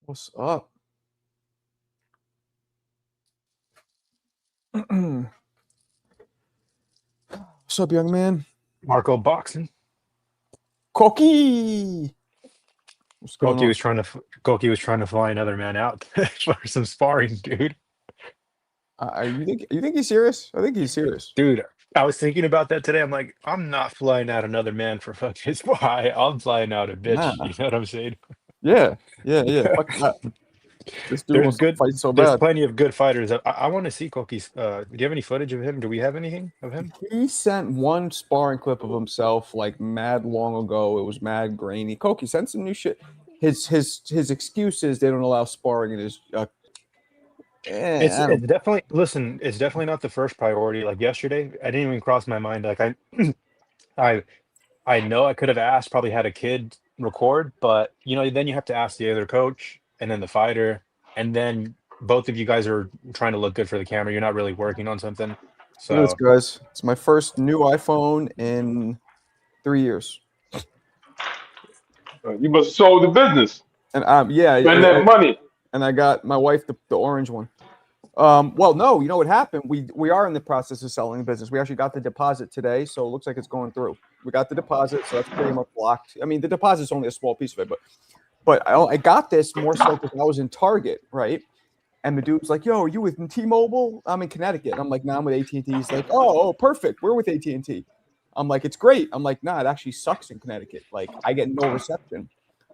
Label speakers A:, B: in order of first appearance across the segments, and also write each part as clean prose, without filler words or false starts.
A: What's up? What's up, young man?
B: Marco boxing.
A: Koki! What's going
B: Koki
A: on?
B: was trying to fly another man out for some sparring, dude.
A: You think he's serious? I think he's serious.
B: Dude, I was thinking about that today. I'm like, I'm not flying out another man for fucking spy. I'm flying out a bitch. You
A: Nah.
B: know what I'm saying?
A: Yeah. Fuck that. This dude
B: There's
A: wants to
B: good.
A: fight so
B: There's
A: bad.
B: plenty of good fighters. I want to see Koki's. Do you have any footage of him? Do we have anything of him?
A: He sent one sparring clip of himself like mad long ago. It was mad grainy. Koki sent some new shit. His excuse is they don't allow sparring in his. I
B: It's
A: don't.
B: definitely listen. It's definitely not the first priority. Like yesterday, I didn't even cross my mind. Like I I know I could have asked, probably had a kid record, but then you have to ask the other coach and then the fighter, and then both of you guys are trying to look good for the camera. You're not really working on something.
A: Look at this,
B: So
A: guys. It's my first new iPhone in 3 years.
C: You must have sold the business.
A: And yeah,
C: Spend that money.
A: and I got my wife the orange one. Well, no, you know what happened? We are in the process of selling the business. We actually got the deposit today, so it looks like it's going through. We got the deposit, so that's pretty much blocked. I mean, the deposit's only a small piece of it, but I got this more so because I was in Target, right? And the dude's like, "Yo, are you with T-Mobile? I'm in Connecticut." I'm like, "Nah, I'm with AT&T." He's like, "Oh, perfect. We're with AT&T." I'm like, "It's great." I'm like, "Nah, it actually sucks in Connecticut. Like, I get no reception."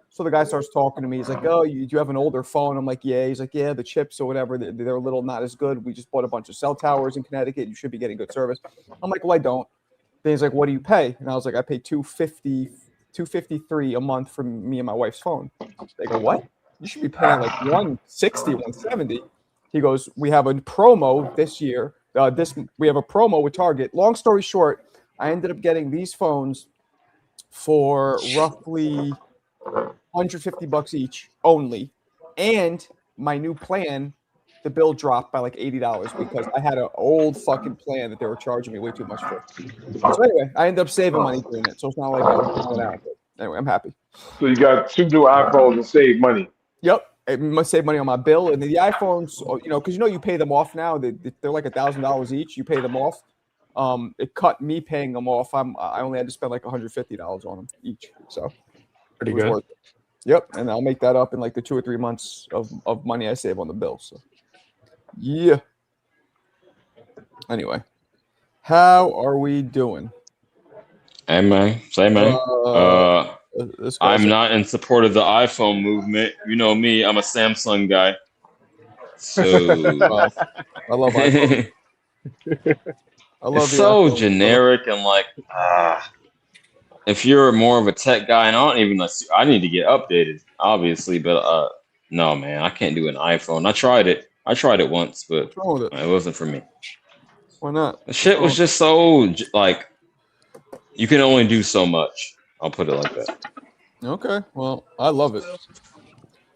A: So the guy starts talking to me. He's like, "Oh, do you have an older phone?" I'm like, "Yeah." He's like, "Yeah, the chips or whatever, they're a little not as good. We just bought a bunch of cell towers in Connecticut. You should be getting good service." I'm like, "Well, I don't." Then he's like, "What do you pay?" And I was like, "I pay 253 a month for me and my wife's phone." They go, "What? You should be paying like 160, 170." He goes, "We have a promo this year. We have a promo with Target." Long story short, I ended up getting these phones for roughly $150 each only. And my new plan, the bill dropped by like $80 because I had an old fucking plan that they were charging me way too much for. So anyway, I ended up saving money doing it. So it's not like I'm going out. But anyway, I'm happy.
C: So you got two new iPhones and save money.
A: Yep. It must save money on my bill. And the iPhones, because you pay them off now. They're like $1,000 each. You pay them off. It cut me paying them off. I only had to spend like $150 on them each. So
B: Pretty
A: it was
B: good.
A: worth it. Yep, and I'll make that up in like the 2 or 3 months of money I save on the bill. So, yeah. Anyway, how are we doing?
D: Hey man, say man.
A: This guy's
D: I'm not in support of the iPhone movement. You know me, I'm a Samsung guy. So
A: well, I love iPhone. I love
D: it's
A: the
D: so
A: iPhone.
D: generic and like, if you're more of a tech guy, and I need to get updated, obviously, but no man, I can't do an iPhone. I tried it once, but
A: What's wrong with it?
D: it wasn't for me.
A: Why not?
D: The shit was just so like, you can only do so much. I'll put it like that.
A: Okay, well, I love it.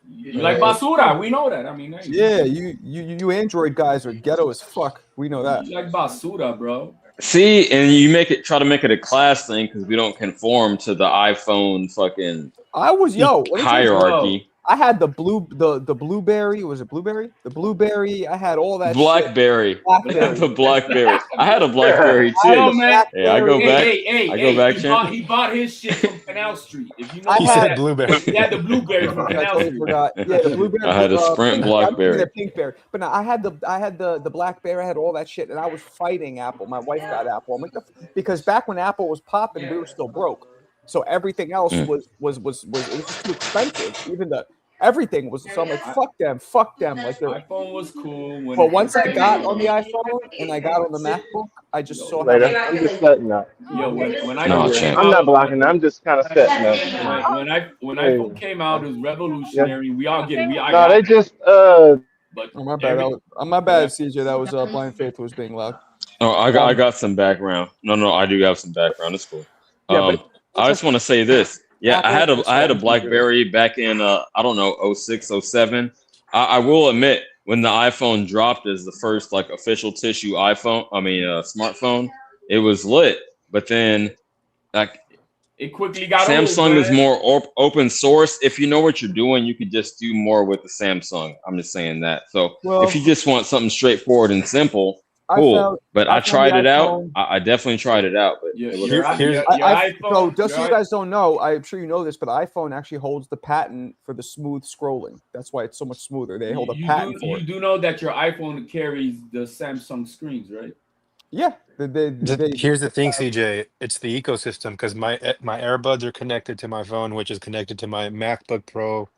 E: You like basura? We know that. I mean, hey,
A: Yeah, you Android guys are ghetto as fuck. We know that.
E: you like basura, bro.
D: See, and you try to make it a class thing because we don't conform to the iPhone fucking
A: I was
D: hierarchy.
A: I had the blueberry. Was it blueberry? The blueberry. I had all that.
D: Blackberry.
A: Blackberry.
D: The Blackberry. I had a Blackberry too.
E: Oh man,
D: Hey, I go back. I go back, champ.
E: He bought his shit from Canal Street. If you know,
B: He said blueberry.
E: He had the blueberry from
A: I
E: Canal
A: totally
E: Street.
A: forgot. Yeah, the blueberry.
D: I had a Sprint
A: pink,
D: Blackberry.
A: The pink berry. But no, I had the Blackberry. I had all that shit, and I was fighting Apple. My wife got Apple. I'm like, because back when Apple was popping, we were still broke. So everything else was it was just too expensive. Even everything was. So I'm like, fuck them. Like
E: iPhone was cool.
A: But once I got on the iPhone and I got on the MacBook, I just saw
F: Later. I'm just setting up.
E: Yo, when I
D: No,
E: came
D: champ.
F: I'm not
E: out,
F: blocking. I'm just kind of setting up.
E: when iPhone came out, it was revolutionary. We all get it.
F: No, they just
E: But
A: Oh, my bad. My bad, CJ. That was Blind Faith was being loud.
D: Oh, I got some background. No, I do have some background. It's cool.
A: Yeah, but
D: I just want to say this. Yeah, I had a
A: Apple-
D: BlackBerry back in I don't know 06, 07. I will admit when the iPhone dropped as the first like official tissue smartphone, it was lit. But then like
E: It quickly got
D: Samsung
E: old,
D: is
E: man.
D: more open source. If you know what you're doing, you could just do more with the Samsung. I'm just saying that. So
A: Well,
D: if you just want something straightforward and simple, cool. But I
A: found
D: tried
A: the
D: it out.
A: iPhone.
D: I definitely tried it out, but
E: Your,
D: it
E: your,
D: wasn't.
E: your,
B: Here's-
E: your
A: So
E: iPhone.
A: just so
E: your
A: you guys don't know, I'm sure you know this, but iPhone actually holds the patent for the smooth scrolling. That's why it's so much smoother. They hold a patent for
E: you
A: it.
E: do know that your iPhone carries the Samsung screens, right?
A: Yeah.
B: Here's the thing, CJ. It's the ecosystem because my AirBuds are connected to my phone, which is connected to my MacBook Pro,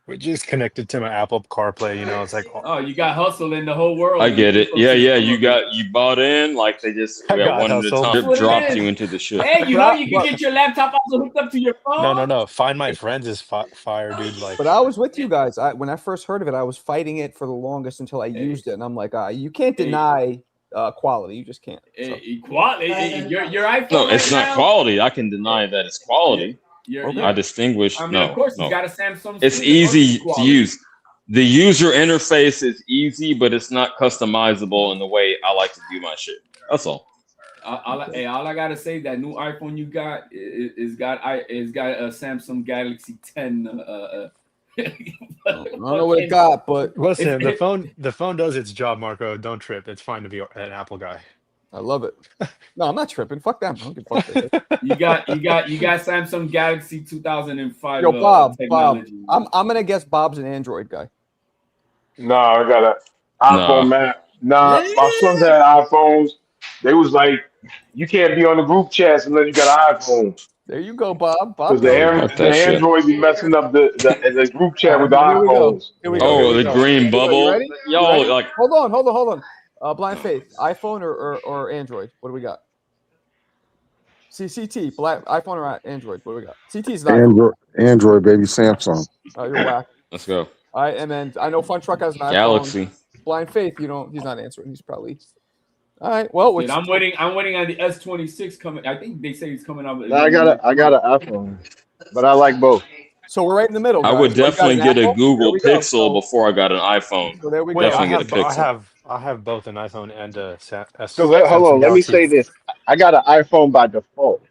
B: which is connected to my Apple CarPlay. You know, it's like
E: Oh, you got hustle in the whole world.
D: I get it. Yeah,
E: Ecosystem.
D: you bought in like they just
B: I got
D: one at a
B: hustled.
D: time
E: That's what it
D: dropped
E: is.
D: you into the shit.
E: Hey, you
A: But
E: know
A: I-
E: you can get your laptop also hooked up to your phone.
B: No. Find My Friends is fire, dude. Like,
A: But I was with you guys. When I first heard of it, I was fighting it for the longest until I used it, and I'm like, you can't deny quality. You just can't. So.
E: Equality. Your iPhone.
D: No, it's
E: right
D: not
E: now,
D: quality. I can deny that it's quality.
A: Okay.
D: I distinguish.
E: I mean,
D: No,
E: of course,
D: no.
E: you got a Samsung.
D: It's
E: screen, of course
D: easy
E: it's
D: to
E: quality.
D: use. The user interface is easy, but it's not customizable in the way I like to do my shit. That's all.
E: All I gotta say, that new iPhone you got is got a Samsung Galaxy 10.
A: I don't know what it got, but
B: listen, the phone does its job, Marco. Don't trip. It's fine to be an Apple guy.
A: I love it. No, I'm not tripping. Fuck them. I don't give a fuck.
E: You got Samsung Galaxy 2005.
A: Yo, Bob.
E: technology.
A: I'm gonna guess Bob's an Android guy.
C: Nah, I got an iPhone, man. Nah, my sons had iPhones. They was like, you can't be on the group chats unless you got an iPhone.
A: There you go, Bob.
C: Because
A: Bob.
C: the Android be messing up the group chat with the
A: Here we go.
C: iPhones.
A: Here we go.
D: Oh,
A: Here we
D: the
A: go.
D: green
A: You
D: bubble.
A: ready?
D: Y'all
A: You ready?
D: like
A: Hold on. Blind Faith, iPhone or Android? What do we got? CT, iPhone or Android? What do we got? CT's not.
G: Android, baby, Samsung.
A: You're whack.
D: let's go.
A: All right, and then I know Fun Truck has an iPhone.
D: Galaxy.
A: Blind Faith, he's not answering. He's probably. All right. Well,
E: Dude, I'm waiting on the S26 coming. I think they say it's coming out.
F: No, I got an iPhone, but I like both.
A: So we're right in the middle.
D: I
A: guys.
D: would
A: So you got
D: definitely
A: an
D: get a
A: Apple?
D: Google
A: There we go.
D: Pixel before I got an iPhone.
A: So there we
B: Wait,
A: go.
D: Definitely get a Pixel.
B: I have both an iPhone and a
F: Hold on. Let me
B: Galaxy.
F: say this. I got an iPhone by default.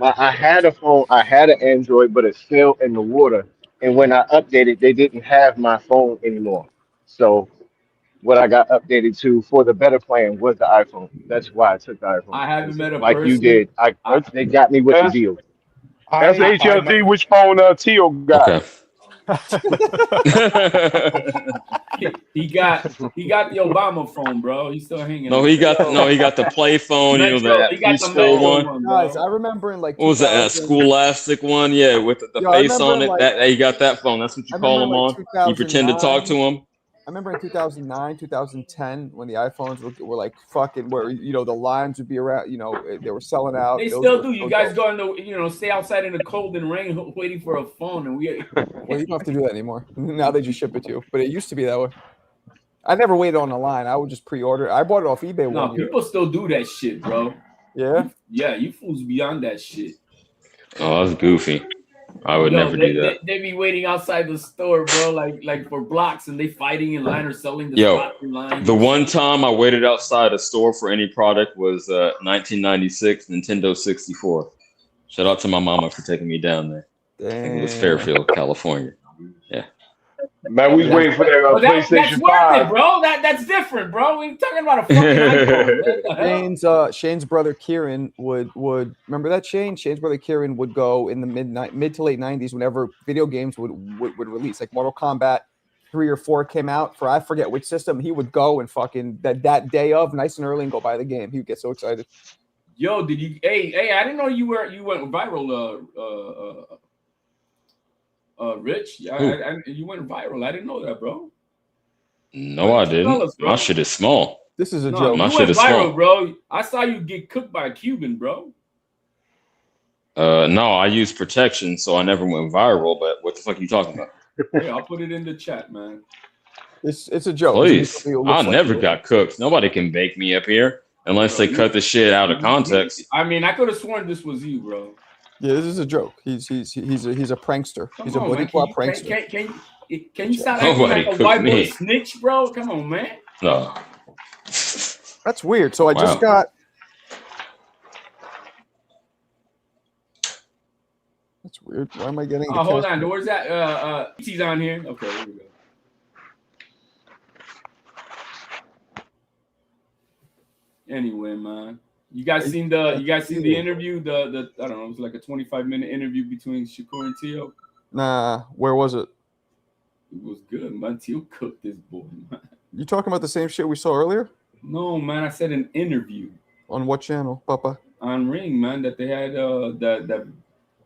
F: I had a phone. I had an Android, but it fell in the water. And when I updated, they didn't have my phone anymore. So what I got updated to for the better plan was the iPhone. That's why I took the iPhone.
E: I haven't met a
F: like
E: person.
F: you did. They got me with the deal.
C: That's HLT. Which phone Tio got?
D: Okay.
E: He got the Obama phone, bro. He's still hanging.
D: No,
E: on.
D: he got the Play phone. You know that
E: He got the
D: preschool
E: Metro
D: one.
E: bro.
A: Guys, I remember in like.
D: What was that? That
A: 2000
D: Scholastic one? Yeah, with the
A: Yo, I
D: face on it.
A: remember, like-
D: He got that phone. That's what you
A: I
D: call him
A: remember, like,
D: on. You pretend to talk to him.
A: I remember in 2009, 2010, when the iPhones were like fucking, where the lines would be around. They were selling out.
E: They
A: Those
E: still
A: were-
E: do. You
A: those
E: guys
A: were-
E: go in the stay outside in the cold and rain waiting for a phone, and we.
A: Well, you don't have to do that anymore. Now they just ship it to you. But it used to be that way. I never waited on the line. I would just pre-order. I bought it off eBay
E: No,
A: one year.
E: people still do that shit, bro.
A: Yeah.
E: Yeah, you fools beyond that shit.
D: Oh, that's goofy. I would never do that.
E: They be waiting outside the store, bro, like for blocks, and they fighting in line or selling the
D: Yo,
E: spots in line.
D: The one time I waited outside a store for any product was 1996 Nintendo 64. Shout out to my mama for taking me down there. I think it was
A: Damn.
D: Fairfield, California.
C: Man, we was waiting for that
E: But that's
C: PlayStation
E: worth
C: 5.
E: it, bro. That's different, bro. We talking about a fucking iPhone. What the hell?
A: Shane's brother Kieran would remember that Shane's brother Kieran would go in the mid to late 90s whenever video games would release, like Mortal Kombat 3 or 4 came out for I forget which system. He would go and fucking that day of nice and early and go buy the game. He would get so excited.
E: Yo, did you? Hey, I didn't know you went viral. Rich, you went viral. I didn't know that, bro.
D: No, I didn't. My shit is small.
A: This is a
E: No,
A: joke.
D: My
E: you
D: shit
E: went
D: is
E: viral,
D: small.
E: bro. I saw you get cooked by a Cuban, bro.
D: No, I use protection, so I never went viral. But what the fuck are you talking about?
E: Yeah, I'll put it in the chat, man.
A: It's a joke.
D: Please,
A: It looks
D: I
A: like
D: never
A: you.
D: got cooked. Nobody can bake me up here unless they cut the shit out of context.
E: I mean, I could have sworn this was you, bro.
A: Yeah, this is a joke. He's a prankster.
E: Come
A: He's a
E: on,
A: Woody
E: man.
A: Claw prankster.
E: Can you stop acting
D: Nobody
E: like a
D: cooked
E: white boy
D: me.
E: snitch, bro? Come on, man.
D: No.
A: That's weird. So I just
D: Wow.
A: That's weird. Why am I getting?
E: Oh, hold on. Where's that? He's on here. Okay, here we go. Anyway, man, you guys seen the interview? The I don't know. It was like a 25-minute interview between Shakur and Tio.
A: Nah, where was it?
E: It was good, man. Tio cooked this boy, man.
A: You talking about the same shit we saw earlier?
E: No, man. I said an interview
A: On what channel, Papa?
E: on Ring, man. That they had that.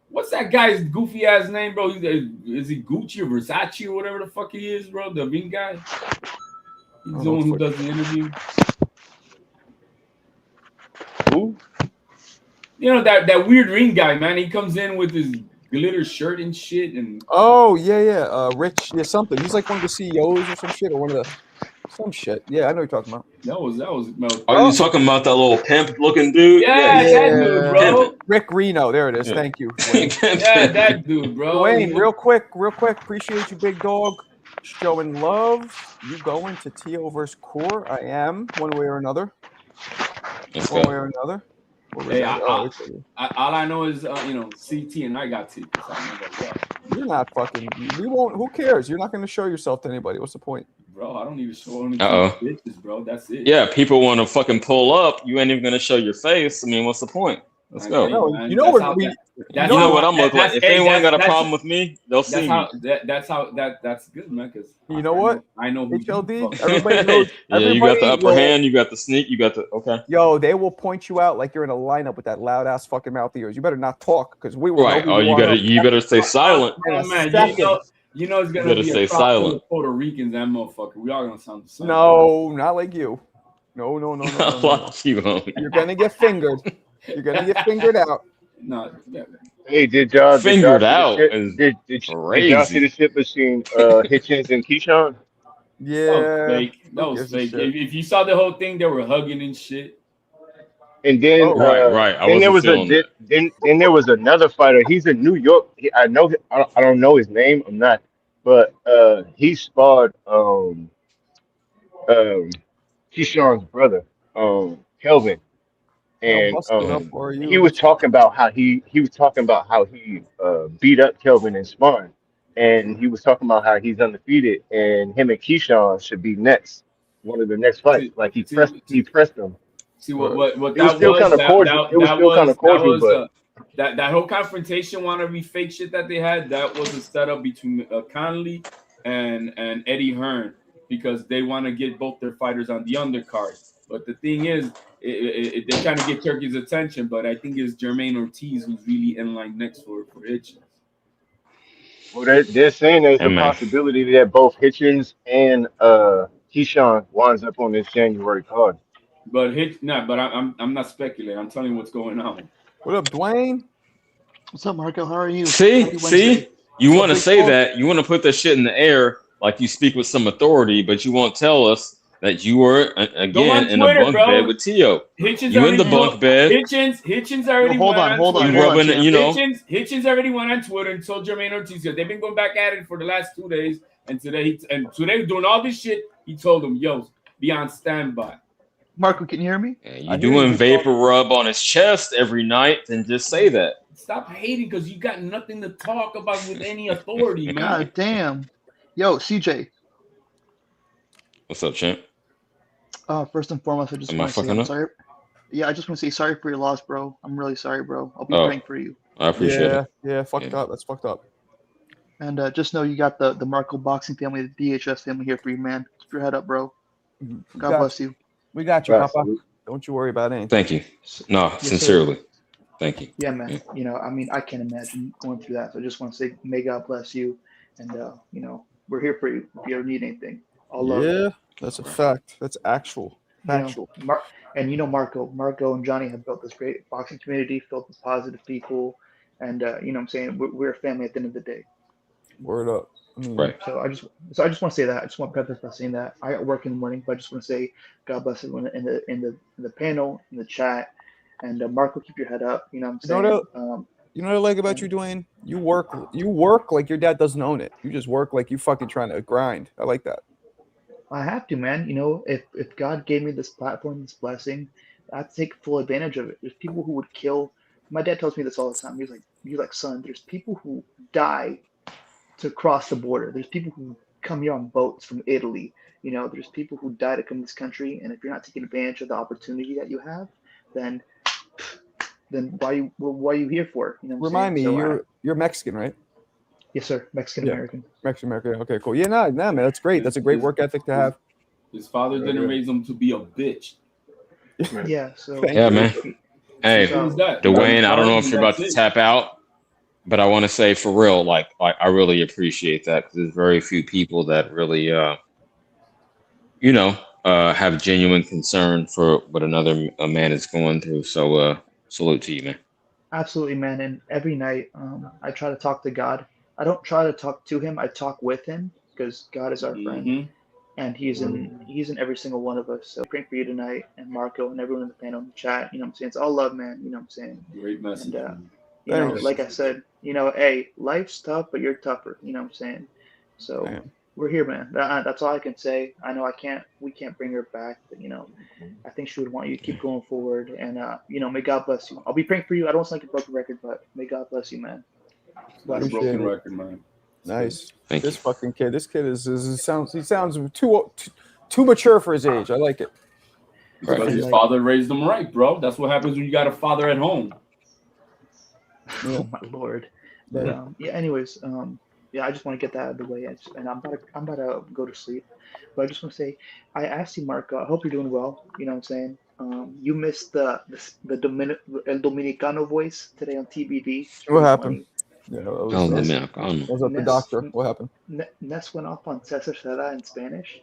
E: What's that guy's goofy ass name, bro? Is he Gucci or Versace or whatever the fuck he is, bro? The Ring guy. He's the one who does the interview.
F: Who?
E: You know that weird Ring guy, man. He comes in with his glitter shirt and shit, and
A: Oh yeah. Rich, yeah, something. He's like one of the CEOs or some shit, or one of the some shit. Yeah, I know what you're talking about.
E: that was.
D: Are you talking about that little pimp looking dude?
E: Yeah, that dude, bro.
A: Rick Reno, there it is.
E: Yeah.
A: Thank you.
E: Yeah, that dude, bro.
A: Dwayne, real quick. Appreciate you, big dog. Showing love. You going to Tio versus Core? I am, one way or another.
D: Let's
A: One
D: go.
A: way or another.
E: Hey, all I know is CT and I got T. So I know that, yeah.
A: You're not fucking. We won't. Who cares? You're not going to show yourself to anybody. What's the point?
E: Bro, I don't even show any
D: Uh-oh.
E: bitches, bro. That's it.
D: Yeah, people want to fucking pull up. You ain't even gonna show your face. I mean, what's the point? Let's go.
A: No, you know what we.
D: You know what I'm looking like. If anyone got a
E: that's-
D: problem with me, they'll see me.
E: That's good, man. Because
A: You know what?
E: I know who you
A: HLD.
E: fuck.
A: Everybody knows.
D: Yeah, you got
A: everybody
D: the upper
A: will-
D: hand. You got the sneak. You got the okay.
A: Yo, they will point you out like you're in a lineup with that loud ass fucking mouth of yours. You better not talk because we will.
D: Right.
A: know
D: Oh,
A: who
D: you
A: are.
D: gotta. You better stay silent.
A: In a
E: Oh, man,
A: second.
E: you know it's gonna
D: You gotta
E: be
D: stay
E: a crowd full of
D: silent.
E: Puerto Ricans, that motherfucker. We all gonna sound the same.
A: No, not like you. No.
D: Fuck you, homie.
A: You're gonna get fingered. You're gonna get fingered out.
E: No, yeah.
F: Hey, did y'all
D: Fingered
F: see the
D: out
F: shit-
D: is
F: Did y'all see
D: crazy.
F: the shit between Hitchens and Keyshawn?
E: That was
A: Yeah.
E: fake. That
A: Who
E: was
A: gives a
E: fake.
A: shit?
E: If you saw the whole thing, they were hugging and shit.
F: And then
A: Oh,
D: Right. I
F: then there was
D: wasn't feeling that.
F: then there was another fighter. He's in New York. I know I don't know his name. I'm not, but he sparred Keyshawn's brother, Kelvin, and
A: busted up for you.
F: he was talking about how he beat up Kelvin in sparring, and he was talking about how he's undefeated, and him and Keyshawn should be next, one of the next fights. Like he pressed him.
E: See what
F: It was
E: that
F: still
E: was.
F: kinda cordial. It was still kinda cordial, but-
E: That whole confrontation wannabe fake shit that they had, that was a setup between Conley and Eddie Hearn, because they want to get both their fighters on the undercard. But the thing is, they're trying to get Turkey's attention, but I think it's Jermaine Ortiz who's really in line next for Hitchens.
F: Well, they're saying there's a
D: Amen.
F: possibility that both Hitchens and Keyshawn winds up on this January card.
E: But I'm not speculating. I'm telling you what's going on.
A: What up, Dwayne?
H: What's up, Marco? How are you?
D: See,
H: Happy Wednesday.
D: you want to
A: big
D: say
A: dog?
D: that. You want to put that shit in the air like you speak with some authority, but you won't tell us that you were again in
E: Twitter,
D: a bunk
E: bro.
D: bed with Tio.
E: Hitchens
D: You in the
E: already
D: bunk
E: went-
D: bed.
E: Hitchens already
H: Hold
E: went
H: on, hold on,
E: Twitter.
D: You rubbing,
H: champ.
D: you know.
E: Hitchens already went on Twitter and told Jermaine Ortiz that they've been going back at it for the last 2 days, and today doing all this shit. He told them, "Yo, be on standby."
H: Marco, can you hear me?
D: Yeah,
A: I
D: you
A: hear
D: doing
A: you.
D: vapor rub on his chest every night, then just say that.
E: Stop hating because you got nothing to talk about with any authority, man.
H: God damn. Yo, CJ.
D: What's up, champ?
H: First and foremost, I just
D: Am I
H: want to say
D: fucking
H: I'm
D: up?
H: sorry. Yeah, I just want to say sorry for your loss, bro. I'm really sorry, bro. I'll be
D: Oh.
H: praying for you.
D: I appreciate
A: Yeah,
D: it.
A: yeah, fucked
D: Yeah.
A: up. That's fucked up.
H: And just know you got the Marco boxing family, the DHS family here for you, man. Keep your head up, bro. God bless you.
A: We got you,
F: Right.
A: Papa. Don't you worry about anything.
D: Thank you. No,
H: sir.
D: sincerely. Thank you.
H: Yeah, man. You know, I mean, I can't imagine going through that. So I just want to say, may God bless you. And, you know, we're here for you if you ever need anything. All love.
A: Yeah, that's a fact. That's actual.
H: You know,
A: Factual.
H: and you know, Marco and Johnny have built this great boxing community filled with positive people. And, you know what I'm saying? We're a family at the end of the day.
A: Word up. I mean,
D: Right.
H: So I just want to say that. I just want to preface by saying that I got work in the morning, but I just want to say God bless everyone in the panel, in the chat, and Marco, keep your head up. You know what I'm
A: You know
H: saying?
A: You know what I like about you, Dwayne? You work like your dad doesn't own it. You just work like you fucking trying to grind. I like that.
H: I have to, man. You know, if God gave me this platform, this blessing, I have to take full advantage of it. There's people who would kill my dad tells me this all the time. He's like, son, there's people who die to cross the border. There's people who come here on boats from Italy. You know, there's people who die to come to this country, and if you're not taking advantage of the opportunity that you have, then why are you here for? You know what I'm
A: Remind me,
H: saying? So,
A: you're Mexican, right?
H: yes, sir, Mexican American.
A: Mexican American. Okay, cool. Yeah, no, man, that's great. That's a great work ethic to have.
E: His father didn't raise him to be a bitch.
H: Yeah. So
A: Thank
D: Yeah, man. Hey,
E: So is that.
D: Dwayne, I don't know if you're about
E: That's
D: to
E: it.
D: tap out, but I want to say for real, like I really appreciate that because there's very few people that really, have genuine concern for what a man is going through. So, salute to you, man.
H: absolutely, man. And every night, I try to talk to God. I don't try to talk to him. I talk with him because God is our friend,
E: Mhm.
H: and he's in every single one of us. So praying for you tonight, and Marco, and everyone in the panel, in the chat. You know what I'm saying? It's all love, man. You know what I'm saying?
E: Great message.
H: And
E: man.
H: you know,
A: Thanks.
H: like I said, you know, hey, life's tough, but you're tougher. You know what I'm saying? So
A: Damn.
H: we're here, man. That's all I can say. I know we can't bring her back, but you know, I think she would want you to keep going forward. And you know, may God bless you. I'll be praying for you. I don't sound like a broken record, but may God bless you, man.
E: Not a
H: Bless you.
A: Appreciate
E: broken
A: it.
E: record, man.
A: Nice.
D: Thank
A: This
D: you.
A: fucking kid. This kid he sounds too mature for his age. I like it.
E: Because
D: Right.
E: his father raised him right, bro. That's what happens when you got a father at home.
A: Yeah.
H: Oh my lord. But yeah. Anyways, yeah, I just want to get that out of the way. And I'm about to go to sleep. But I just want to say, I asked you, Marco. I hope you're doing well. You know what I'm saying? You missed the El Dominicano voice today on TBD. It's
A: What
H: really
A: happened?
H: funny.
A: Yeah, that
D: Oh,
A: was,
D: man, I don't know.
A: I was at the
H: Ness,
A: doctor. What happened?
H: Ness went off on Cesar Serra in Spanish,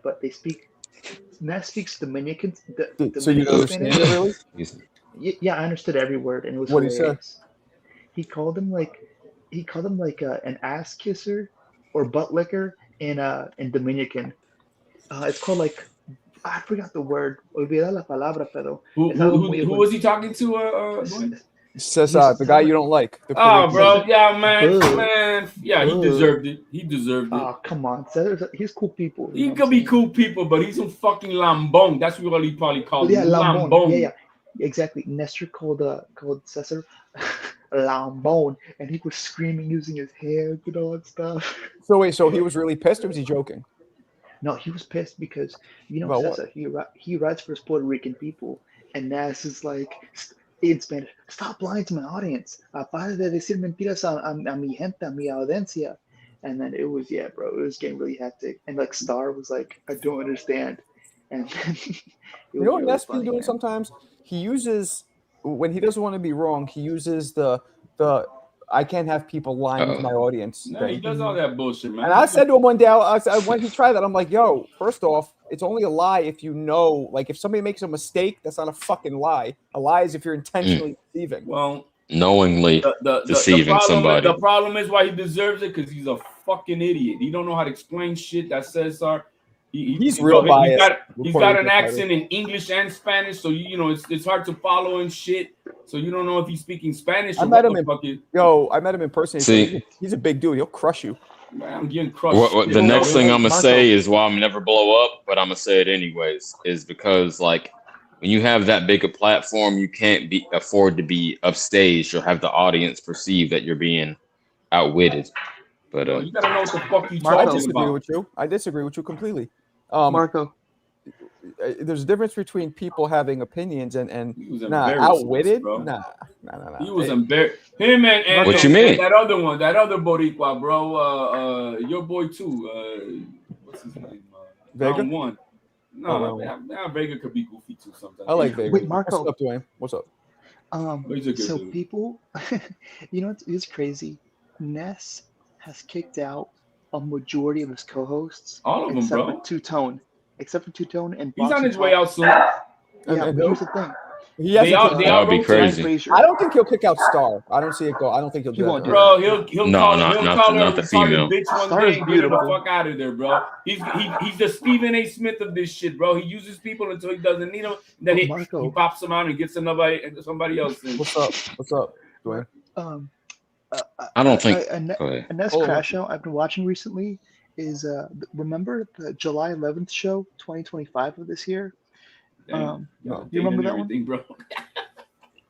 H: but Ness speaks Dominican
A: So you
H: Dominican
A: understand
H: Spanish.
A: it really?
D: He's-
H: Yeah, I understood every word, and it was
A: What'd he say?
H: hilarious. He called him like an ass kisser or butt licker in Dominican. It's called like, I forgot the word. Olvidar la palabra, pero es algo muy
E: Who was he talking to? Dwayne?
A: Cesar, the guy you don't like. The
E: Oh,
A: Puerto
E: bro,
A: Rican.
E: yeah, man,
H: Boo.
E: man, yeah, he
H: Boo.
E: deserved it. He deserved it.
H: Oh, come on. He's cool people. You
E: He
H: know what
E: could
H: I'm
E: be
H: saying?
E: cool people, but he's a fucking lambong. That's what he probably called
H: Yeah,
E: him.
H: Lambon.
E: Lambong.
H: Yeah. Exactly. Nestor called Cesar Lambon, and he was screaming using his hands and all that stuff.
A: So wait, so he was really pissed or was he joking?
H: No, he was pissed because
A: About what?
H: Cesar, he writes for his Puerto Rican people, and Nas is like in Spanish, stop lying to my audience. Para de decir mentiras a mi gente, a mi audiencia. And then it was, yeah, bro, it was getting really hectic. And like Star was like, I don't understand. And then it
A: You
H: was
A: know what
H: really
A: Ness been
H: funny,
A: doing
H: man.
A: sometimes? He uses, when he doesn't want to be wrong, he uses the I can't have people lying to my audience
E: No, he
A: thing.
E: does all that bullshit, man.
A: And I said to him one day, when he tried that, I'm like, yo, first off, it's only a lie if you know, like if somebody makes a mistake, that's not a fucking lie. A lie is if you're intentionally deceiving.
E: Well,
D: knowingly
E: the
D: deceiving somebody.
E: The problem is why he deserves it because he's a fucking idiot. He don't know how to explain shit that Cesar.
A: He's real biased.
E: He's got an accent in English and Spanish, so it's hard to follow and shit. So you don't know if he's speaking Spanish or
A: I met him in person.
D: See,
A: he's a big dude. He'll crush you.
E: Man, I'm getting crushed.
D: The next thing I'm gonna
H: Marco.
D: say is why I'm never blow up, but I'm gonna say it anyways. Is because like when you have that big a platform, you can't afford to be upstaged or have the audience perceive that you're being outwitted. But
E: you gotta know what the fuck you
H: Marco.
A: I
E: talking
A: disagree
E: about.
A: with you. I disagree with you completely.
H: Marco,
A: There's a difference between people having opinions and
E: He was embarrassing us,
A: outwitted.
E: bro.
A: Nah.
E: He was embarrassed. Him and
D: What you mean?
E: That other one, that other Boricua, bro. Your boy too. What's his name?
A: Vega?
E: Round one. No,
A: Oh,
E: Vega could be goofy too sometimes.
A: I like Vega.
H: Wait, Marco.
A: What's up, Dwayne? What's up?
E: He's a good
H: So
E: dude.
H: people, you know, it's crazy. Ness has kicked out a majority of his co-hosts,
E: All of them,
H: except
E: bro.
H: for Two-Tone, and
E: He's on
H: Boxing
E: his way
H: Talk.
E: out soon.
H: Yeah,
A: And
H: but
A: who?
H: here's the thing.
A: He hasn't
E: They all
A: kicked
D: That
A: out.
D: would be
E: rotate.
D: crazy.
H: Frazier.
A: I don't think he'll kick out Star. I don't see it go. I don't think he'll do
H: He
A: that.
H: won't do
E: Bro, he'll
D: No,
E: call
D: not
E: her
D: the
E: a retarded
D: female.
E: bitch one
H: Star
E: day
H: is
E: and get her the
H: beautiful.
E: fuck out of there, bro. He's the Stephen A. Smith of this shit, bro. He uses people until he doesn't need them. Then he
H: Marco.
E: pops them out and gets somebody else in.
A: What's up, Dwayne?
D: I don't think.
H: A
D: Go ahead.
H: Ness
A: Oh,
H: crash show I've been watching recently is remember the July 11th show 2025 of this year?
E: Damn.
A: No.
H: You remember that one?
E: Everything, bro.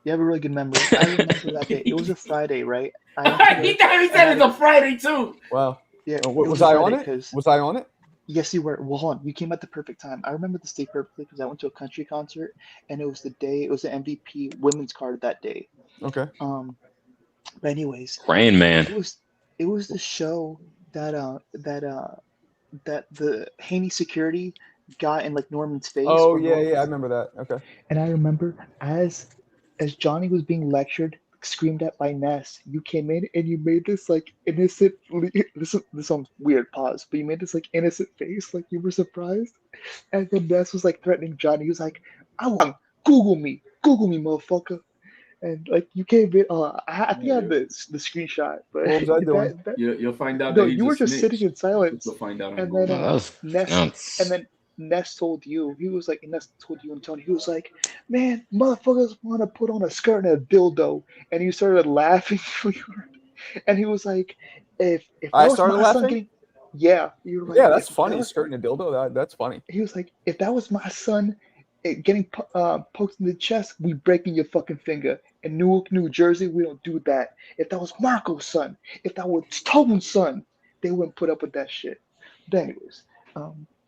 H: You have a really good memory. I remember that day. It was a Friday, right? I went to
E: he
H: work,
E: said
H: and I
E: it's a Friday too.
A: Wow.
H: yeah, it
A: Was
H: was a
A: I on
H: Friday
A: it?
H: because
A: Was I on it?
H: yes, you were. Well, hold on. You came at the perfect time. I remember this day perfectly because I went to a country concert, and it was the day. It was the MVP women's card that day.
A: Okay.
H: But anyways,
D: Rain
H: it
D: Man.
H: was the show that that the Haney security got in like Norman's face.
A: Oh
H: or
A: yeah,
H: Norman
A: I remember that. Okay.
H: And I remember as Johnny was being lectured, screamed at by Ness, you came in and you made this like innocent. This sounds weird. Pause. But you made this like innocent face, like you were surprised. And then Ness was like threatening Johnny. He was like, "I want Google me, motherfucker." And like you came in. I think I had the screenshot, but
A: What was I doing?
E: You'll find out
H: no,
E: that he's
H: you were
E: a
H: just
E: snitch.
H: sitting in silence.
E: You'll find out.
H: And
E: on
H: then
E: Google.
H: Ness told you, Ness told you and Tony, he was like, man, motherfuckers want to put on a skirt and a dildo. And you started laughing. And he was like, if
A: I
H: that was
A: started
H: my son
A: laughing?
H: getting, yeah. You were like,
A: Yeah, that's
H: if
A: funny.
H: that was-
A: Skirting a dildo. That's funny.
H: He was like, if that was my son getting poked in the chest, we breaking your fucking finger. In Newark, New Jersey, we don't do that. If that was Marco's son, if that was Tone's son, they wouldn't put up with that shit. But anyways,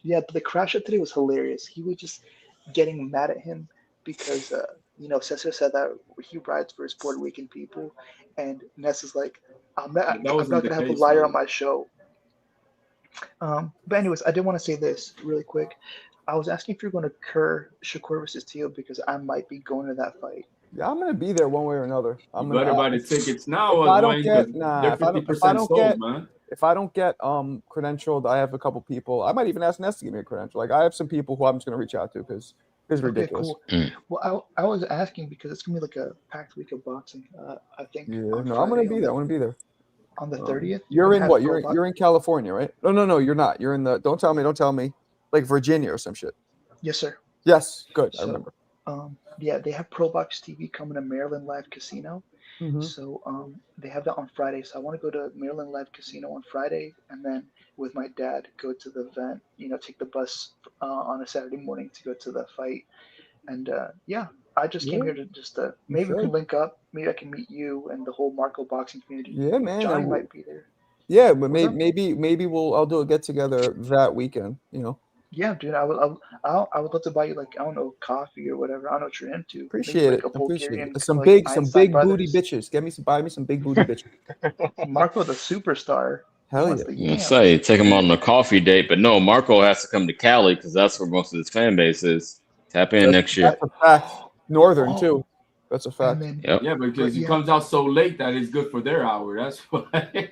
H: yeah, but the crash up today was hilarious. He was just getting mad at him because Cesar said that he rides for his Puerto Rican people, and Ness is like, I'm not gonna have a liar on my show. But anyways, I did want to say this really quick. I was asking if you're going to Kerr Shakur versus Teal because I might be going to that fight.
A: Yeah, I'm gonna be there one way or another.
E: You better buy the tickets now.
A: If I don't
E: Dwayne,
A: get
E: 'cause
A: nah,
E: they're
A: if I
E: 50%
A: don't
E: sold,
A: get
E: man.
A: if I don't get credentialed, I have a couple people. I might even ask Ness to give me a credential. Like I have some people who I'm just gonna reach out to because it's ridiculous.
H: Okay, cool. Well, I was asking because it's gonna be like a packed week of boxing. I think.
A: Yeah,
H: on
A: no, I'm gonna
H: Friday
A: be there. I want to be there.
H: On the 30th.
A: You're in
H: have
A: what?
H: pro
A: You're in California, right? No, you're not. You're in the. Don't tell me. Like Virginia or some shit.
H: Yes, sir.
A: Yes, good. I
H: So,
A: remember.
H: yeah, they have Pro Box TV coming to Maryland Live Casino.
A: Mhm.
H: So they have that on Friday. So I want to go to Maryland Live Casino on Friday, and then with my dad go to the event. Take the bus on a Saturday morning to go to the fight. And yeah, I just came here to just maybe we can link up. Maybe I can meet you and the whole Marco boxing community.
A: Yeah, man.
H: Johnny might be there.
A: Yeah, but
H: What's up?
A: maybe I'll do a get together that weekend.
H: Yeah, dude, I would love to buy you like I don't know coffee or whatever. I don't know what you're into. Maybe
A: Appreciate
H: like
A: it.
H: a
A: Appreciate
H: Bulgarian,
A: it. Some
H: like
A: big
H: Einstein
A: booty
H: Brothers.
A: bitches. Buy me some big booty bitches.
H: Marco the superstar.
A: Hell
H: wants
A: yeah.
H: the
D: I'm gonna
H: yam.
D: say take him on a coffee date, but no, Marco has to come to Cali because that's where most of his fan base is. Tap in next year.
A: That's a fact. Northern too. That's a fact.
H: And then,
D: Yep.
E: Yeah, because he
H: yeah.
E: comes out so late that it's good for their hour. That's why.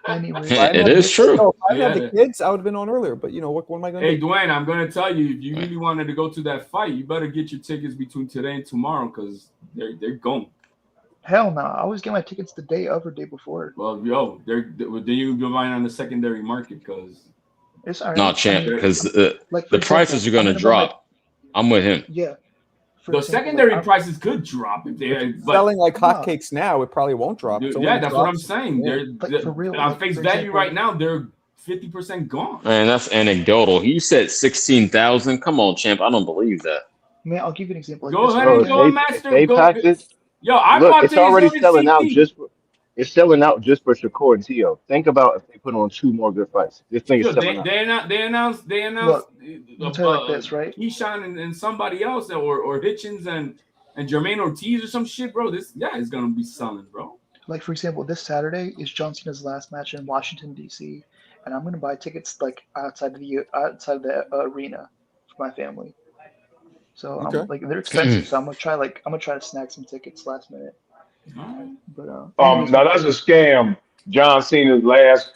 H: anyway,
D: It is true.
A: If I had
E: Yeah.
A: the kids, I would have been on earlier. But what am I gonna
E: Hey,
A: do?
E: Dwayne, I'm gonna tell you, if you really wanted to go to that fight, you better get your tickets between today and tomorrow because they're going.
H: hell no. I always get my tickets the day of or day before.
E: Well, yo, then you go buying on the secondary market because
H: It's all right.
D: Not champ because
H: Like for
D: the prices are
H: example,
D: going
H: I'm
D: to
H: gonna buy
D: drop. I'm with him.
H: Yeah. For
E: the
H: example,
E: secondary
H: like, I'm-
E: prices could drop if they. But
A: Selling like
H: No.
A: hotcakes now, it probably won't drop.
E: dude,
A: It's
E: yeah,
A: only
E: that's what I'm
A: drops-
E: saying.
A: Yeah.
E: They're
H: for real,
E: on
H: like,
E: face
H: for
E: value
H: example-
E: right now. They're 50% gone.
D: Man, that's anecdotal. You said 16,000. Come on, champ. I don't believe that.
H: Man, I'll give you an example. Like
E: Go
H: this
E: ahead
H: weekend-
E: and go on Master.
F: They
E: Go,
F: packed it.
E: yo, I
F: Look,
E: bought
F: it's
E: tickets
F: already
E: on
F: selling out.
E: CT.
F: It's selling out just for Shakur and Tio. Think about if they put on 2 more good fights. This thing is
E: Yo,
F: selling out.
E: they announced
H: Look, I'll tell you like this, right?
E: Keyshawn and somebody else or Hitchens and Jermaine Ortiz or some shit, bro. This guy is gonna be selling, bro.
H: Like for example, this Saturday is John Cena's last match in Washington D.C., and I'm gonna buy tickets like outside the arena for my family. So
A: Okay.
H: I'm like they're expensive, so I'm gonna try to snag some tickets last minute. But
C: Now that's a scam. John Cena's last.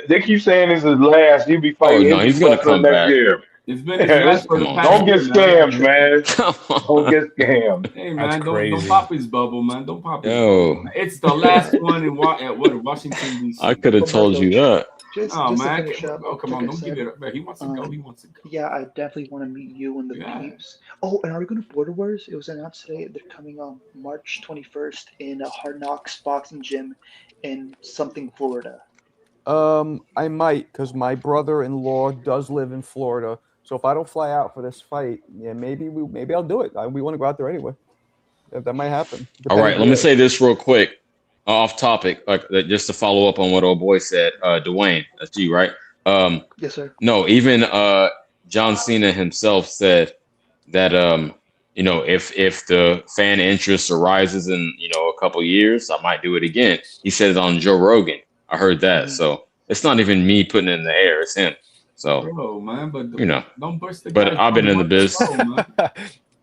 C: They keep saying this is his last. He'll be fighting.
D: no, he's gonna
C: Wrestler
D: come
C: next
D: back.
C: year.
E: It's been his last for the
D: Come on.
E: past
C: Don't get
E: year,
C: scammed, man.
D: Come
C: Don't
D: on.
C: get scammed.
E: Hey man,
B: That's
E: don't
B: crazy.
E: pop his bubble, man. Don't pop his
D: Yo.
E: bubble. It's the last one in Washington D.C.
D: I could have told you that.
H: just
E: Oh
H: to
E: man,
H: finish up,
E: oh come
H: like
E: on,
H: I
E: don't
H: said,
E: give it up. Man, he wants to go. He wants to go.
H: yeah, I definitely want to meet you and the
E: Yeah.
H: peeps. Oh, and are we going to Border Wars? It was announced today they're coming on March 21st in a Hard Knocks boxing gym in something, Florida.
A: I might because my brother-in-law does live in Florida. So if I don't fly out for this fight, yeah, maybe I'll do it. We want to go out there anyway. That might happen.
D: All right, let me say this real quick, off topic, just to follow up on what old boy said. Dwayne, that's you, right?
H: Yes, sir.
D: No, even John Cena himself said that if the fan interest arises in a couple years, I might do it again. He said it on Joe Rogan. I heard that, so it's not even me putting it in the air; it's him. So,
E: Bro, man, but don't burst the.
D: But I've been in the biz.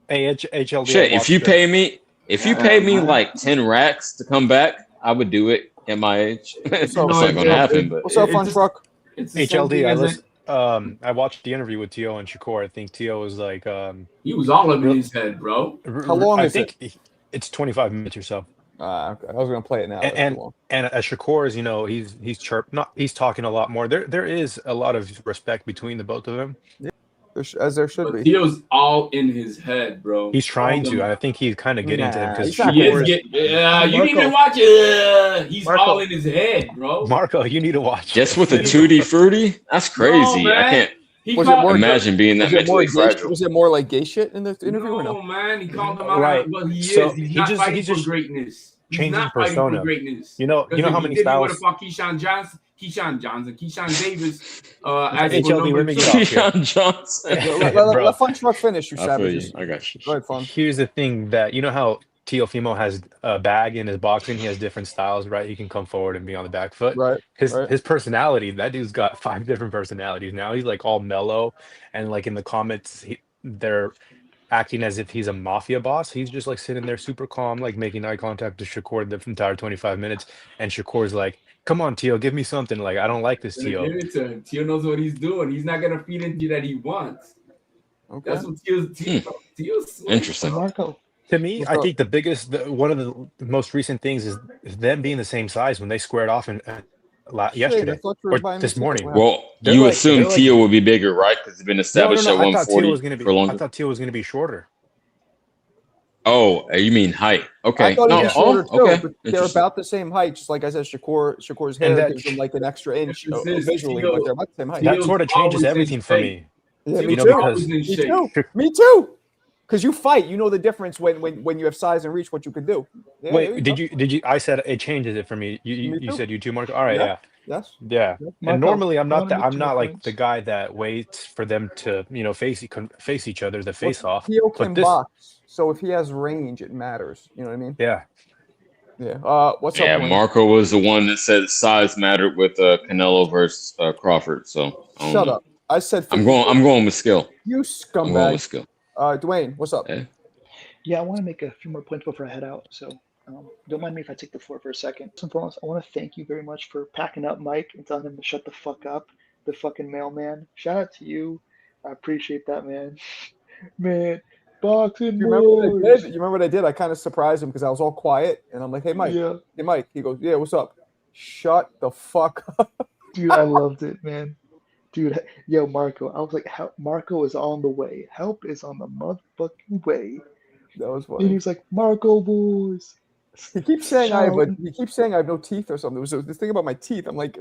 B: Hey, HLD.
D: Shit, if you pay me like 10 racks to come back, I would do it at my age. It's not gonna happen. But
A: what's up, Fun Truck?
B: HLD. I watched the interview with Tio and Shakur. I think Tio was like,
E: he was all up in his head, bro.
A: How long is it?
B: It's 25 minutes or so.
A: Okay. I was gonna play it now.
B: And Shakur is, he's chirped. He's talking a lot more. There is a lot of respect between the both of them.
A: Yeah, as there should be.
E: Tio's all in his head, bro.
B: He's trying to. I think he's kind of getting to him because
E: you need to watch it. He's
B: Marco,
E: all in his head, bro.
B: Marco, you need to watch.
D: Just with a tutti frutti? That's crazy. I can't imagine being that mentally fragile.
A: Was it more like gay shit in the interview?
E: No,
A: or no?
E: Man, he called him out
B: right.
E: what he
B: so
E: is. He's not fighting for greatness.
B: Changing persona.
E: Greatness.
B: You know how many styles.
E: What about Keyshawn Davis.
B: HLD, let me get
D: Keyshawn Johnson.
A: Let Fun Truck finish, you savages.
D: I got you.
A: Go ahead, Fun.
B: Here's the thing that how Teofimo has a bag in his boxing. He has different styles, right? He can come forward and be on the back foot.
A: Right.
B: His personality. That dude's got 5 different personalities now. He's like all mellow, and like in the comments, they're acting as if he's a mafia boss. He's just like sitting there super calm, like making eye contact to Shakur the entire 25 minutes. And Shakur's like, come on, Tio, give me something. Like, I don't like this, Tio.
E: Give it to him. Tio knows what he's doing. He's not going to feed into that he wants.
A: Okay.
E: That's what Tio's
D: interesting.
H: Marco.
B: To me, I think one of the most recent things is them being the same size when they squared off yesterday or this morning.
D: Well, you assume Tio will be bigger, right? Because it's been established at 140 for longer.
B: I thought Tio was going to be shorter.
D: Oh, you mean height? Okay.
A: I thought he was shorter too,
D: okay.
A: But they're about the same height. Just like I said, Shakur's hair gives him like an extra inch visually, but they're about the same height.
B: That sort of changes everything for me.
A: Yeah, me too. Me too. Because you fight, you know the difference when you have size and reach, what you can do. Yeah,
B: wait, did you? I said it changes it for me. You said you too, Marco. All right, yeah.
A: Yes.
B: Yeah. And normally I'm not like the guy that waits for them to face each other, the face off.
A: Tio can box, so if he has range, it matters. You know what I mean?
B: Yeah.
A: Yeah. What's up?
D: Yeah, Marco was the one that said size mattered with Canelo versus Crawford. So
A: shut up. I said
D: I'm going with skill.
A: You scumbag.
D: I'm going with skill.
A: Dwayne, what's up?
D: Hey.
H: Yeah, I want to make a few more points before I head out. So don't mind me if I take the floor for a second. First and foremost, I want to thank you very much for packing up Mike and telling him to shut the fuck up. The fucking mailman. Shout out to you. I appreciate that, man. Man, boxing.
A: You remember what I did? I kind of surprised him because I was all quiet, and I'm like, "Hey, Mike."
H: Yeah.
A: Hey, Mike. He goes, "Yeah, what's up?" Shut the fuck up.
H: Dude, I loved it, man. Dude, yo, Marco. I was like, Marco is on the way. Help is on the motherfucking way.
A: That was funny.
H: And he was like, Marco boys.
A: He keeps saying I have no teeth or something. It was this thing about my teeth. I'm like,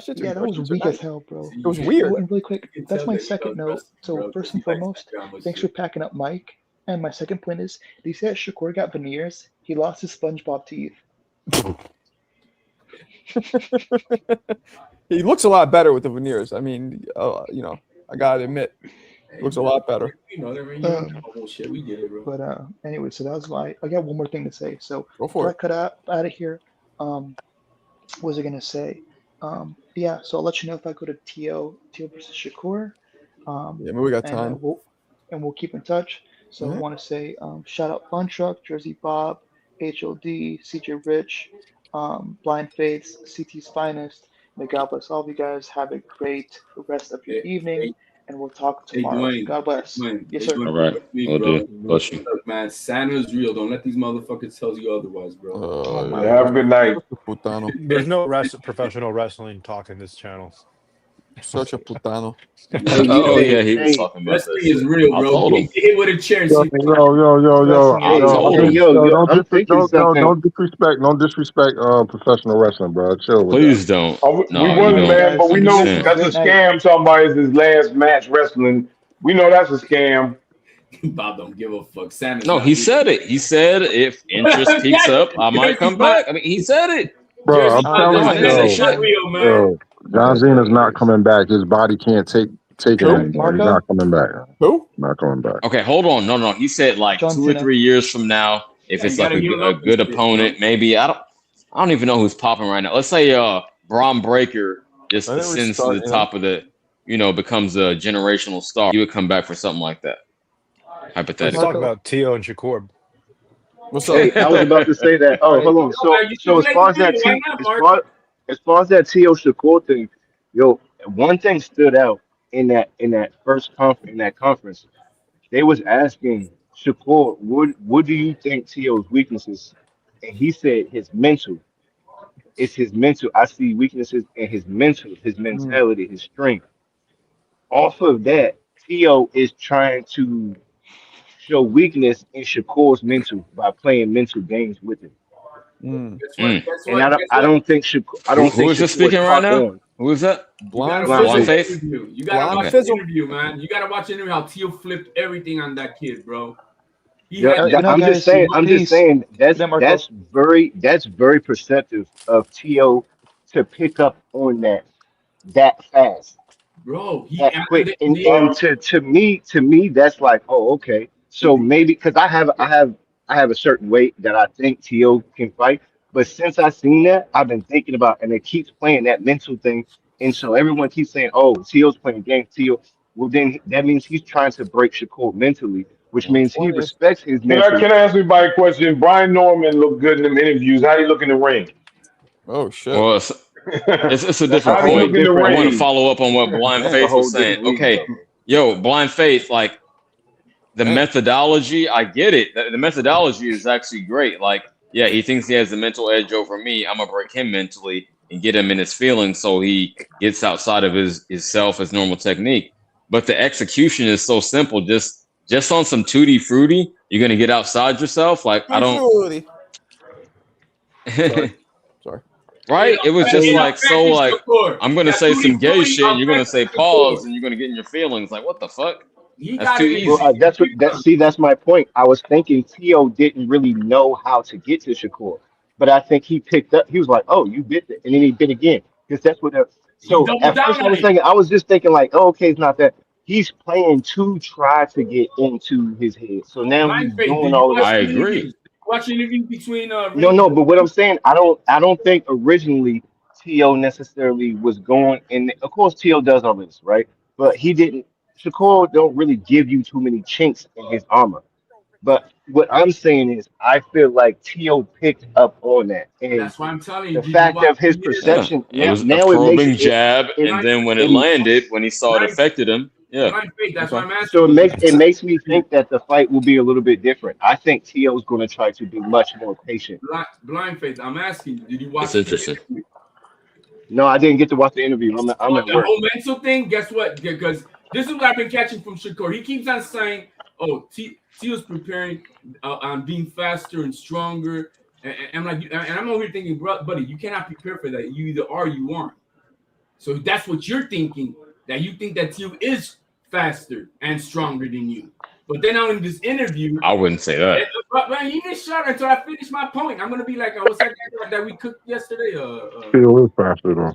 A: shit.
H: Yeah, that was weak as hell, bro.
A: It was weird.
H: And really quick, that's my second note. So first and foremost, thanks for packing up Mike. And my second point is, they say that Shakur got veneers. He lost his SpongeBob teeth.
A: He looks a lot better with the veneers. I mean, I gotta admit, it looks a lot better.
E: Bullshit, we get it, bro.
H: But anyway, so that was I got one more thing to say. So
A: go for it.
H: I cut out of here. What was I gonna say? Yeah. So I'll let you know if I go to Tio versus Shakur.
A: Yeah, we got time.
H: And we'll keep in touch. So I want to say shout out Fun Truck, Jersey Bob, HOD, CJ Rich, Blind Faiths, CT's Finest. May God bless all of you guys. Have a great rest of your evening, and we'll talk tomorrow.
E: Dwayne,
H: God bless.
E: Yes,
H: sir.
D: All right. Will do. Bless you.
E: Look, man, Santa's real. Don't let these motherfuckers tell you otherwise, bro.
C: Have a good night.
B: There's no professional wrestling talk in this channel.
A: Such a putano.
D: Oh yeah, he was talking about
E: wrestling is real, bro. Get hit with a chair.
G: Yo. Don't disrespect professional wrestling, bro. Chill with
D: Please don't.
C: We wasn't, man, but we know that's a scam. Talking about his last match wrestling. We know that's a scam.
E: Bob don't give a fuck. Santa's
D: No,
E: not
D: he
E: doing
D: said it. He said if interest peaks up, I might come back. I mean, he said it.
G: Bro, I'm
E: Jersey
G: telling
E: Mike,
G: you,
E: that
D: say
E: is not
D: shit.
E: real, man.
G: yo, John Cena's not coming back. His body can't take it
A: Who?
G: anymore. He's not coming back.
A: Who?
G: Not coming back.
D: Okay, hold on. No. He said like
I: John
D: 2 or
I: Cena.
D: 3 years from now, if
E: Yeah,
D: it's
E: you
D: like
E: gotta heal
D: a
E: up
D: good
E: and shit,
D: opponent, maybe I don't even know who's popping right now. Let's say Braun Breaker just
A: I think we're
D: ascends to the
A: starting,
D: top of the, becomes a generational star. You would come back for something like that,
B: Let's
D: hypothetically.
B: talk about Tio and Shakur.
A: What's up?
F: Hey, I was about to say that. Oh, hold on. So as far as that as far as that T.O. Shakur thing, yo, one thing stood out in that conference. They was asking Shakur, what do you think T.O.'s weaknesses? And he said his mental. It's his mental. I see weaknesses in his mental, his mentality, his strength. Off of that, T.O. is trying to show weakness in Shakur's mental by playing mental games with him.
A: Mm.
F: And I don't think Shakur.
D: Who is this speaking right now? Who is that?
A: Blind
D: Blind
A: Faith.
D: Faith?
E: You gotta
A: Blind
E: watch
A: Fizzle.
E: the interview, man. You gotta watch the interview how Tio flipped everything on that kid, bro. He
F: Yeah,
E: had
I: You know,
F: I'm
I: guys,
F: just saying. I'm just
I: please,
F: saying that's
I: let Marco.
F: that's very perceptive of T.O. to pick up on that fast,
E: bro. He
F: that
E: and
F: quick, and
C: Um,
F: to me that's like, oh, okay. So maybe because I have a certain weight that I think T.O. can fight, but since I seen that, I've been thinking about, and it keeps playing that mental thing, and so everyone keeps saying, oh, T.O.'s playing games, T.O. Well, then that means he's trying to break Shakur mentally, which means he
A: 120.
F: respects his
C: can I
F: mental.
C: can I ask everybody a question? Brian Norman looked good in them interviews. How you look in the ring?
A: Oh shit.
D: Well, it's a
F: That's
D: different
C: How do you
D: point.
C: look in the
D: I want to
C: ring?
D: follow up on what Blind
F: That's a
D: Faith
F: whole
D: was saying.
F: different league,
D: Okay,
F: though.
D: yo, Blind Faith, like the
A: Damn.
D: methodology, I get it. The methodology is actually great. Like, yeah, he thinks he has the mental edge over me. I'm gonna break him mentally and get him in his feelings so he gets outside of his self, his normal technique. But the execution is so simple. Just on some tutti fruity, you're gonna get outside yourself. Like, I don't.
A: Sorry.
D: Right? It was just like so like I'm gonna say some gay shit and you're gonna say pause and you're gonna get in your feelings. Like, what the fuck? That's too easy.
F: Well, that's my point. I was thinking T.O. didn't really know how to get to Shakur, but I think he picked up. He was like, "Oh, you bit it," and then he bit again because that's what. So
E: doubled
F: at
E: down
F: first I
E: on
F: was
E: it.
F: thinking, I was just thinking like, "Oh, okay, it's not that." He's playing to try to get into his head. So now he's
E: Blind Faith,
F: doing
E: did you
F: all of
E: watch
F: this.
D: I
E: the
D: agree.
E: interviews? Watch the interview between
F: No, but what I'm saying, I don't think originally T.O. necessarily was going, and of course T.O. does all this, right? But he didn't. Shakur don't really give you too many chinks in his armor. But what I'm saying is, I feel like T.O. picked up on that, and
E: That's why I'm telling you.
F: the
E: Did you
F: fact
E: watch
F: of his
E: the interview?
D: Yeah.
F: perception
D: It was a
F: now it makes
D: probing
F: it,
D: jab,
F: it,
D: and then when it
F: it
D: landed, when he saw it affected him, yeah.
E: Blind Faith, that's why I'm asking.
F: so
E: you.
F: it makes me think that the fight will be a little bit different. I think T.O. is going to try to be much more patient.
E: Blind Faith, I'm asking you. Did you watch
D: It's
E: the
D: interesting.
E: interview?
F: No, I didn't get to watch the interview. I'm
E: Well,
F: at
E: the
F: work.
E: whole mental thing, guess what? Because this is what I've been catching from Shakur. He keeps on saying, "Oh, Tio's preparing on being faster and stronger," and I'm like, and I'm over here thinking, buddy, you cannot prepare for that. You either are, or you aren't. So that's what you're thinking. That you think that Tio is faster and stronger than you. But then out in this interview,
D: I wouldn't say that.
E: but man, you didn't shut until I finish my point. I'm gonna be like, what's that guy that we cooked yesterday?
G: T.O. is faster though.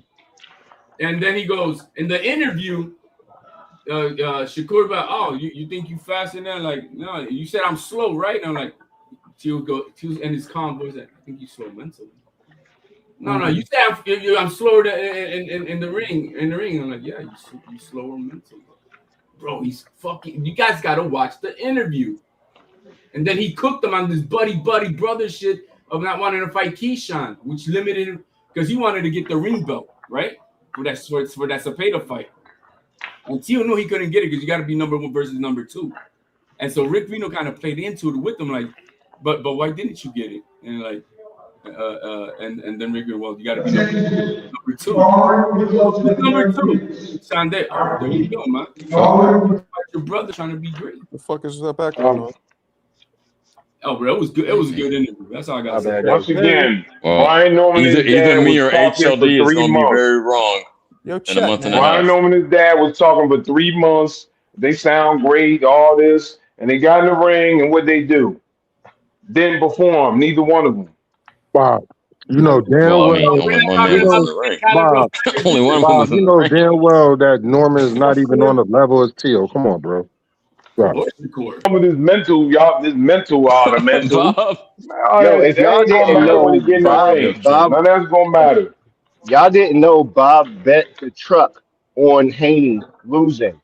E: And then he goes in the interview. Shakur about, oh, you think you faster than? Like, no, you said I'm slow, right? And I'm like, Tio's in his calm voice, like, I think you slow mentally. No, you said I'm slower in the ring. In the ring, I'm like, yeah, you slower mentally. Bro, he's fucking. You guys gotta watch the interview. And then he cooked him on this buddy brother shit of not wanting to fight Keyshawn, which limited him because he wanted to get the ring belt, right? For that Cepeda fight. And Tio knew he couldn't get it because you got to be number 1 versus number 2. And so Rick Reno kind of played into it with him, like, but why didn't you get it? And like, and then Rick Reno, well, you got to be number 2. Number 2. Sunday. Oh, there you go, man. Your brother trying to be great.
A: The fuck is that background noise?
E: Oh, bro, it was good. It was a good interview. That's all I got to say.
C: Once again,
D: Well,
C: Brian Norman and his
D: either
C: dad
D: me
C: was
D: or
C: talking for
D: HLD is
C: 3
D: gonna be
C: months.
D: very wrong
A: Yo,
D: in a
A: chat,
D: month and a
A: man.
C: Brian
D: half.
C: Norman and his dad was talking for 3 months. They sound great, all this. and they got in the ring, and what they do? Didn't perform. Neither one of them.
G: Bob, you know damn
D: Well, I mean,
G: well,
D: only one
G: you
D: man was in
G: know,
D: the ring.
G: Bob,
D: Only one of them
G: Bob,
D: was
G: you
D: in the
G: know
D: ring.
G: damn well that Norman is not even on the level as Teal. Come on, bro. Stop.
C: Some of this mental, y'all, this mental, the mental.
D: Bob.
F: Yo, if
C: That
F: y'all
C: ain't gonna
F: didn't
C: matter when
F: know,
C: they get in the ring.
F: Bob,
C: None of that's gonna matter.
F: y'all didn't know Bob bet the truck on Haney losing,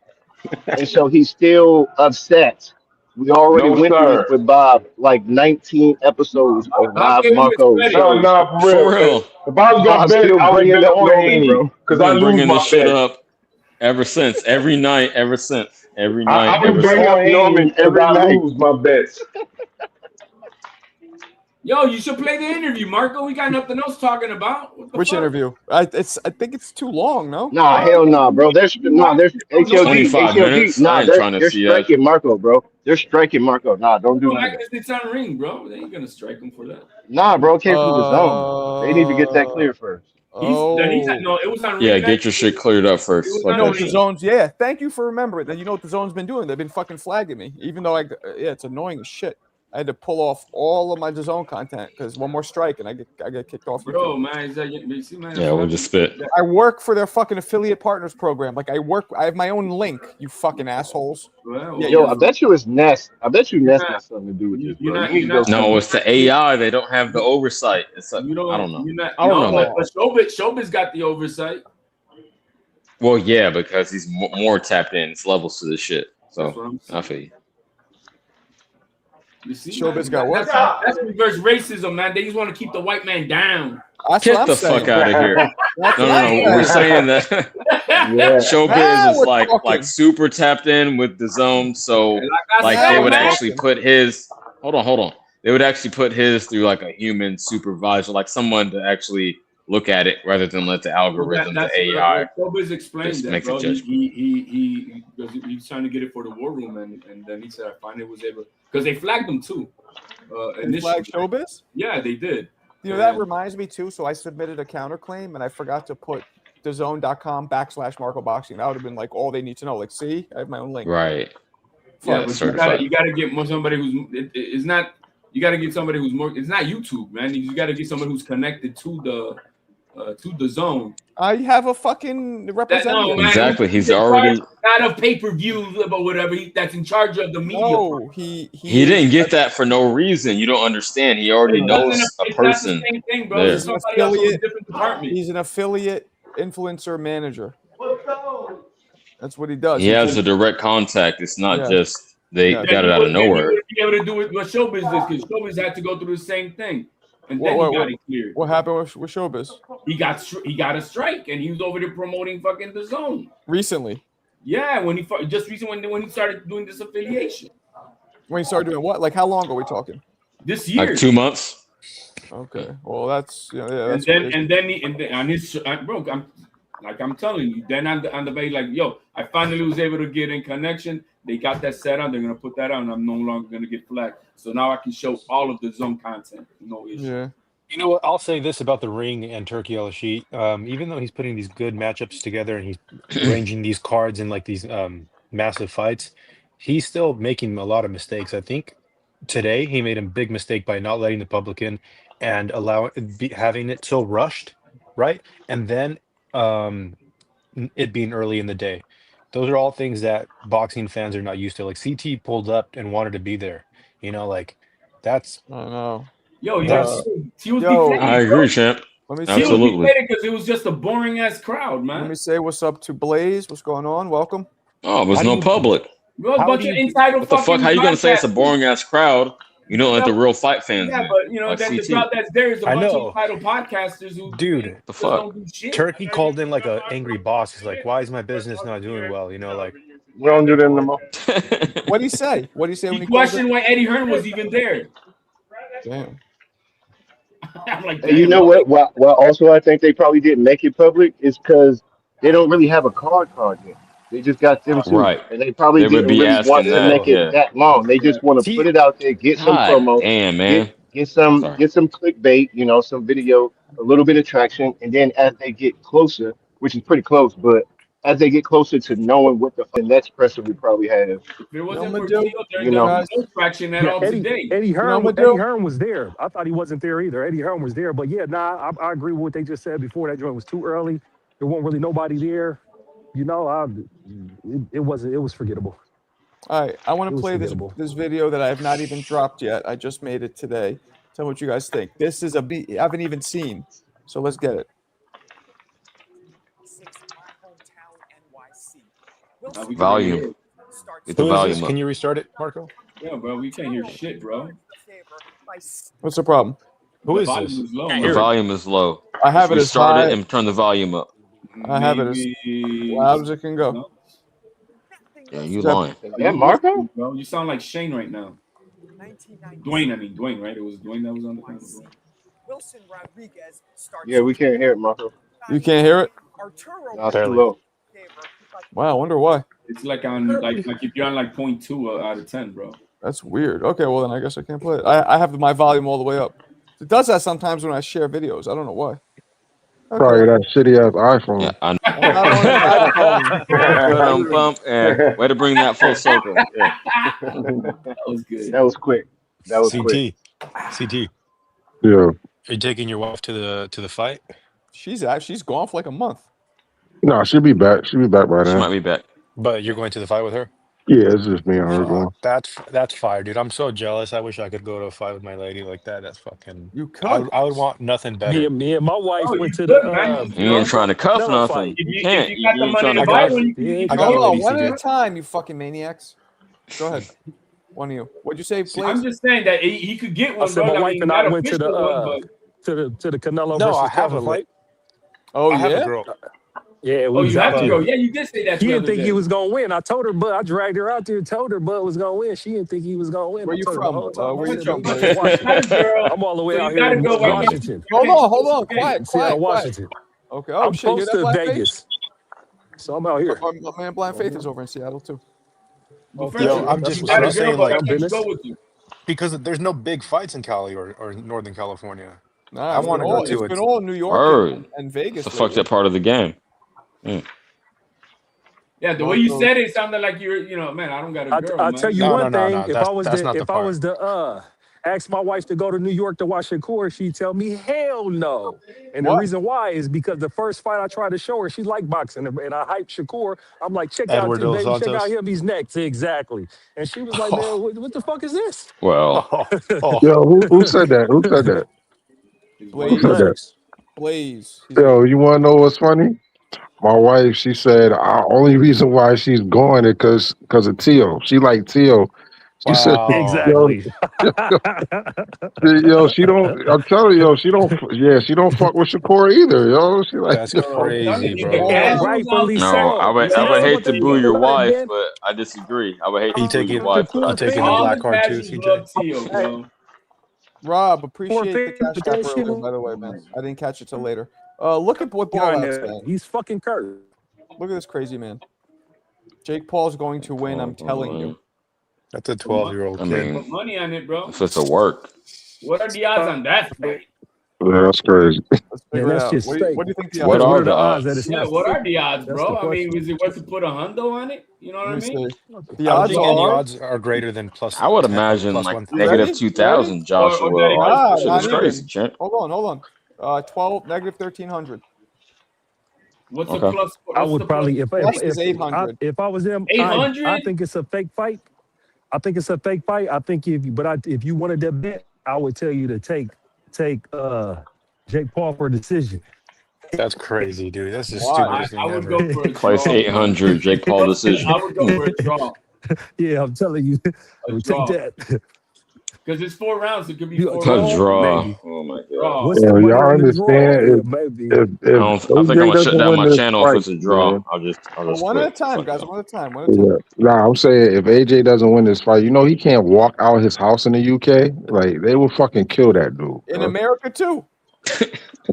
F: and so he's still upset. We already
C: No,
F: went through this
C: sir.
F: with Bob, like 19 episodes of
E: I'll
F: Rob
E: give him his
F: Marco
E: credit.
C: No,
F: shows.
C: no, for
D: For
C: real.
D: real.
C: If I was gonna
F: Bob's
C: bet,
F: still
C: I would
F: bringing
C: bet
F: up
C: on
F: Norman,
C: Haney
F: bro.
D: We've
C: because I
D: been
C: lose
D: bringing
C: my
D: this shit
C: bet.
D: up ever since. Every night, ever since. Every
C: I,
D: night,
C: I would
D: ever
C: bring
D: since.
C: up
F: On
C: Haney
F: Norman
C: because
F: every
C: I
F: night.
C: lose my bets.
E: Yo, you should play the interview, Marco. We got nothing else talking about. What the
A: Which
E: fuck?
A: interview? I think it's too long. No.
F: Nah, hell nah, bro. There's HOG,
D: 25 minutes. I
F: Nah,
D: ain't trying to
F: they're
D: see that.
F: striking Marco, bro. They're striking Marco. Nah, don't do
E: No,
F: none of
E: Mike,
F: that.
E: it's on ring, bro. They ain't gonna strike him for that.
F: Nah, bro, it came from the zone. They need to get that
A: Uh.
F: clear first.
E: He's
A: Oh.
E: no. It was on
D: Yeah,
E: ring.
D: get your shit cleared up first.
E: was
D: Like
A: You know
E: on
D: I
A: what the
E: ring.
D: said.
A: zones? Yeah, thank you for remembering that. You know what the zone's been doing? They've been fucking flagging me, even though yeah, it's annoying as shit. I had to pull off all of my DAZN content because one more strike and I get kicked off
E: Bro,
A: YouTube.
E: man, is that you see, man?
D: Yeah, we'll just spit.
A: I work for their fucking affiliate partners program. Like I have my own link. You fucking assholes.
E: Well,
A: Yeah,
F: Yo,
A: yeah.
F: I bet you it's Ness. I bet you Ness
E: not-
F: got something to do with this,
E: you're
F: bro.
E: not-
F: You need to
E: you're
F: go
E: not-
F: see
D: No,
F: him.
D: it's the AI. They don't have the oversight. It's I don't know.
E: You're not.
D: I don't know,
E: but,
D: man.
E: but Showbiz got the oversight.
D: Well, yeah, because he's more tapped in. It's levels to this shit.
E: That's what
D: So
E: I'm
D: I
E: saying.
D: feel you.
E: You see,
A: Showbiz
E: man,
A: got what?
E: That's reverse racism, man. They just want to keep the white man down.
A: That's
D: Get
A: what
D: the
A: I'm saying.
D: fuck out of here.
A: That's
D: No,
A: what I'm
D: no, no.
A: saying.
D: We're saying that
C: Yeah.
D: Showbiz
A: Now
D: is
A: we're
D: like
A: talking.
D: super tapped in with the zone. So
E: Like I
D: like
E: said,
D: they
A: Now
D: would
A: we're
E: man,
D: actually
A: talking.
D: put his hold on. They would actually put his through like a human supervisor, like someone to actually look at it rather than let the algorithm, the AI,
E: Showbiz explained
D: just
E: that,
D: make the
E: bro.
D: judgment.
E: He because he was trying to get it for the war room, and then he said I finally was able because they flagged him too.
A: They
E: Initially,
A: flag Showbiz.
E: yeah, they did.
A: You know, that reminds me too. So I submitted a counterclaim and I forgot to put DAZN.com/Marco Boxing. That would have been like all they need to know. Like, see, I have my own link.
D: Right.
E: Yeah,
A: Fuck.
E: but
D: certified.
E: you gotta get more somebody who's it's not. You gotta get somebody who's more. It's not YouTube, man. You gotta get somebody who's connected to the zone.
A: I have a fucking representative.
E: man.
D: Exactly. He's
E: in
D: already
E: charge, not of pay-per-views or whatever. That's in charge of the media.
A: No,
D: he didn't get that for no reason. You don't understand. He already knows a
E: It's not the
D: person.
E: same thing, bro.
D: there.
E: It's somebody else in a different department.
A: He's an affiliate influencer manager. That's what he does.
D: He has a direct contact. It's not
A: Yeah.
D: just they
A: Yeah.
D: got it out of nowhere.
E: He would be able to do it what Showbiz did because Showbiz had to go through the same thing, and then
A: What-
E: he got it cleared.
A: What happened with Showbiz
E: He got a strike, and he was over there promoting fucking the zone.
A: recently?
E: Yeah, when he just recently when he started doing this affiliation
A: When he started doing what? Like, how long are we talking?
E: this year.
D: Like 2 months.
A: Okay. Well, that's yeah.
E: and
A: That's
E: then on his bro, I'm telling you, then on the bay, like, yo, I finally was able to get in connection. They got that set on. They're gonna put that on. And I'm no longer gonna get flagged. So now I can show all of the zone content. No issue.
A: yeah.
B: You know what? I'll say this about the ring and Turkey El Sheet. Even though he's putting these good matchups together and he's arranging these cards in like these massive fights, he's still making a lot of mistakes. I think today he made a big mistake by not letting the public in and having it so rushed, right? And then it being early in the day. Those are all things that boxing fans are not used to. Like CT pulled up and wanted to be there. You know, like that's
A: I know.
E: Yo,
A: That's-
E: he was
A: yo,
E: deflated.
D: I agree, champ.
A: Let me
E: He was
D: Absolutely.
E: deflated because it was just a boring ass crowd,
A: Let
E: man.
A: me say what's up to Blaze. What's going on? Welcome.
D: Oh, it was
B: How do
D: no
B: you-
D: public.
E: Bro, a
B: How
E: bunch
B: do
E: of
B: you-
E: entitled
D: What the fuck?
E: fucking
D: How you gonna say it's a
E: podcasters.
D: boring ass crowd? You don't let the real fight fans
E: Yeah,
D: in.
E: but you know
D: like
E: that the
D: CT.
E: crowd that's there is a
B: I
E: bunch
B: know.
E: of entitled podcasters who
B: Dude,
D: The
E: just
D: fuck?
E: don't do shit.
B: Turkey called in like an angry boss. He's like, "Why is my business not doing well?" You know, like
F: We don't do that no more.
A: What did he say? What did he say when
E: He
A: he called
E: questioned why Eddie Hearn was even there.
A: it? Damn.
E: I'm like,
F: And you
E: damn,
F: know
E: bro.
F: what? Well, also I think they probably didn't make it public is because they don't really have a card yet. They just got them two,
D: Right.
F: and they probably
D: They would
F: didn't
D: be
F: really
D: asking
F: want to
B: that,
F: make it
D: yeah.
F: that long. They just want to
B: See-
F: put it out there, get some
D: God
F: promo,
D: damn, man.
F: get some
D: Sorry.
F: clickbait, you know, some video, a little bit of traction, and then as they get closer, which is pretty close, but as they get closer to knowing what the next person we probably have,
E: If it wasn't
A: I'ma
E: for
A: do?
E: Tio, there
F: you
E: ain't
F: know,
E: gonna be no traction at
I: Yeah,
E: all today.
I: Eddie
A: You know
I: Hearn,
A: what I'm
I: Eddie
A: gonna
I: Hearn was there. I thought he wasn't there either. Eddie Hearn was there, but yeah, nah, I agree with what they just said before. That joint was too early. There wasn't really nobody there. You know, it wasn't. It was forgettable.
A: All right, I want
I: It
A: to
I: was
A: play this
I: forgettable.
A: video that I have not even dropped yet. I just made it today. Tell me what you guys think. This is a beat I haven't even seen. So let's get it.
E: Now we can
D: Volume.
E: hear it.
D: Get the
B: Who is this?
D: volume up.
B: Can you restart it, Marco?
E: Yeah, bro, we can't hear shit, bro.
A: What's the problem?
B: Who
E: The
B: is
E: volume
B: this?
E: is low.
B: Can't
D: The
B: hear it.
D: volume is low.
A: I have it as
D: Restart
A: high.
D: it and turn the volume up.
A: I have it as
E: Maybe
A: loud as it can go.
E: no.
D: Yeah, you
A: Seven.
D: lying.
F: is that Marco?
E: Bro, you sound like Shane right now. Dwayne, right? It was Dwayne that was on the panel.
J: Wilson Rodriguez starts.
F: Yeah, we can't hear it, Marco.
A: You can't hear it?
J: Arturo
F: No, it's too
B: Barely.
F: low.
A: Wow, I wonder why.
E: It's like on like if you're on like 0.2 out of 10, bro.
A: That's weird. Okay, well then I guess I can't play it. I have my volume all the way up. It does that sometimes when I share videos. I don't know why.
G: Probably
A: Okay.
G: that shitty ass iPhone.
D: Yeah, I know.
A: Not on an iPhone.
D: Bump. Yeah. Way to bring that full circle. Yeah.
E: That was good.
F: That was quick. That was quick.
B: CT.
G: Yeah.
B: Are you taking your wife to the fight?
A: She's gone for like a month.
G: No, she'll be back. She'll be back by
D: She
G: then.
D: might be back.
B: But you're going to the fight with her?
G: Yeah, it's just me and her going.
B: That's fire, dude. I'm so jealous. I wish I could go to a fight with my lady like that. That's fucking.
A: You could.
B: I would want nothing better.
I: Me and my wife
E: Oh,
I: went
E: you
I: to
E: good,
I: the.
E: man.
D: You ain't trying to cuff
I: Canelo
D: nothing.
I: fight.
D: You
E: If
D: can't.
E: you got the
D: You ain't
E: money
D: trying
E: to
D: to
E: buy
B: got-
E: one, you
I: Yeah,
E: can
B: I got
A: Hold
B: it
A: on,
B: with
A: one
B: CJ.
A: at a time, you fucking maniacs. Go ahead. One of you. What'd you say, please?
E: I'm just saying that he could get
I: I
E: one,
I: said
E: bro.
I: my wife and
E: not
I: I went to
E: official one, but
I: to the Canelo
B: No,
I: versus
B: I have a
I: Kevin fight.
A: Oh,
B: I have
A: yeah?
B: a girl.
I: Yeah, we
E: oh,
I: was
E: you have
I: out
E: to
I: there.
E: go. Yeah, you did say that.
I: She
E: the
I: didn't
E: other
I: think
E: day.
I: he was gonna win. I told her, but I dragged her out there. Told her, Bud was gonna win. She didn't think he was gonna win.
A: Where
I: I
A: you
I: told her
A: from?
I: the whole time.
A: Where
I: I
A: you
I: said,
A: from,
I: "Baby,
A: buddy?"
I: Washington.
E: Girl.
I: I'm all the way
E: So
I: out
E: you
I: here
E: gotta
I: in
E: go right now.
I: Washington.
A: Hold on.
E: Okay.
A: Quiet,
I: Seattle,
A: quiet.
I: Washington.
A: Okay. Oh,
I: I'm
A: shit. Hear
I: close
A: that,
I: to
A: Blind Faith?
I: Vegas, so I'm out here.
A: My man Blind Faith is over in Seattle, too.
E: But
A: Okay.
E: friendship,
B: I'm
E: you
B: just
E: got a girl,
B: saying,
E: but
B: like,
E: why can't you
I: business.
E: go with you?
B: because there's no big fights in Cali or Northern California.
A: Nah,
B: I wanna go to
A: It's
B: it.
A: been all New York
D: Word.
A: and Vegas.
D: It's a fucked up part of the game.
E: Yeah, the way you said it sounded like man, I don't got a girl.
I: I'll
E: man.
I: tell you
B: No,
I: one
B: no,
I: thing.
B: no.
I: If I
B: That's
I: was to ask my wife to go to New York to watch Shakur, she'd tell me hell no. And the
A: What?
I: reason why is because the first fight I tried to show her, she liked boxing, and I hyped Shakur. I'm like, check
B: Edward
I: out
B: Dos
I: this, baby, check
B: Santos?
I: out him. He's next, exactly. And she was like, man, what the fuck is this?
D: Well,
G: Yo, who said that? Who said that? Who said that?
I: Thanks.
A: Blaze.
G: Yo, you want to know what's funny? My wife, she said, only reason why she's going is because of Tio. She like Tio. She said,
B: Wow.
I: Exactly.
G: yo, she don't. I'm telling you, yo, she don't. Yeah, she don't fuck with Shakur either, yo. She like,
B: That's
G: yo,
B: crazy,
E: You
B: bro.
E: get
I: And
E: casuals
I: rightfully
E: out
D: no,
E: there.
I: so.
D: I would
I: See, that's
D: hate
I: what
D: to
I: they
D: boo
I: do
D: your
I: about it,
D: wife,
I: man.
D: but I disagree. I would hate
B: Are you
D: to boo
B: taking
D: your wife.
B: Are you taking the
E: All
B: black
E: the
B: card too,
E: casuals
B: CJ?
E: love Tio, bro.
A: Rob, appreciate the
I: 450,
A: cash
I: but
A: cap
I: that shit
A: earlier, by the way, man. I didn't catch it till later. Look at what
I: behind
A: Blowout's
I: there.
A: saying.
I: He's fucking cursed.
A: Look at this crazy man. Jake Paul's going to win, I'm telling you.
B: That's a 12-year-old
D: I
B: kid.
D: mean,
E: Put money on it, bro.
D: if it's a work,
E: What are the odds on that fight?
G: yeah, that's crazy.
A: Let's figure it
I: that's
A: out.
I: just
A: What
I: fake.
A: do you think the
D: What
A: odds
D: are
A: are?
D: the odds?
I: that it's
E: Yeah,
I: not
E: what
I: fake?
E: are the odds,
I: That's
E: bro?
I: the
E: I mean,
I: question.
E: is it worth to put a hundo on it? You know what I
A: Let me
E: mean?
A: see. The
B: I don't
A: odds
B: think any
A: are.
B: odds are greater than plus.
D: I would
B: 10,
D: imagine
B: plus
D: like
B: 1,000.
A: You ready?
D: negative 2,000,
E: Or
D: Joshua.
E: that it
A: Ah,
E: goes
D: Shit
A: not
D: is
A: even.
D: crazy, champ.
A: Hold on. 12 negative 1,300.
E: What's the
D: Okay.
E: plus?
I: I
E: What's the
I: would probably
A: Plus is 800.
I: if I was them, I
E: 800?
I: think it's a fake fight. I think it's a fake fight. I think if you wanted to bet, I would tell you to take Jake Paul for a decision.
B: That's crazy, dude. That's the
A: Why?
B: stupidest
E: I
B: thing
E: would
B: ever.
E: go for a
D: Plus
E: draw.
D: 800, Jake Paul decision.
E: I would go for a draw.
I: Yeah, I'm telling you, I
E: A
I: would
E: draw.
I: take that.
E: Because it's 4 rounds. It could be
I: You-
E: 4
I: a
D: A
E: rounds.
D: draw.
I: Maybe.
D: Oh my god.
E: Draw.
I: What's
G: Yeah,
I: the money
G: y'all
I: on the draw?
G: understand
I: Yeah, maybe.
G: if
D: I think I'm
G: OJ
D: gonna shut
G: doesn't
D: down
G: win
D: my
G: this
D: channel if
G: fight,
D: it's a draw.
G: man,
D: I'll just
A: One at a
D: quit.
A: time,
D: Fuck
A: guys.
D: it.
A: One at a time. One at a time.
G: yeah. Nah, I'm saying if AJ doesn't win this fight, you know he can't walk out his house in the UK. Like they will fucking kill that dude.
A: In
G: bro.
A: America, too.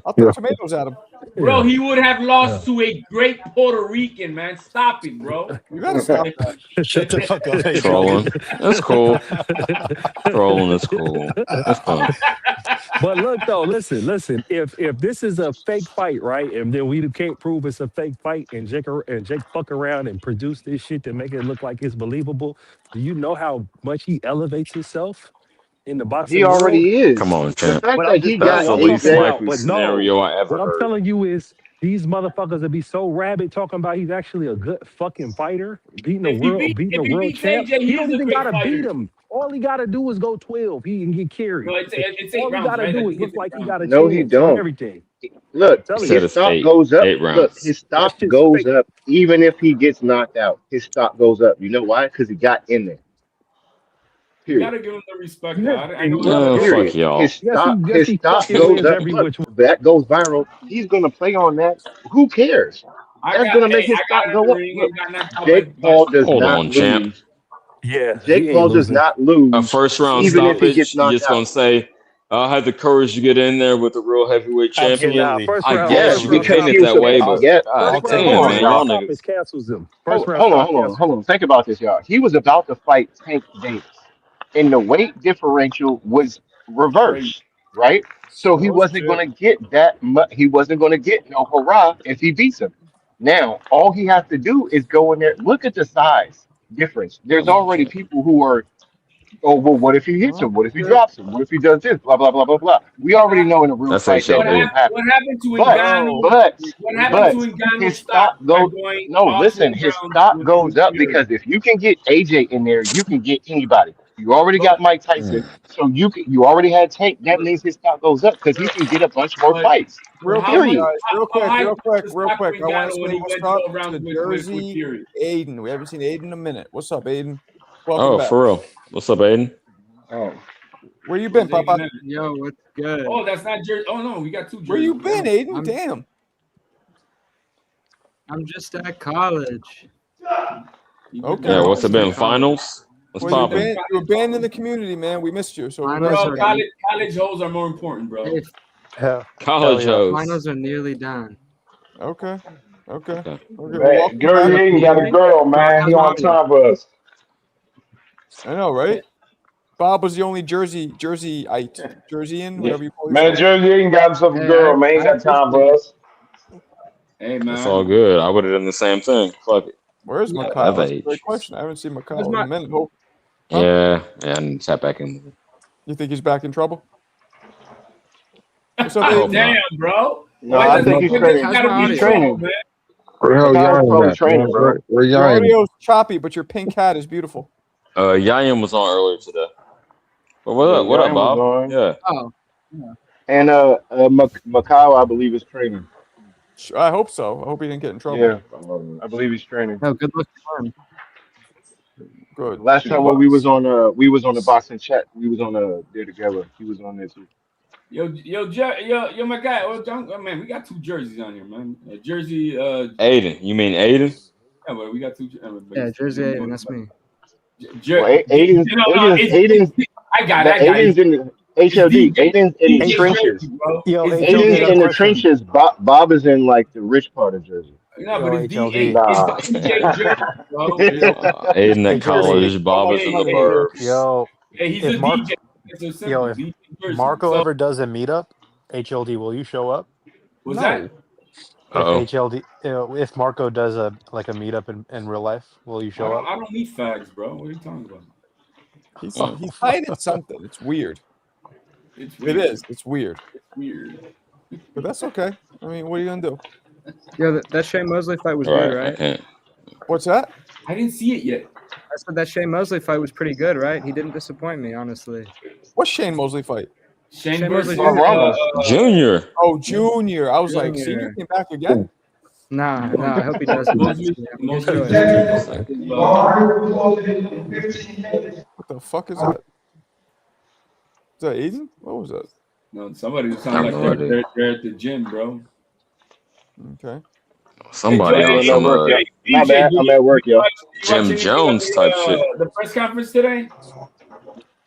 A: I'll
G: Yeah.
A: throw tomatoes at him.
E: Bro, he would have lost to a great Puerto Rican, man. Stop it, bro.
A: You gotta stop that.
B: Shut the fuck up. AJ.
D: Trolling. That's cool. Trolling is cool. That's fun.
I: But look though, listen. If this is a fake fight, right, and then we can't prove it's a fake fight, and Jake fuck around and produce this shit to make it look like it's believable, do you know how much he elevates himself in the boxing
F: He
I: world?
F: already is.
D: Come on,
F: The
D: champ.
F: fact
I: But
F: that
I: I'm
F: he
I: just
F: got
D: That's the
I: talking
D: least
I: about,
F: AJ,
D: likely
I: but no.
D: scenario I ever
I: What I'm
D: heard.
I: telling you is these motherfuckers will be so rabid talking about he's actually a good fucking fighter, beating the
E: If he
I: world
E: beats
I: champ.
E: AJ,
I: He
E: he
I: don't
E: is a
I: even
E: great
I: gotta beat
E: fighter.
I: him. All he gotta do is go 12. He can get carried.
E: No, it's 8
I: All he
E: rounds,
I: gotta
E: right? I
I: do is
E: think
I: look
E: it's 8
I: like he
E: rounds.
I: got a
F: no, he
I: chance on
F: don't.
I: everything.
F: Look,
I: Tell
D: He
I: you,
D: said
F: his
D: it's
F: stock
D: eight.
F: goes up.
D: 8
F: Look,
D: rounds.
F: his
I: that
F: stock
I: shit's
F: goes
I: fake.
F: up even if he gets knocked out. His stock goes up. You know why? Because he got in there.
E: You
F: Period.
E: gotta give him the respect.
I: Yeah,
E: I know
I: and
E: a lot of
D: Fuck
F: Period.
D: y'all.
F: His
I: yes,
F: his
I: he
F: stock
I: fucking
F: goes
I: wins
F: up.
I: every
F: Look,
I: which way.
F: that goes viral. He's gonna play on that. Who cares? That's gonna make his
E: I
F: stock
E: got in
F: go
E: the
F: up.
E: ring
F: Look,
E: and got knocked out
F: Jake Paul does
D: Hold
F: not
D: on, champ.
F: lose.
I: Yeah, he
F: Jake
I: ain't
F: Paul does
I: losing.
F: not
D: A
F: lose
D: first round
F: even if he gets
D: stoppage. You
F: knocked
D: just gonna
F: out.
D: say, I had the courage to get in there with a real heavyweight
I: Yeah,
D: champion.
I: nah,
B: Absolutely.
I: first
D: I
I: round,
F: Yes,
D: guess
I: first
D: you
I: round
D: could paint
F: because he
D: it
F: was
I: stoppage
D: that way,
F: supposed.
I: cancels.
D: but
F: Yeah,
D: god
I: First round,
F: hold
D: damn,
F: on,
I: first
D: man,
I: round
D: y'all
F: y'all.
D: niggas.
I: stoppage cancels him.
F: Hold,
I: First round
F: hold on,
I: stop
F: hold on,
I: cancels.
F: hold on. Think about this, y'all. He was about to fight Tank Davis, and the weight differential was
E: crazy.
F: reversed, right? So he
E: That was
F: wasn't
E: fair.
F: going to get that much. He wasn't going to get no hurrah if he beats him. Now, all he has to do is go in there. Look at the size difference. There's
D: Come on,
F: already
D: champ.
F: people who are, oh, well, what if he hits him? What if he drops him? What if he does this? Blah, blah, blah, blah, blah. We already know in a real
D: That's
F: fight that
E: What
F: doesn't
D: HLD.
E: happened?
F: happen.
E: What happened to
F: But,
E: Ngannou?
F: but,
E: What happened to
F: but
E: Ngannou's
F: his stock
E: stock by
F: goes.
E: going
F: No,
E: all
F: listen,
E: 12
F: his
E: rounds
F: stock
E: with
F: goes up
E: Fury?
F: because if you can get AJ in there, you can get anybody. You already
E: But
F: got Mike Tyson, so you already had Tank. That means his stock goes up because he can get a bunch more
E: but
F: fights.
A: Real
E: how
A: quick,
E: much?
F: Period.
A: guys. Real
E: How
A: quick,
E: high
A: real
E: was
A: quick,
E: the
A: real
E: stock for
A: quick. I want to
E: Ngannou when
A: say
E: he
A: what's
E: went
A: up
E: 12 rounds
A: to
E: with
A: Jersey
E: Fury?
A: Aiden. We haven't seen Aiden in a minute. What's up, Aiden? Welcome
D: Oh,
A: back.
D: for real. What's up, Aiden?
F: Oh,
A: Where you been,
E: Where's
A: Papa?
E: Aiden at?
K: Yo, what's good?
E: Oh, that's not Jersey. Oh no, we got two
A: Where you
E: jerseys.
A: been, Aiden?
K: I'm
A: Damn.
K: I'm just at college.
E: He been
A: Okay.
D: Yeah,
E: there.
D: what's it
K: Just at
D: been?
K: college.
D: Finals? What's
A: Well, you
D: popping?
A: been in the community, man. We missed you, so we
K: Finals
A: miss
E: Bro,
A: you.
K: are
E: college hoes are more important, bro.
K: hey,
B: Hell
D: College
B: yeah.
D: hoes.
K: finals are nearly done.
A: Okay. Okay.
D: Okay.
A: Okay. Well,
C: Man,
A: welcome
C: Jersey
A: back.
C: ain't got a girl, man. He don't have time for us.
A: I know, right? Bob was the only Jerseyite, Jerseyan,
C: Yeah.
A: whatever you call
C: Man,
A: yourself.
C: Jersey ain't got himself a
K: Hey,
C: girl, man. He ain't
K: I
C: got time
K: appreciate
C: for
K: it.
C: us.
E: Hey
D: It's all
E: man,
D: good. I would have done the same thing. Fuck it.
A: Where's
E: yeah.
A: Mikhail?
D: Whatever
A: That's a great
D: age.
A: question. I haven't seen
K: Where's
A: Mikhail in
K: my
A: a minute. Huh?
D: Yeah, I need to tap back in.
A: You think he's back in trouble? What's up,
D: I hope
A: Aiden?
D: not.
E: Damn, bro.
F: no,
E: Why
F: I
E: does
F: think
E: it
F: he's
K: how's
F: training.
E: gotta
K: my
E: be
F: He's
K: audio?
E: trouble,
F: training.
E: man?
G: Where the hell
F: Mikhail's
G: y'all
F: probably
G: at,
F: training,
G: man?
F: bro.
G: Where
A: Your
G: y'all at?
A: audio's choppy, but your pink hat is beautiful.
D: Yayam was on earlier today. But what
F: Yeah,
D: up? What up,
F: Ryan was
D: Bob?
F: on,
D: Yeah.
K: Oh, yeah.
F: and Mikhail, I believe, is training.
A: I hope so. I hope he didn't get in trouble.
F: Yeah, I believe he's training.
K: Oh, good luck to him.
A: Good.
F: Last time when we was on the boxing chat, we was on there together. He was on there too.
E: Yo, my guy. Oh, man, we got two jerseys on here, man. Jersey,
D: Aiden. You mean Aiden?
E: yeah, but we got two.
K: Yeah, Jersey Aiden, that's me.
F: Well, Aiden's
E: I got
F: that
E: it.
F: Aiden's in the HLD. Aiden's in the
E: DJ
F: trenches.
E: Jersey, bro.
B: Yo,
E: It's
B: HLD, I
F: Aiden's
B: got a
F: in the
B: question.
F: trenches. Bob is in like the rich part of Jersey.
E: No,
B: Yo,
E: but it's
B: HLD.
E: DA. It's
F: Nah.
E: DJ Jersey, bro.
D: Aiden at
B: HLD.
D: college. Bob
A: much
D: is in the
A: money here.
D: burbs.
B: Yo,
E: Hey, he's
B: if
E: a
B: Mark,
E: DJ. It's so simple.
B: yo, if
E: DJ Jersey.
B: Marco
E: So
B: ever does a meetup, HLD, will you show up?
E: was
A: No.
E: that?
B: If
D: Uh-oh.
B: HLD, if Marco does a meetup in real life, will you show up?
E: I don't need fags, bro. What are you talking about?
A: He's hiding something. It's weird.
E: It's
A: It
E: weird.
A: is. It's weird.
E: It's weird.
A: But that's okay. I mean, what are you gonna do?
K: Yo, that Shane Mosley fight was
D: All
K: good,
D: right, I
K: right?
D: can't.
A: What's that?
E: I didn't see it yet.
K: I said that Shane Mosley fight was pretty good, right? He didn't disappoint me, honestly.
A: What's Shane Mosley fight?
E: Shane
K: Shane
E: versus
K: Mosley Jr.
F: Ramos.
D: Junior.
A: Oh, Junior. I was like,
K: Junior.
A: Senior came back again.
K: Nah, I hope he doesn't.
E: Mosley,
K: Yeah,
E: Mosley
K: good choice.
E: Jr.
A: What the fuck is that? Is that Aiden? What was that?
E: No, somebody
D: I
E: sound
D: have no
E: like
D: idea.
E: they're at the gym, bro.
A: Okay.
D: Somebody
E: Hey,
D: on
F: I'm
D: some
F: at work, y'all. My
E: DJ,
F: bad. I'm at work, y'all.
E: you watch
D: Jim
E: anything
D: Jones
E: of
D: type shit.
E: the press conference today?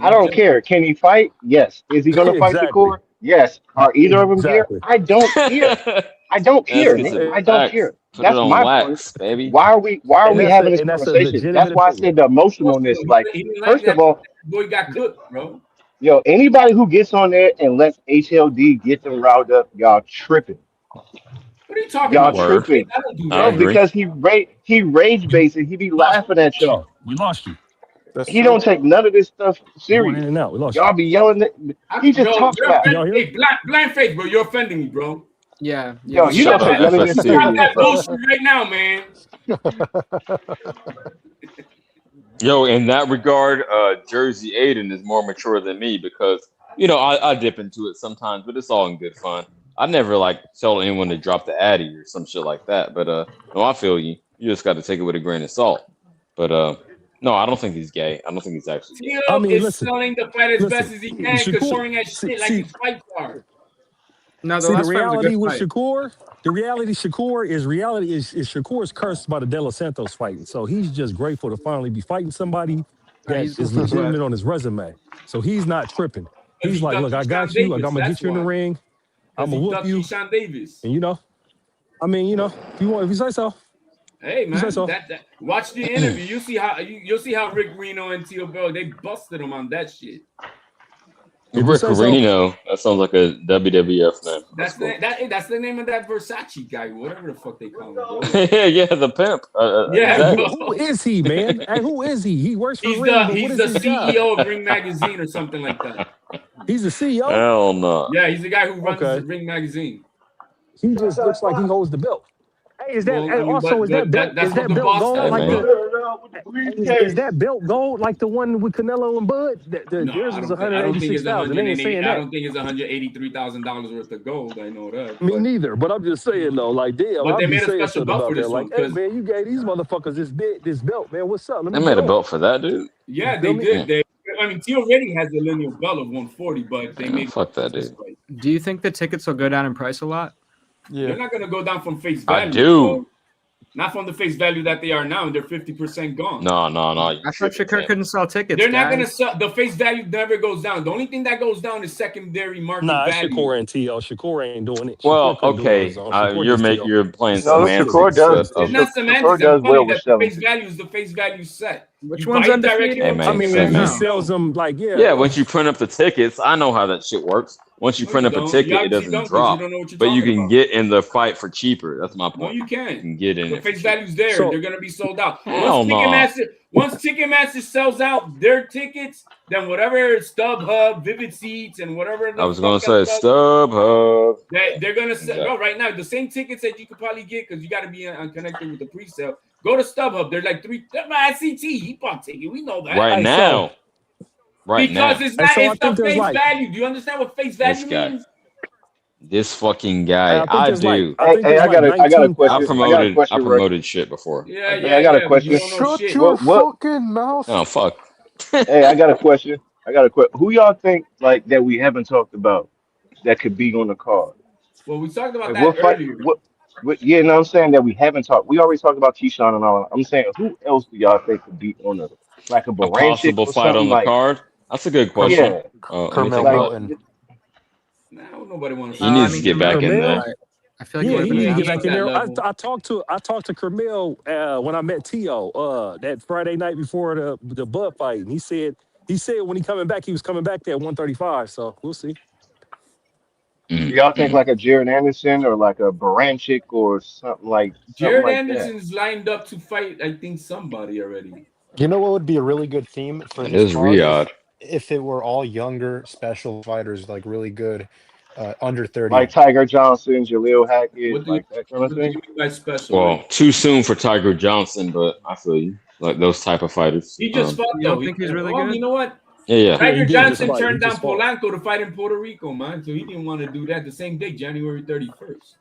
F: I don't care. Can he fight? Yes. Is he gonna fight
I: Exactly.
F: Shakur? Yes. Are either of them here?
I: Exactly.
F: I don't care. I don't
D: Let's
F: care,
D: get
F: nigga.
D: some
F: I don't
D: facts.
F: care.
D: Put it
F: That's
D: on
F: my point.
D: wax, baby.
F: Why are we
I: And that's
F: having
I: a
F: this
I: and that's a
F: conversation? That's
I: legitimate
F: why I said the emotionalness. Like,
E: He didn't like
F: first
E: that.
F: of all,
E: Boy got cooked, bro.
F: yo, anybody who gets on there and lets HLD get them riled up, y'all tripping.
E: What are you talking
F: Y'all
E: about?
D: Word.
F: tripping.
E: I don't do
D: I
F: No,
E: that.
D: agree.
F: because he rage basing. He be laughing at
I: Yo,
F: y'all.
I: we lost you.
A: That's
F: He
A: true.
F: don't take none of this stuff
I: You're going in
F: serious.
I: and out. We lost you.
F: Y'all be yelling at he just
E: Bro,
F: talk
E: you're
F: about it.
I: Y'all
E: offending.
I: hear?
E: Hey, blind face, bro. You're offending me, bro.
K: Yeah,
F: Yo, you
D: Shut
F: don't take
D: up,
F: none of this
E: Stop
D: FST.
F: serious,
E: that
F: bro.
E: bullshit right now, man.
D: Yo, in that regard, Jersey Aiden is more mature than me because I dip into it sometimes, but it's all in good fun. I never like tell anyone to drop the Addy or some shit like that. But no, I feel you. You just got to take it with a grain of salt. But no, I don't think he's gay. I don't think he's actually gay.
I: I
E: Tio
I: mean,
E: is
I: listen,
E: selling the fight as best
I: listen.
E: as he can,
I: Shakur,
E: controlling that shit like his fight card.
K: No, the
I: see, the
K: last fight was a
I: reality
K: good
I: with
K: fight.
I: Shakur, the reality Shakur is Shakur's cursed by the De Los Santos fight. So he's just grateful to finally be fighting somebody
K: No,
I: that
K: he's
I: is legitimate on his resume. So he's not tripping.
E: Because
I: He's
E: he
I: like,
E: ducked
I: look, I
E: Keyshawn
I: got you.
E: Davis.
I: I'm gonna
E: That's
I: get you in the
E: why.
I: ring. I'm
E: Because
I: gonna
E: he
I: whoop
E: ducked
I: you.
E: Keyshawn Davis.
I: And I mean, if you say so.
E: Hey
I: You say
E: man,
I: so.
E: that watch the interview. You'll see how Rick Reno and Tio Bell they busted him on that shit.
I: If you
D: Rick
I: say so.
D: Reno. That sounds like a WWF name.
E: That's the name of that Versace guy, whatever the fuck they call him, bro.
D: Yeah, the pimp.
E: Yeah,
I: Hey,
E: bro.
I: who is he, man? Hey, who is he? He works for
E: He's
I: Ring,
E: the
I: but what
E: he's
I: is
E: the
I: his job?
E: CEO of Ring Magazine or something like that.
I: He's the CEO?
D: Hell no.
E: Yeah, he's the guy who runs
I: Okay.
E: Ring Magazine.
I: He just looks like he holds the belt. Hey, is that
E: Well,
I: hey,
E: I mean,
I: also
E: but
I: is that belt
E: that's
I: is
E: what
I: that
E: the
I: belt
E: boss
I: gold
D: Hey,
E: does,
I: like
D: man.
I: the is that belt gold like the one with Canelo and Bud?
E: No,
I: Theirs
E: I
I: was
E: don't think it's
I: 186,000. They ain't
E: 180.
I: saying
E: I
I: that.
E: don't think it's $183,000 worth of gold. I know that.
I: Me
E: But
I: neither, but I'm just saying though, like damn,
E: but
I: I'll
E: they
I: be
E: made a
I: saying
E: special
I: something
E: belt
I: about
E: for
I: that.
E: this one
I: Like, hey
E: because
I: man, you gave these motherfuckers this belt, man. What's up? Let
D: They
I: me
D: made
I: get
D: a
I: on.
D: belt for that, dude.
E: yeah,
I: You
E: they
I: feel me?
E: did. I mean, Tio already has the lineal belt of 140, but they
D: Yeah,
E: made
D: fuck that,
E: this
D: dude.
E: fight.
K: Do you think the tickets will go down in price a lot?
A: Yeah.
E: They're not gonna go down from face
D: I
E: value.
D: do.
E: So not from the face value that they are now. They're 50% gone.
D: No.
K: I
D: You
K: thought
D: tripping,
K: Shakur
D: Tim.
K: couldn't sell tickets,
E: They're not gonna
K: guys.
E: sell. The face value never goes down. The only thing that goes down is secondary market
I: Nah, it's
E: value.
I: Shakur and T.O. Shakur ain't doing it.
D: Well,
I: Shakur couldn't do it on his
D: okay.
I: own. Shakur just T.O.
D: You're playing
F: No,
I: Shakur
F: Shakur
D: semantics.
F: does.
E: It's not
F: Shakur
E: semantics.
F: does
E: I'm telling
F: well
E: you
F: with
E: that the
F: selling
E: face
F: tickets.
E: value is the face value set.
K: Which
E: You
K: one's
E: buy it directly
K: undefeated?
D: Hey
E: from
I: I
D: man,
I: mean,
D: hey
I: he
D: man.
I: sells them like
D: Yeah, once you print up the tickets, I know how that shit works. Once you
E: No,
D: print
E: you
D: up a
E: don't.
D: ticket,
E: You
D: it
E: obviously
D: doesn't
E: don't because you
D: drop.
E: don't know what you're
D: But you
E: talking
D: can
E: about.
D: get in the fight for cheaper. That's my
E: No,
D: point.
E: you
D: You
E: can't.
D: can get in
E: The
D: it for
E: face
D: cheaper.
E: value's there.
I: So
E: They're gonna be sold out.
D: Hell no.
E: Once Ticketmaster sells out their tickets, then whatever StubHub, Vivid Seats, and whatever
D: I
E: the
D: was gonna
E: fuck
D: say
E: else,
D: StubHub.
E: they're gonna sell.
D: Exactly.
E: Bro, right now the same tickets that you could probably get because you got to be connected with the pre-sale. Go to StubHub. They're like three. ICT. He bought ticket. We know that.
D: Right
I: Hey,
D: now. Right
E: Because
D: now.
E: it's
I: so
E: not.
I: I
E: It's the
I: think there's
E: face
I: like
E: value. Do you understand what face
D: This
E: value
D: guy.
E: means?
D: This fucking guy.
I: I think
D: I
I: there's like
D: do.
I: I think
F: Hey,
I: there's like
F: I got a
I: 19,000.
F: question. I got a
D: I
F: question, Rick.
D: promoted shit before.
E: Yeah,
F: Hey, I got a
E: but you
F: question.
E: don't know
G: Shut
E: shit.
G: your
F: What?
G: fucking mouth.
D: Oh fuck.
F: Hey, I got a question. Who y'all think like that we haven't talked about that could be on the card?
E: Well, we talked about
F: Like
E: that
F: what fight?
E: earlier.
F: What? Yeah, no, I'm saying that we haven't talked. We already talked about Keyshawn and all. I'm saying who else do y'all think could be on like a
D: A
F: Baranchik
D: possible
F: or
D: fight
F: something
D: on the
F: like?
D: card? That's a good
G: Carm-
D: question.
F: Yeah,
D: Let me
G: Carmel
D: think
F: like
D: about it.
G: Melton.
E: No, nobody wants
D: He
E: to.
D: needs to get back in
K: Camille,
D: there.
K: I feel like
I: Yeah,
K: he would
I: he
K: have
I: need to
K: been
I: get
E: he
K: faster.
I: back
E: ain't
I: in
E: that
I: there.
E: level.
I: I talked to Carmel when I met T.O. That Friday night before the Bud fight, and he said when he coming back, he was coming back there at 135. So we'll see.
F: do y'all think
D: Mm-hmm.
F: like a Jared Anderson or like a Baranchik or something
E: Jared
F: like that?
E: Anderson's lined up to fight, I think, somebody already.
B: You know what would be a really good theme for
D: That
B: this
D: is
B: card
D: Riyadh.
B: if it were all younger special fighters, like really good, under 30.
F: Like Tiger Johnson, Jaleel Hackett,
E: What do
F: like that kind of
E: you
F: thing.
E: mean by special?
D: Well, too soon for Tiger Johnson, but I feel you. Like those type of fighters.
E: He just fought
K: You
E: though.
K: don't think he's really
E: You
K: good?
E: know what?
D: Yeah.
I: Yeah, he
E: Tiger
I: did just
E: Johnson
I: fight. He
E: turned down
I: just fought.
E: Polanco to fight in Puerto Rico, man. So he didn't want to do that the same day, January 31st.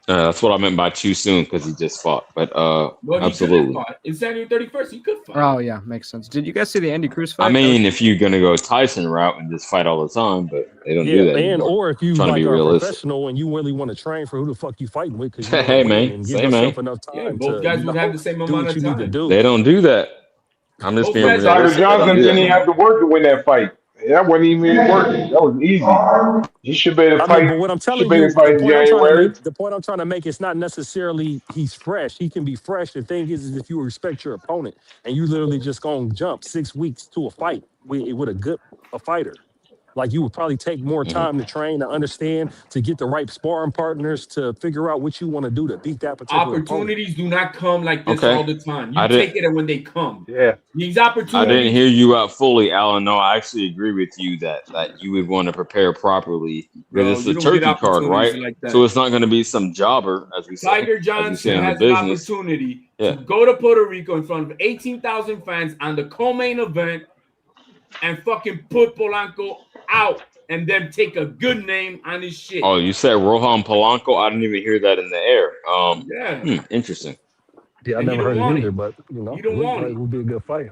D: That's what I meant by too soon because he just fought. But
E: Well, he could have
D: absolutely.
E: fought. It's January 31st. He could fight.
K: Oh yeah, makes sense. Did you guys see the Andy Cruz fight?
D: I mean, if you're gonna go Tyson route and just fight all the time, but they don't do
I: Yeah,
D: that
I: and
D: anymore.
I: or if you
D: Trying to
I: like
D: be
I: are a
D: realistic.
I: professional and you really want to train for who the fuck you fighting with, because you want
D: Hey
I: to win
D: man,
I: and give
D: say
I: yourself
D: man.
I: enough
E: Yeah,
I: time
E: both
I: to
E: guys would have the same
I: do
E: amount
I: what
E: of
I: you need to
E: time.
I: do.
D: They don't do that. I'm just
E: Both
D: being
E: guys
C: Tiger
D: realistic. They don't
C: Johnson
D: do
C: didn't
D: that
C: even have to
D: anymore.
C: work to win that fight. That wasn't even working. That was easy. He should be able to
I: I mean,
C: fight.
I: but what I'm
C: Should
I: telling
C: be able
I: you,
C: to fight in January.
I: the point I'm trying to make, it's not necessarily he's fresh. He can be fresh. The thing is if you respect your opponent and you literally just gonna jump 6 weeks to a fight with a fighter. Like you would probably take more time to train, to understand, to get the right sparring partners, to figure out what you want to do to beat that particular opponent.
E: Opportunities do not come like this
D: Okay.
E: all the time. You
D: I
E: take
D: didn't.
E: it when they come.
F: Yeah.
E: These
D: I
E: opportunities.
D: didn't hear you out fully, Alan. No, I actually agree with you that you would want to prepare properly because
E: Bro,
D: it's
E: you
D: a
E: don't
D: turkey
E: get
D: card,
E: opportunities
D: right?
E: like
D: So
E: that.
D: it's not going to be some jobber, as we say,
E: Tiger
D: as we say
E: Johnson
D: in the
E: has an
D: business.
E: opportunity
D: Yeah.
E: to go to Puerto Rico in front of 18,000 fans on the co-main event and fucking put Polanco out and then take a good name on his shit.
D: Oh, you said Rohan Polanco? I didn't even hear that in the air.
E: Yeah.
D: Interesting.
I: Yeah, I
E: And you
I: never
E: don't
I: heard it
E: want
I: either,
E: it.
I: but you know,
E: You don't
I: looked
E: want
I: like
E: it.
I: it would be a good fight.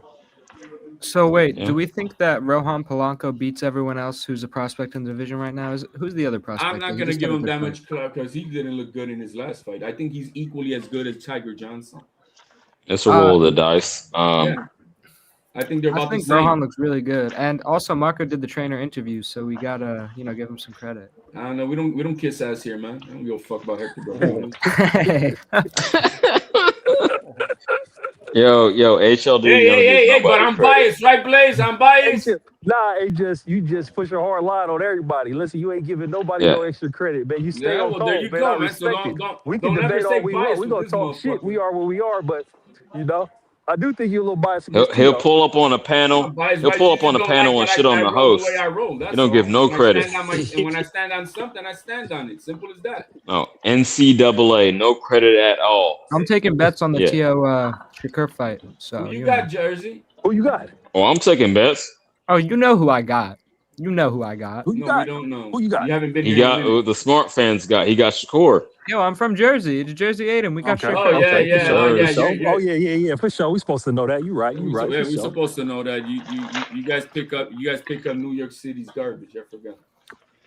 K: So wait,
D: Yeah.
K: do we think that Rohan Polanco beats everyone else who's a prospect in the division right now? Who's the other prospect?
E: I'm not
K: He
E: going to
K: just
E: give
K: had a
E: him
K: good
E: that
K: fight.
E: much clout because he didn't look good in his last fight. I think he's equally as good as Tiger Johnson.
D: It's a roll of the dice.
E: Yeah. I think they're
K: I
E: about the
K: think Rohan
E: same.
K: looks really good, and also Marco did the trainer interview, so we gotta give him some credit.
E: I don't know. We don't kiss ass here, man. I don't give a fuck about Hector Bermudez.
D: Yo, HLD.
E: Hey, but I'm biased, right, Blaze? I'm biased.
I: You just push a hard line on everybody. Listen, you ain't giving nobody
D: Yeah.
I: no extra credit, man. You stay
E: Yeah,
I: on
E: well,
I: code,
E: there you
I: man.
E: go,
I: I
E: man. So
I: respect it. We can
E: don't ever
I: debate all
E: say
I: we want.
E: bias
I: We
E: with
I: gonna
E: this
I: talk shit.
E: motherfucker.
I: We are where we are, but you know, I do think you're a little biased against
D: He'll
I: Tito.
D: pull up on a panel.
E: I'm biased,
D: He'll
E: right?
D: pull
E: You
D: up on
E: just
D: a
E: don't
D: panel
E: like
D: and
E: that
D: shit on
E: I
D: the
E: roll the
D: host.
E: way I roll.
D: You
E: That's
D: don't
E: all.
D: give no
E: When I
D: credit.
E: stand on and when I stand on something, I stand on it. Simple as that.
D: No, NCAA, no credit at all.
K: I'm taking bets on the
D: Yeah.
K: Tio Shakur fight. So
E: Who you
K: you
E: got,
K: know.
E: Jersey?
I: Who you got?
D: Oh, I'm taking bets.
K: Oh, you know who I got. You know who I got.
I: Who you
E: No,
I: got?
E: we don't know.
I: Who you got?
E: You haven't been
D: He
E: here in a
D: got
E: minute.
D: the smart fans got. He got Shakur.
K: Yo, I'm from Jersey. It's Jersey Aiden. We got
I: Okay.
K: Shakur.
E: Oh yeah,
I: Okay, for
E: yeah,
I: sure.
E: oh
I: For
E: yeah.
I: sure.
E: You're,
I: Oh yeah, for sure. We supposed to know that. You right. You right. For
E: we're
I: sure.
E: supposed to know that you guys pick up New York City's garbage. I forgot.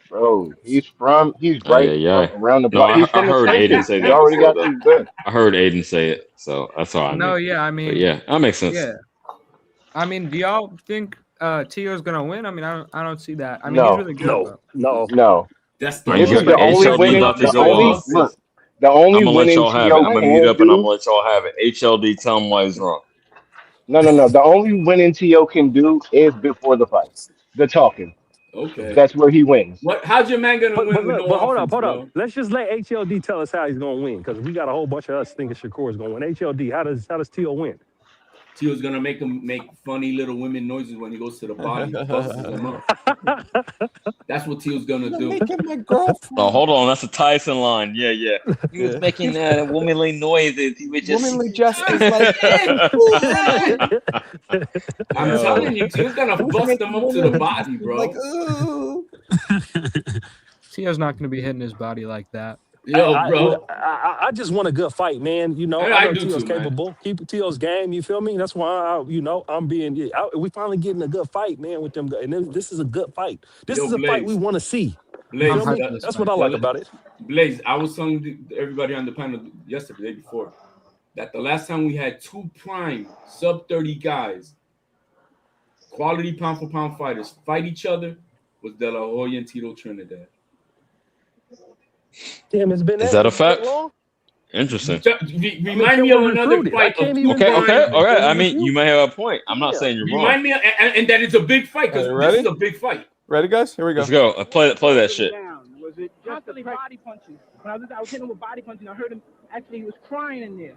F: Bro, he's
D: Oh,
F: right
D: yeah.
F: around the
D: No,
F: block. He's
D: I
F: from the
D: heard Aiden
F: trenches.
D: say
F: He
D: that
F: already
D: before,
F: got
D: though.
F: these good.
D: I heard Aiden say it, so that's all I
K: No,
D: knew.
K: yeah, I
D: But
K: mean,
D: yeah, that makes sense.
K: yeah. I mean, do y'all think Tio's gonna win? I mean, I don't see that. I mean, he's
F: No,
K: really good.
I: No.
F: no.
E: That's the
D: All right,
F: This
D: you
F: is
D: got
F: the only
D: HLD
F: winning.
D: about to
F: The
D: go
F: only
D: off.
F: look. The only
D: I'm gonna let
F: winning
D: y'all have it.
F: Tio
D: I'm gonna mute
F: can
D: up and I'm
F: do.
D: gonna let y'all have it. HLD, tell him why he's wrong.
F: No. The only winning Tio can do is before the fight. The talking.
E: Okay.
F: That's where he wins.
E: How's your man gonna
I: But
E: win with
I: look,
E: no
I: but hold
E: offense,
I: up.
E: bro?
I: Let's just let HLD tell us how he's gonna win, because we got a whole bunch of us thinking Shakur is gonna win. HLD, how does Tio win?
E: Tio's gonna make him make funny little women noises when he goes to the body, busts them up. That's what Tio's gonna do.
A: Making my girlfriend.
D: Oh, hold on, that's a Tyson line. Yeah. He was
A: Yeah.
D: making womanly noises. He was just
A: Womanly gestures like
E: I'm telling you, Tio's gonna bust them up to the body, bro.
A: like, ooh.
K: Tio's not gonna be hitting his body like that.
E: Yo, bro.
I: I just want a good fight, man. You know,
E: I
I: I know
E: do
I: Tio's
E: too, man.
I: capable. Keep Tio's game. You feel me? That's why I'm being. We finally getting a good fight, man, with them. And this is a good fight. This
E: Yo,
I: is a fight we
E: Blaze.
I: want to see.
E: Blaze,
I: You feel me? That's what I like about it.
E: Blaze, I was telling everybody on the panel yesterday, the day before, that the last time we had two prime sub-30 guys, quality pound for pound fighters, fight each other was De La Hoya and Tito Trinidad.
I: Damn, it's been
D: Is that a
I: it's been
D: fact?
I: long?
D: Interesting.
E: Remind me of another fight of two
D: Okay.
E: prime.
D: I mean, you may have a point. I'm not saying you're wrong.
E: Remind me, and that it's a big fight because
A: Ready?
E: this is a big fight.
A: Ready, guys? Here we go.
D: Let's go. Play that shit.
J: Was it constantly body punching? When I was hitting him with body punching, I heard him actually he was crying in there,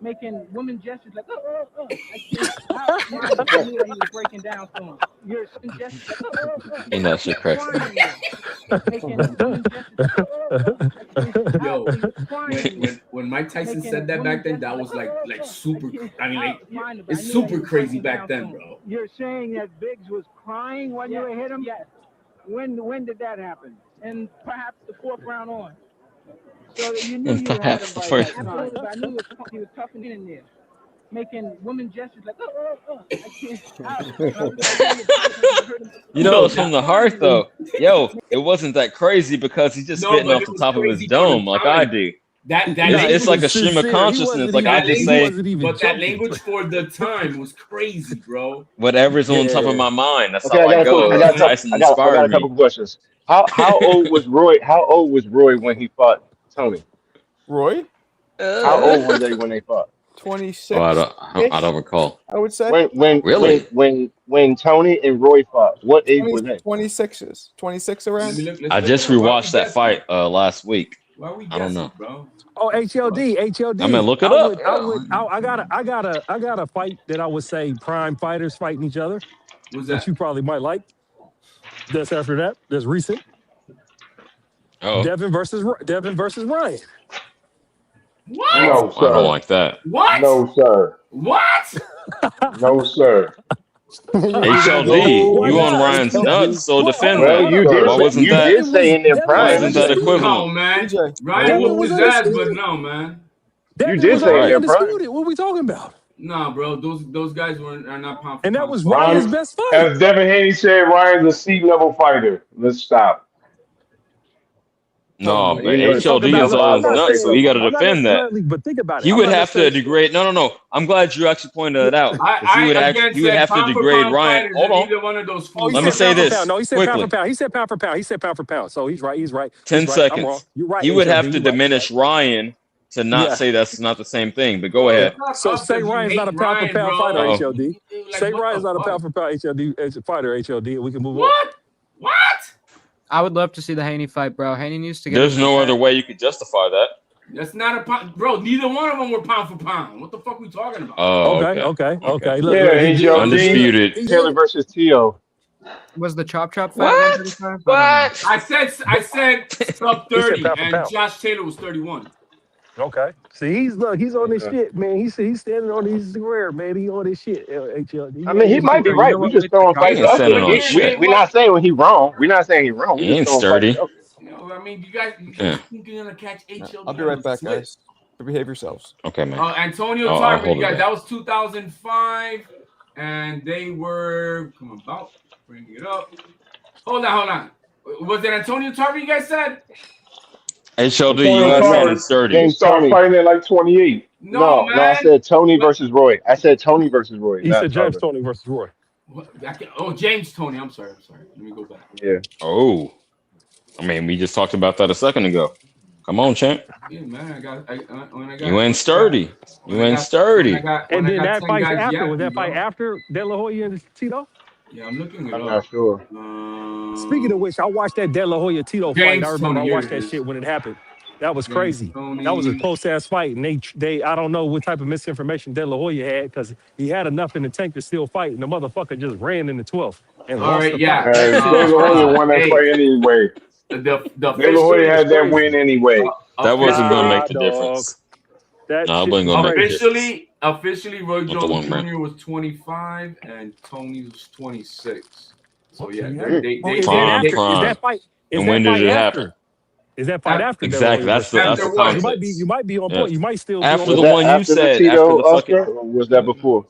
J: making woman gestures like I knew that he was breaking down for him. You're gestures like
D: Ain't that shit crazy?
J: making woman gestures
E: Yo, when Mike Tyson said that back then, that was like super. I mean, like it's super crazy back then, bro.
J: You're saying that Biggs was crying when you hit him? Yes. When did that happen? And perhaps the fourth round on. So you knew
D: And
J: you had
D: perhaps
J: him
D: the
J: by
D: first-
J: that time. But I knew he was toughing in there, making woman gestures like I can't.
D: You know, it's from the heart, though. Yo, it wasn't that crazy because he's just
E: No,
D: spitting
E: but
D: off
E: it
D: the
E: was
D: top of his
E: crazy for
D: dome
E: the
D: like
E: time.
D: I do.
E: That
D: It's like a stream of consciousness. Like I just say
E: but that language for the time was crazy, bro.
D: whatever's on top of my mind. That's
F: Okay,
D: how I go.
F: I got
D: Tyson
F: a
D: inspired
F: couple
D: me.
F: questions. How old was Roy? How old was Roy when he fought Tony?
A: Roy?
F: How old were they when they fought?
A: 26.
D: Oh, I don't recall.
A: I would say.
D: Really?
F: When Tony and Roy fought, what age were they?
A: 26s. 26 around.
D: I just rewatched that fight last week.
E: Why we
D: I don't
E: guessing,
D: know.
E: bro?
K: Oh, HLD.
D: I mean, look it up.
K: I got a fight that I would say prime fighters fighting each other.
E: What's
K: that
E: that?
K: you probably might like. That's after that. That's recent.
D: Oh.
K: Devin versus Ryan.
E: What?
C: No,
D: I
C: sir.
D: don't like that.
E: What?
C: No, sir.
E: What?
C: No, sir.
D: HLD, you on Ryan's nuts, so defend that.
F: Well, you did.
D: Why wasn't
F: You
D: that?
F: did say in their
D: Why
F: prime.
D: isn't that
E: No,
D: equivalent?
E: man.
A: DJ.
E: Ryan
K: Devin
E: whooped
K: was
E: his ass, but
K: undisputed.
E: no, man.
K: Devin
F: did
K: was
F: say
K: already
F: in their prime.
K: undisputed. What are we talking about?
E: Nah, bro. Those guys are not pound for
K: And that
E: pound.
K: was Ryan's
C: Ryan,
K: best fight.
C: as Devin Haney said, Ryan's a C-level fighter. Let's stop.
D: No, but
F: You know,
D: HLD is on his nuts, so you got to defend that.
K: But think about it.
D: He
K: I'm
D: would
K: not
D: have to
K: necessarily-
D: degrade. No. I'm glad you actually pointed that out. 'Cause
E: I
D: he would
E: again
D: he would
E: said
D: have to
E: pound for
D: degrade
E: pound
D: Ryan.
E: fighters,
D: Hold
E: and
D: on.
E: neither one of those
K: Oh,
E: fools.
K: he
D: Let me
K: said
D: say
K: pound for
D: this
K: pound. No, he said pound
D: quickly.
K: for pound. He said pound for pound. He said pound for pound. So he's right. He's right.
D: 10
K: He's right. I'm wrong.
D: seconds.
K: You're right.
D: He would have
K: HLD,
D: to
K: you're right.
D: diminish Ryan to not
K: Yeah.
D: say that's not the same thing. But go ahead.
K: So say Ryan's not a pound for pound fighter,
D: Uh-oh.
K: HLD. Say Ryan's not a pound for pound fighter, HLD, and we can move on.
E: What?
K: I would love to see the Haney fight, bro. Haney needs to get.
D: There's no other way you could justify that.
E: That's not a pound, bro. Neither one of them were pound for pound. What the fuck we talking about?
D: Oh,
K: Okay. Look,
C: Yeah,
K: look,
C: HLD.
D: Undisputed.
F: Taylor versus Tio.
K: Was the chop fight?
E: What? I said sub 30,
K: pound for
E: and
K: pound.
E: Josh Taylor was 31.
K: Okay. See, he's on this shit, man. He's standing on his square, man. He on this shit. HLD.
F: I mean, he might be right. We just throwing fights
D: He ain't
F: out
D: standing
F: there.
D: on shit.
F: We're not saying he's wrong. We're not saying he's wrong.
D: He
F: We
D: ain't
F: just throwing
D: sturdy.
F: fights out
E: You know, I mean, you guys
D: Yeah.
E: think you're gonna catch HLD?
A: I'll be right back, guys. Behave yourselves.
D: Okay, man.
E: Antonio
D: I'll
E: Tarver,
D: hold
E: you
D: it
E: guys,
D: back.
E: that was 2005, and they were bring it up. Hold on. Was it Antonio Tarver? You guys said
D: HLD,
C: Antonio
D: you guys said
C: Tarver.
D: it's 30.
C: He started fighting at like 28.
E: no,
F: No, I
E: man.
F: said Tony versus Roy. I said Tony versus Roy.
K: He
F: not
K: said James
F: Tarver.
K: Tony versus Roy.
E: James Tony. I'm sorry. Let me go back.
F: Yeah.
D: Oh. I mean, we just talked about that a second ago. Come on, champ.
E: Yeah, man. When I got
D: You ain't sturdy. You ain't sturdy.
K: And then that fight after, was that fight after De La Hoya and Tito?
E: Yeah, I'm looking it
F: I'm
E: up.
F: not sure.
K: Speaking of which, I watched that De La Hoya Tito fight.
E: James
K: I remember
E: Toney,
K: I watched
E: here it
K: that
E: is.
K: shit when it happened. That was
E: James
K: crazy.
E: Toney.
K: That was a close ass fight, and they I don't know what type of misinformation De La Hoya had because he had enough in the tank to still fight, and the motherfucker just ran in the 12th and
E: All
K: lost
E: right,
K: the
E: yeah.
K: fight.
C: De La Hoya won that fight anyway.
E: The
C: De La Hoya had that win anyway.
D: That wasn't going to make the
K: Nah,
D: difference.
K: That
D: No, it
K: shit
D: wasn't gonna
K: was
D: make a
K: crazy.
E: Officially, Roy
D: Not the
E: Jones
D: one, man.
E: Jr. was 25 and Tony was 26. So yeah,
K: Okay.
E: they
K: Oh, is that
D: Prime,
K: after? Is
D: prime.
K: that fight? Is
D: And
K: that
D: when did
K: fight
D: it
K: after?
D: happen?
K: Is that fight after? De La
D: Exactly.
K: Hoya?
D: That's the
E: After what?
D: context.
K: You might be on point.
D: Yeah.
K: You might still be
D: After
K: on
D: the
F: Was
K: point.
F: that
D: one you
F: after the
D: said,
F: Tito
D: after the
F: Oscar,
D: fucking.
F: or was that before?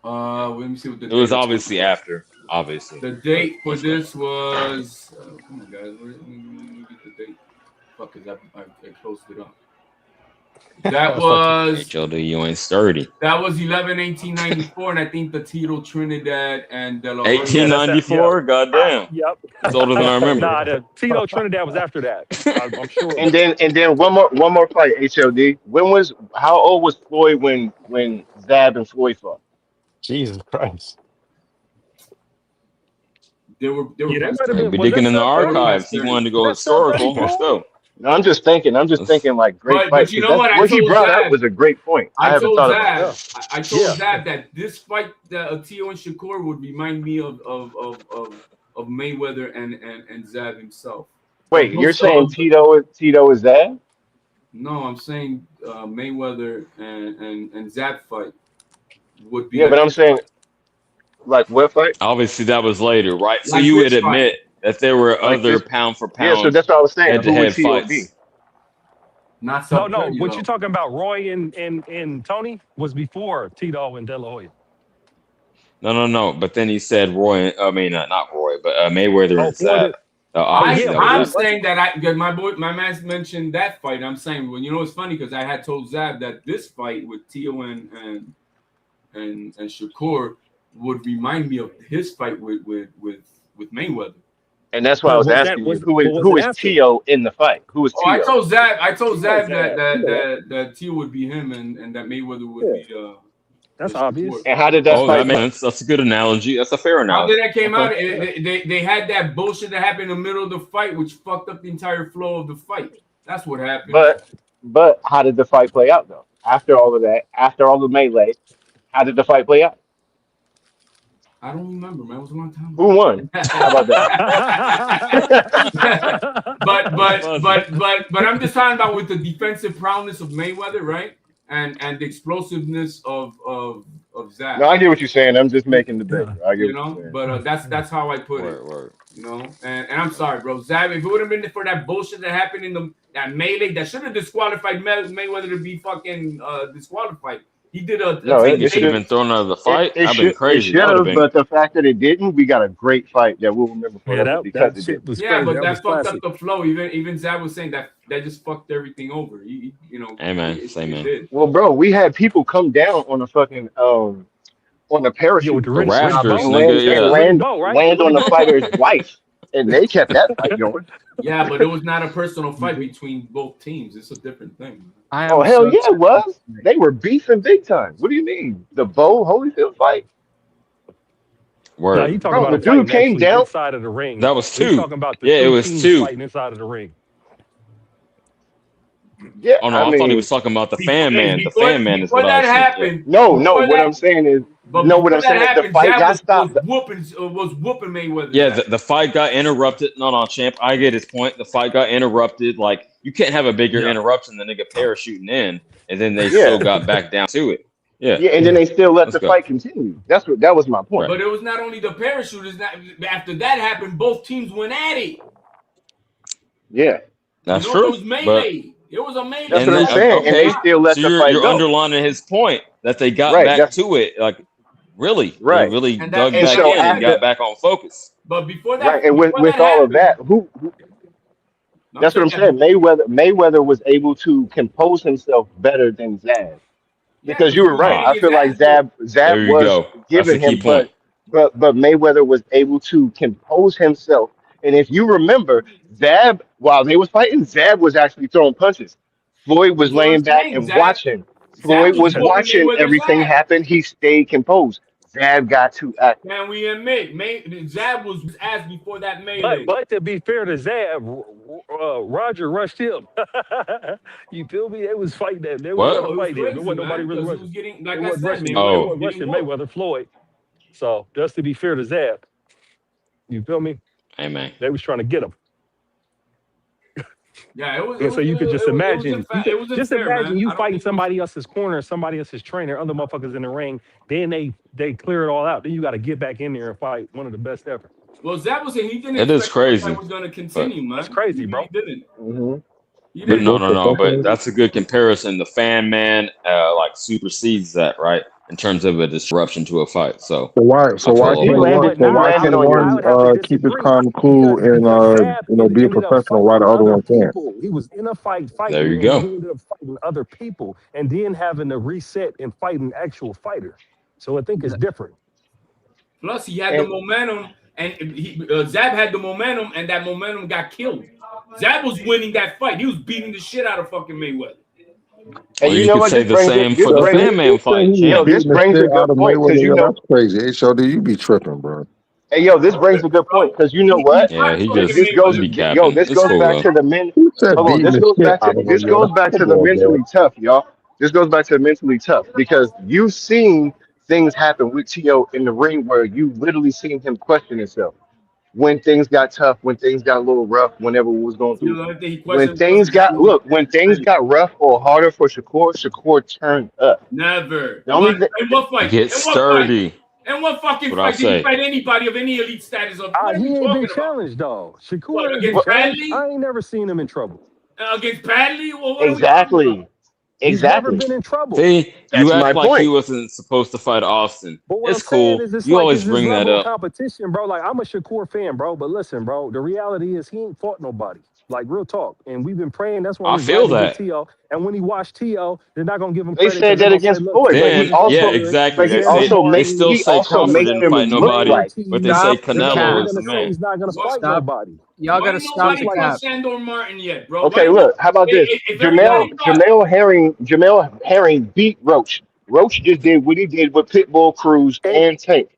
E: Let me see what the
D: It was
E: date is.
D: obviously after. Obviously.
E: The date for this was. Come on, guys. Let me get the date. Fuck it, I closed it up. That was
D: HLD, you ain't sturdy.
E: 11/18/94, and I think the Tito Trinidad and De La Hoya.
D: 1894. Goddamn.
K: Yep.
D: It's older than I remember.
K: Nah, the Tito Trinidad was after that. I'm sure.
F: And then one more fight, HLD. How old was Floyd when Zab and Floyd fought?
B: Jesus Christ.
E: They were
K: Yeah, that might have
D: Hey,
K: been.
D: we
K: Was
D: digging
K: that
D: in the
K: sub 30?
D: archives. He wanted to go
K: Was that sub 30,
D: historical. Let's
K: bro?
D: go.
F: No, I'm just thinking like great
E: But
F: fight.
E: you know what? I
F: What he
E: told
F: brought
E: Zab-
F: up was a great point. I
E: I
F: haven't
E: told
F: thought about
E: Zab,
F: that.
E: I told
K: Yeah.
E: Zab that this fight, that Tio and Shakur would remind me of Mayweather and Zab himself.
F: Wait, you're
E: Most
F: saying
E: of-
F: Tito is that?
E: No, I'm saying Mayweather and Zab fight would be.
F: Yeah, but I'm saying like what fight?
D: Obviously, that was later, right? So
E: Like
D: you would
E: which fight?
D: admit that there were
F: Like
D: other
F: this-
D: pound for
F: Yeah,
D: pound
F: so that's what I was saying. Who would
D: head-to-head
F: Tio
D: fights.
F: be?
E: not
K: No,
E: sub
K: no.
E: 30,
K: What
E: though.
K: you're talking about, Roy and Tony, was before Tito and De La Hoya.
D: No. But then he said Roy. I mean, not Roy, but Mayweather
K: Oh,
D: and Zab. Obviously, that
E: I'm
D: was it.
E: saying that my man mentioned that fight. I'm saying, well, you know, it's funny because I had told Zab that this fight with Tio and Shakur would remind me of his fight with Mayweather.
F: And that's why I
K: But
F: was
K: was that
F: asking you
K: was
F: who
K: but
F: is
K: was
F: who
K: it
F: is
K: after?
F: Tio in the fight? Who is
E: Oh, I
F: Tio?
E: told Zab
K: You know
E: that
K: Zab.
E: that Tio would be him and that Mayweather would
K: Yeah,
E: be
K: that's
E: the
K: obvious.
E: support.
F: And how did that
D: Oh, that
F: fight
D: makes
F: go?
D: sense. That's a good analogy. That's a fair
E: How
D: analogy.
E: did that came
D: Okay.
E: out?
K: Yeah.
E: They had that bullshit that happened in the middle of the fight, which fucked up the entire flow of the fight. That's what happened.
F: But how did the fight play out though? After all of that, after all the melee, how did the fight play out?
E: I don't remember, man. It was a long time
F: Who
E: ago.
F: won? How about that?
E: but I'm just talking about with the defensive prowess of Mayweather, right? And the explosiveness of Zab.
F: No, I get what you're saying. I'm just making the bet. I get
E: You
F: what
E: know,
F: you're saying.
E: but that's how I put it.
D: Word.
E: You know, and I'm sorry, bro. Zab, if it would have been for that bullshit that happened in that melee, that should have disqualified Mayweather to be fucking disqualified. He did a
F: No,
E: thing.
D: It should have been thrown out of the fight.
F: It
D: I've been
F: should
D: crazy. That would have
F: have,
D: been.
F: but the fact that it didn't, we got a great fight that we'll remember
K: Yeah,
F: forever because
K: that
F: it
K: shit
F: didn't.
K: was
E: Yeah,
K: crazy.
E: but
K: That
E: that
K: was
E: fucked
K: classic.
E: up the flow. Even Zab was saying that just fucked everything over. You know,
D: Hey, man.
E: it
D: Say, man.
E: did.
F: Well, bro, we had people come down on a fucking on a
K: Yeah, with
F: parachute
K: the
F: from
K: ring, with the
D: Rafters,
K: boat.
F: and
D: nigga.
K: Yeah,
D: Yeah.
K: the ring
F: land
K: boat, right?
F: land
K: The
F: on
K: ring
F: the
K: boat.
F: fighter's wife, and they kept that fight going.
E: Yeah, but it was not a personal fight between both teams. It's a different thing.
L: I
F: Oh
L: am
F: hell
L: such
F: yeah, it was. They were beefing big time. What do you mean? The Bo Holyfield fight,
K: No,
D: Word.
K: he talking
F: bro.
K: about
F: The
K: them fighting
F: dude came
K: actually
F: down.
K: inside of the ring.
D: That was
K: He's
D: two.
K: talking about the
D: Yeah, it
K: two
D: was
K: teams
D: two.
K: fighting inside of the ring.
F: Yeah,
D: Oh, no.
F: I
D: I thought he
F: mean,
D: was talking about the
E: Before,
D: fan man. The
E: before,
D: fan man is
E: before
D: what I
E: that
D: was saying. Yeah.
E: happened,
F: no.
E: before
F: What
E: that,
F: I'm saying is,
E: but
F: no. What
E: before
F: I'm
E: that
F: saying is, the
E: happened,
F: fight
E: Zab
F: got
E: was
F: stopped.
E: whooping Mayweather's
D: Yeah,
E: ass.
D: the fight got interrupted. No, champ. I get his point. The fight got interrupted. Like, you can't have a bigger
K: Yeah.
D: interruption than nigga parachuting in, and then they
F: Yeah,
D: still got back down to it. Yeah,
F: yeah, and then
K: Yeah.
F: they still let
D: let's
F: the
D: go.
F: fight continue. That was my point.
D: Right.
E: But it was not only the parachuters. After that happened, both teams went at it.
F: Yeah,
D: That's
E: It
D: true.
E: was
D: But
E: melee. It was a melee.
F: that's
D: and
F: what I'm
D: then
F: saying. And they
D: okay,
F: still let
D: so
F: the
D: you're
F: fight go.
D: underlining his point that they got
F: Right.
D: back
F: That's
D: to it. Like, really, they
F: right.
D: really
E: And
D: dug
F: And
D: back
F: so
D: in and
F: after
D: got back on focus.
E: But before
F: right,
E: that,
F: and with all of that, who
E: I'm
F: that's what
E: saying
F: I'm saying. Mayweather was able to compose himself better than Zab.
E: yeah,
F: Because
E: because
F: you
E: he
F: were
E: was
F: right.
E: getting
F: I
E: his
F: feel like
E: ass whooped.
F: Zab
D: There you
F: was
D: go. That's
F: giving
D: the key
F: him,
D: point.
F: but Mayweather was able to compose himself. And if you remember, Zab, while they was fighting, Zab was actually throwing punches. Floyd was
E: That's what I'm
F: laying back
E: saying.
F: and
E: Zab
F: watching.
E: was
F: Floyd was
E: whooping
F: watching
E: Mayweather's
F: everything
E: ass.
F: happen. He stayed composed. Zab got to act.
E: Can we admit, Zab was his ass before that melee.
K: But to be fair to Zab, Roger rushed him. You feel me? They was fighting that. They was
D: What?
K: gonna
E: It was
K: fight him. There
E: crazy,
K: wasn't nobody
E: man,
K: really
E: because he
K: rushing.
E: was getting,
K: They
E: like I
K: wasn't
E: said,
K: rushing. They
E: Mayweather
D: Oh,
E: was
K: wasn't
E: getting
K: rushing
E: whooped.
K: Mayweather Floyd. So just to be fair to Zab, you feel me?
D: hey man.
K: They was trying to get him.
E: Yeah, it was.
K: And so you could just imagine,
E: It was
K: just
E: unfair,
K: imagine
E: man.
K: you
E: I don't
K: fighting
E: think it was.
K: somebody else's corner, somebody else's trainer, other motherfuckers in the ring. Then they clear it all out. Then you got to get back in there and fight one of the best ever.
E: Well, Zab was saying he didn't
D: It is
E: expect that fight
D: crazy.
E: was going to
D: But
E: continue, man.
K: That's crazy,
E: He
K: bro.
E: didn't.
F: Hmm
E: He
D: but
E: didn't.
D: no. But that's a good comparison. The fan man like supersedes that, right? In terms of a disruption to a fight. So
G: So why?
D: I
G: So why
D: follow.
F: He
G: can
K: But
F: landed.
G: one?
K: but
G: So
F: He
K: now
G: why
F: landed
G: can
F: on
K: I
F: your.
G: one
K: would have to
G: keep his
K: disagree
G: calm, cool, and
K: Zab
G: be a
K: ended up
G: professional while
K: fighting
G: the other
K: other
G: one can't?
K: people. He was in a fight
D: There
K: fighting,
D: you
K: and
D: go.
K: he ended up fighting other people, and then having to reset and fight an actual fighter. So I think it's different.
E: Plus, he had the
F: And
E: momentum, and Zab had the momentum, and that momentum got killed. Zab was winning that fight. He was beating the shit out of fucking Mayweather.
F: and
D: Well,
F: you
D: you
F: know
D: could
F: what?
D: say
F: This
D: the
F: brings
D: same
F: it. This
D: for the
G: So
F: brings
D: fan
F: it.
D: man fight,
G: he was
F: Yo,
D: champ.
F: this
G: beating the
F: brings a
G: shit out
F: good
G: of
F: point because
G: Mayweather.
F: you
G: Yeah,
F: know.
G: that's crazy. Hey, Shody, you be tripping, bro.
F: Hey, yo, this brings a good point because you know
E: He
F: what?
D: Yeah, he
E: fucking
D: just
F: This goes.
E: Mayweather.
D: be
F: Yo,
D: capping.
F: this
D: It's
F: goes
D: cool
F: back
D: though.
F: to the men.
G: Who said
F: Hold on.
G: beating
F: This
G: the
F: goes
G: shit
F: back to.
G: out of him,
F: This
G: yo?
F: goes back to
G: Come
F: the
G: on, man.
F: mentally tough, y'all. This goes back to the mentally tough because you've seen things happen with T.O. in the ring where you literally seen him question himself when things got tough, when things got a little rough, whenever we was going
E: You
F: through.
E: know, I think he
F: When
E: questioned
F: things got when things
E: himself.
F: got rough or harder for Shakur turned up.
E: Never.
F: The only
E: But
F: thing,
E: in what fight?
D: Get
E: In what fight?
D: sturdy.
E: In what fucking
D: What I
E: fight did he
D: say.
E: fight anybody of any elite status? What are
K: He
E: you
K: ain't been
E: talking about?
K: challenged, though.
E: What,
K: Shakur ain't been
E: against
K: challenged.
E: Bradley?
K: I ain't never seen him in trouble.
E: Against Bradley? Well, what are we talking
F: exactly,
E: about?
K: He's never
F: exactly.
K: been in trouble.
D: See,
F: That's
D: you
F: my
D: act like he
F: point.
D: wasn't supposed to fight Austin.
K: But what I'm
D: It's
K: saying
D: cool.
K: is, it's
D: You
K: like
D: always
K: it's this
D: bring that
K: level of
D: up.
K: competition, bro. Like I'm a Shakur fan, bro. But listen, bro, the reality is he ain't fought nobody. Like real talk. And we've been praying. That's why
D: I
K: we're
D: feel
K: glad to get
D: that.
K: T.O. And when he watched T.O., they're not gonna give him
F: They
K: credit because
F: said
K: they're
F: that
K: gonna say,
F: against
K: look,
F: Floyd, but
K: T.O.
F: he
D: Then, yeah,
F: also,
D: exactly.
F: but he
D: They
K: Tanner
D: say
F: also
D: they
F: makes
K: Martin,
D: still
F: he
D: say
F: also
D: Crawford
F: makes
D: didn't
F: him
D: fight
F: look
D: nobody,
F: like.
D: but they say
L: Stop the
K: and
D: Canelo
K: they're
L: cap.
D: was the
K: gonna say
D: man.
K: he's not gonna fight
L: Stop.
K: nobody.
L: Y'all
E: Why
L: gotta stop
E: nobody
L: the
K: Like
E: call
L: cap.
E: Sandor Martin yet, bro?
F: Okay,
E: Why
F: look, how about this?
E: if everybody thought
F: Jamel Herring beat Roach. Roach just did what he did with Pitbull, Cruz,
K: and
F: and Tank.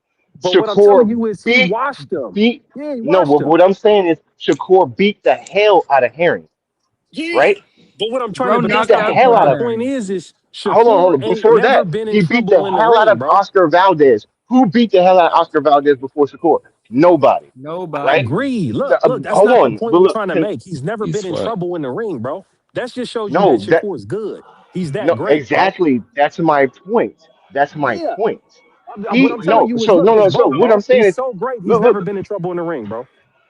K: but what I'm telling
F: Shakur
K: you is he
F: beat
K: washed them.
F: beat.
K: Yeah, he
F: No,
K: washed
F: but
K: them.
F: what I'm saying is Shakur beat the hell out of Herring,
K: Yeah.
F: right?
K: But what I'm trying
L: Bro
K: to, but
F: Beat
K: that's
L: knocked
F: the
K: not the
L: out
F: hell
K: point.
F: out
K: The
F: of.
K: point
L: Herring.
K: is
F: Hold
K: Shakur
F: on.
K: ain't
F: Before
K: never
F: that,
K: been in
F: he beat
K: trouble
F: the
K: in the
F: hell out
K: ring,
F: of
K: bro.
F: Oscar Valdez. Who beat the hell out of Oscar Valdez before Shakur? Nobody,
K: I
F: right?
L: Nobody.
K: agree. Look, that's
F: Hold
K: not the
F: on,
K: point
F: but
K: I'm
F: look,
K: trying to make. He's never
D: He's
K: been in
D: what?
K: trouble in the ring, bro. That just shows you that
F: no, that
K: Shakur's good. He's that
F: no,
K: great, bro.
F: exactly. That's my point. That's my
K: Yeah.
F: point.
K: What I'm telling you is, look, it's
F: So
K: both,
F: what
K: bro.
F: I'm saying
K: He's
F: is,
K: so great, he's
F: look,
K: never been in trouble in the ring, bro.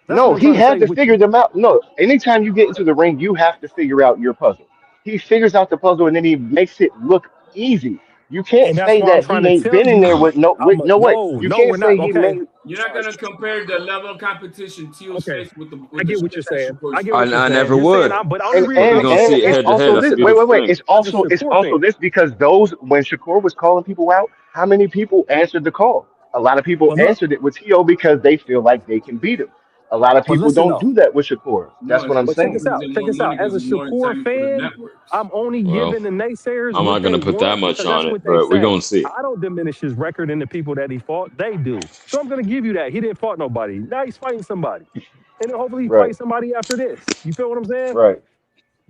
K: That's what
F: no,
K: I'm
F: he
K: trying to
F: had
K: say
F: to
K: with
F: figure
K: you.
F: them out. No, anytime you get into the ring, you have to figure out your puzzle. He figures out the puzzle and then he makes it look easy. You can't
K: And that's
F: say
K: why I'm
F: that
K: trying
F: he
K: to
F: ain't
K: tell
F: been in there
K: you,
F: with no way. You
K: no, we're
F: can't say
K: not.
F: he
K: Okay.
F: made.
E: you're not gonna compare the level of competition Teal's
K: Okay.
E: face with the
K: I get what
E: shit
K: you're
E: that
K: saying.
E: Shakur's
K: I get
E: face.
K: what you're
D: I
K: saying.
D: never
K: You're saying
D: would.
K: but the only
F: And
K: reason
D: We're
F: and
K: I'm
D: gonna
F: and
D: see it
F: it's
D: head to
F: also
D: head. That's
F: this.
D: a
F: Wait,
D: beautiful
F: wait, wait.
D: thing.
K: as a
F: It's
K: Shakur
F: also
K: fan.
F: this because those when Shakur was calling people out, how many people answered the call? A lot of people
K: But look,
F: answered it with T.O. because they feel like they can beat him. A lot of
K: but
F: people
K: listen
F: don't
K: though.
F: do that with Shakur.
E: No,
F: That's what
E: it's
F: I'm
K: But
E: because
K: check
F: saying.
K: this
E: Shakur
K: out.
E: getting
K: Check
E: more
K: this out.
E: money
K: As
E: because
K: a
E: it's more
K: Shakur
E: entertainment for the
K: fan,
E: networks.
K: I'm only
D: Well,
K: giving the naysayers
D: I'm
K: what
D: not
K: they
D: gonna put that
K: want
D: much
K: because that's
D: on it,
K: what they
D: but we're
K: say.
D: gonna see.
K: I don't diminish his record and the people that he fought. They do. So I'm gonna give you that. He didn't fight nobody. Now he's fighting somebody. And then hopefully he
F: Right,
K: fights somebody after this. You feel what I'm saying?
F: right, right.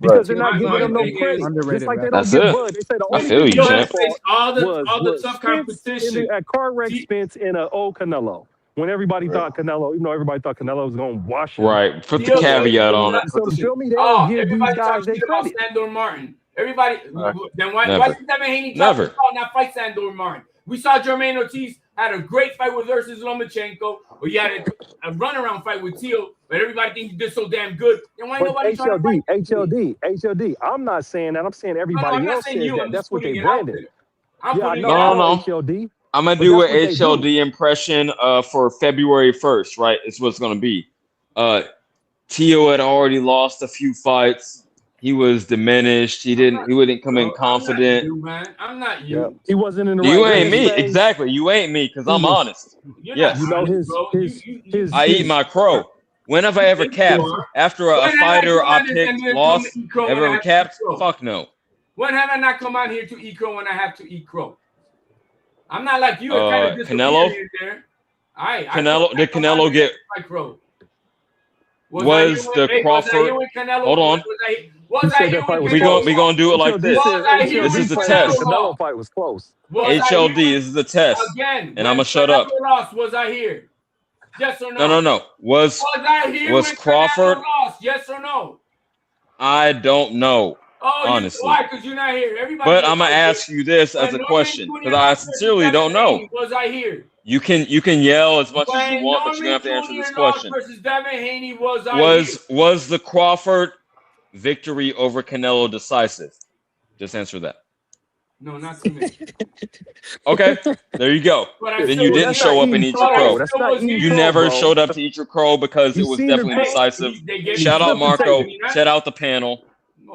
K: Because they're
L: Teal
K: not
E: My
K: giving
L: under,
K: him no
E: thing is,
K: credit. Just
L: underrated
K: like they
L: rapper.
K: don't
D: That's
K: give
D: it.
K: Bud. They say the
D: I
K: only
D: feel
K: people
D: you,
E: Teal
K: Bud
E: has
D: champ.
K: fought
E: faced all the
K: was
E: tough
K: Spence in
E: competition.
K: the at car wreck
E: T,
K: Spence in a old Canelo. When everybody
F: Right.
K: thought Canelo, even though everybody thought Canelo was gonna wash him.
D: Right. Put the
E: Teal
K: Yeah.
E: faced
D: caveat
E: all
D: on
E: that
D: it.
K: So you
E: competition.
K: feel me? They don't
E: Oh,
K: give these
E: everybody
K: guys
E: talks
K: their
E: shit about
K: credit.
E: Sandor Martin. Everybody,
F: Right.
E: then why
D: Never.
E: did Devin Haney drop his
D: Never.
E: call not fight Sandor Martin? We saw Jermaine Ortiz had a great fight with versus Lomachenko, or he had a runaround fight with Teal, but everybody thinks he did so damn good. Then why ain't
K: But
E: nobody trying to fight
K: HLD. I'm not saying that. I'm saying
E: No,
K: everybody
E: I'm not
K: else
E: saying
K: says
E: you.
K: that.
E: I'm just
K: That's what they
E: putting it out
K: branded.
E: there. I'm
K: Yeah,
E: putting it
D: No,
E: out
K: I know
D: no.
E: there.
K: HLD,
D: I'm gonna
K: but
D: do
K: that's
D: an
K: what they do.
D: HLD impression for February 1st, right? It's what's gonna be. Tio had already lost a few fights. He was diminished. He wouldn't come in
E: Bro, I'm not
D: confident.
E: you, man. I'm not
K: Yeah,
E: you.
K: he wasn't in the
D: You
K: right
D: ain't me.
K: headspace.
D: Exactly. You ain't me because
K: He
D: I'm
K: was,
D: honest.
E: You're not
K: you
D: Yes.
K: know,
E: honest, bro.
D: I eat my crow. When have I ever
E: Yes, you
D: capped?
E: are.
D: After a
E: When have I
D: fighter
E: come
D: I
E: on this and
D: picked
E: then come to
D: lost,
E: eat crow
D: ever
E: when I
D: ever
E: have to eat
D: capped?
E: crow?
D: Fuck no.
E: When have I not come on here to eat crow when I have to eat crow? I'm not like you. It kind of disappeared
D: Canelo?
E: in there. All right.
D: Did Canelo get
E: crow?
D: was the Crawford?
E: with Canelo?
D: Hold on.
K: he said that fight was
D: We
K: close.
D: gonna do it like
K: HLD
D: this.
K: said
D: This is
K: HLD
D: the
K: claimed that the
D: test.
K: Canelo fight was close.
D: HLD, this is the test.
E: Again,
D: And I'm gonna shut up.
E: Lost, was I here? Yes or no?
D: No. Was
E: I here
D: was
E: when
D: Crawford?
E: Canelo lost? Yes or no?
D: I don't know.
E: Oh,
D: honestly.
E: why? Because you're not here. Everybody.
D: But I'm gonna ask you this as a question because I sincerely don't know.
E: Was I here?
D: You can yell as much as you want, but you're gonna have to answer this question.
E: Versus Devin Haney,
D: was the Crawford victory over Canelo decisive? Just answer that.
E: No, not to me.
D: Okay, there you go. Then you didn't show up and eat your crow. You never showed up to eat your crow because it was definitely decisive. Shout out Marco. Shout out the panel.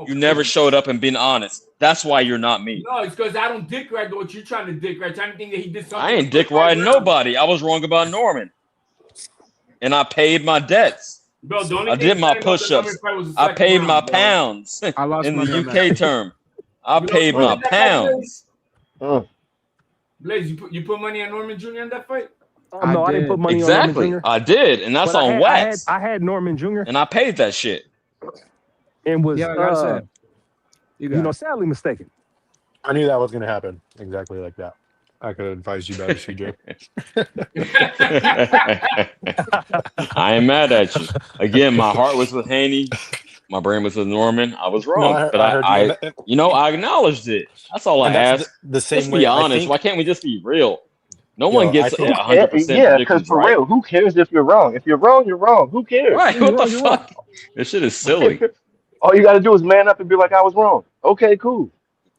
D: You never showed up and been honest. That's why you're not me.
E: No, it's because I don't dick ride what you're trying to dick ride. Trying to think that he did something.
D: I ain't dick riding nobody. I was wrong about Norman. And I paid my debts.
E: Bro,
D: I did my push-ups. I paid my pounds in the UK term. I paid my pounds.
E: Blaze, you put money on Norman Jr. in that fight?
K: No, I didn't put money on Norman Jr.
D: I did, and that's on wax.
K: I had Norman Jr.
D: And I paid that shit.
K: And was
L: you
K: sadly mistaken.
B: I knew that was going to happen exactly like that. I could have advised you better, CJ.
D: I ain't mad at you. Again, my heart was with Haney. My brain was with Norman. I was wrong, but I acknowledged it. That's all I ask. Let's be honest. Why can't we just be real? No one gets 100%.
F: Yeah, because for real, who cares if you're wrong? If you're wrong, you're wrong. Who cares?
D: Right? What the fuck? This shit is silly.
F: All you got to do is man up and be like, I was wrong. Okay, cool.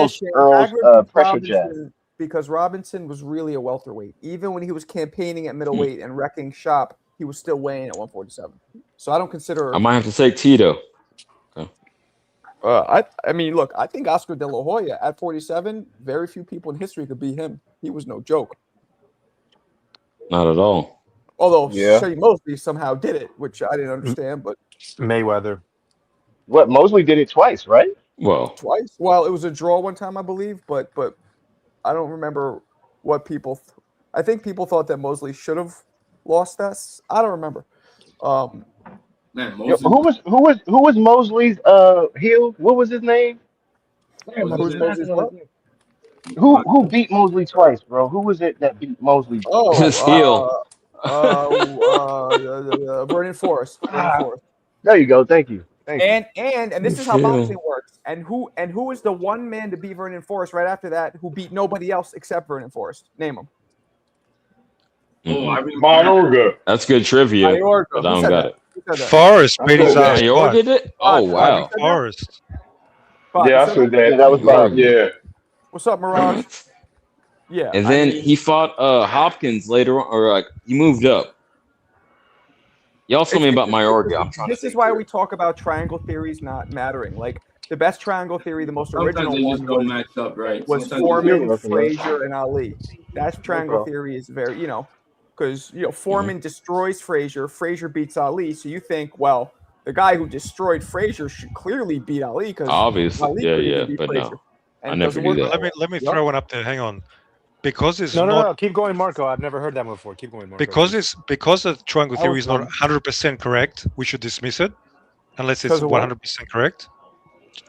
F: Earl's
A: Shane,
F: Earl's
A: Hagler beat
F: pressure jab.
A: Robinson because Robinson was really a welterweight. Even when he was campaigning at middleweight and wrecking shop, he was still weighing at 147. So I don't consider.
D: I might have to take Tito. Okay.
A: I mean, look, I think Oscar De La Hoya at 47, very few people in history could beat him. He was no joke.
D: Not at all.
A: Although
F: Yeah.
A: Shea Mosley somehow did it, which I didn't understand, but
B: Mayweather.
F: What Mosley did it twice, right?
D: Well,
A: twice. Well, it was a draw one time, I believe, but I don't remember what people. I think people thought that Mosley should have lost that. I don't remember.
E: Man,
F: Yo, who was Mosley's heel? What was his name?
A: Who's Mosley's what?
F: Who beat Mosley twice, bro? Who was it that beat Mosley?
D: His heel.
A: Vernon Forrest.
F: There you go. Thank you.
A: And this is how
D: Yeah.
A: boxing works. And who is the one man to beat Vernon Forrest right after that who beat nobody else except Vernon Forrest? Name him.
C: Mayorga.
D: That's good trivia,
A: Mayorga.
D: but I
A: Who
D: don't
A: said
D: got
A: that?
D: it.
A: Who said that?
L: Forrest beat his
C: that.
L: ass
D: Mayorga
L: twice.
D: did it? Oh, wow.
L: Forrest.
A: Bob,
C: Yeah, I
A: you said
C: said
A: that?
C: that.
F: Yeah, that was Bob.
C: Yeah.
A: What's up, Mirage? Yeah.
D: And
A: I
D: then
A: mean,
D: he fought Hopkins later on, or like he moved up. Y'all told me about Mayorga. I'm trying
A: this
D: to
A: is why we talk about triangle theories not mattering. Like the best triangle theory, the most
E: Sometimes
A: original
E: they just
A: one
E: don't
A: was,
E: match up, right?
A: was
E: Sometimes
A: Foreman,
F: Okay.
A: Frazier, and Ali. That's triangle
F: Okay.
A: theory is very, because Foreman destroys Frazier, Frazier beats Ali. So you think, well, the guy who destroyed Frazier should clearly beat Ali because
D: Obviously,
A: Ali couldn't even
D: yeah,
A: beat
D: but
A: Frazier.
D: no.
A: And
D: I
A: it
D: never
A: doesn't
D: knew
A: work
D: that.
A: that way.
L: Let me
A: Yep.
L: throw one up there. Hang on. Because it's
B: No,
L: not
B: keep going, Marco. I've never heard that one before. Keep going, Marco.
L: because the triangle
A: That
L: theory
A: was
L: is not
A: fun.
L: 100% correct. We should dismiss it unless it's
A: Because of what?
L: 100% correct.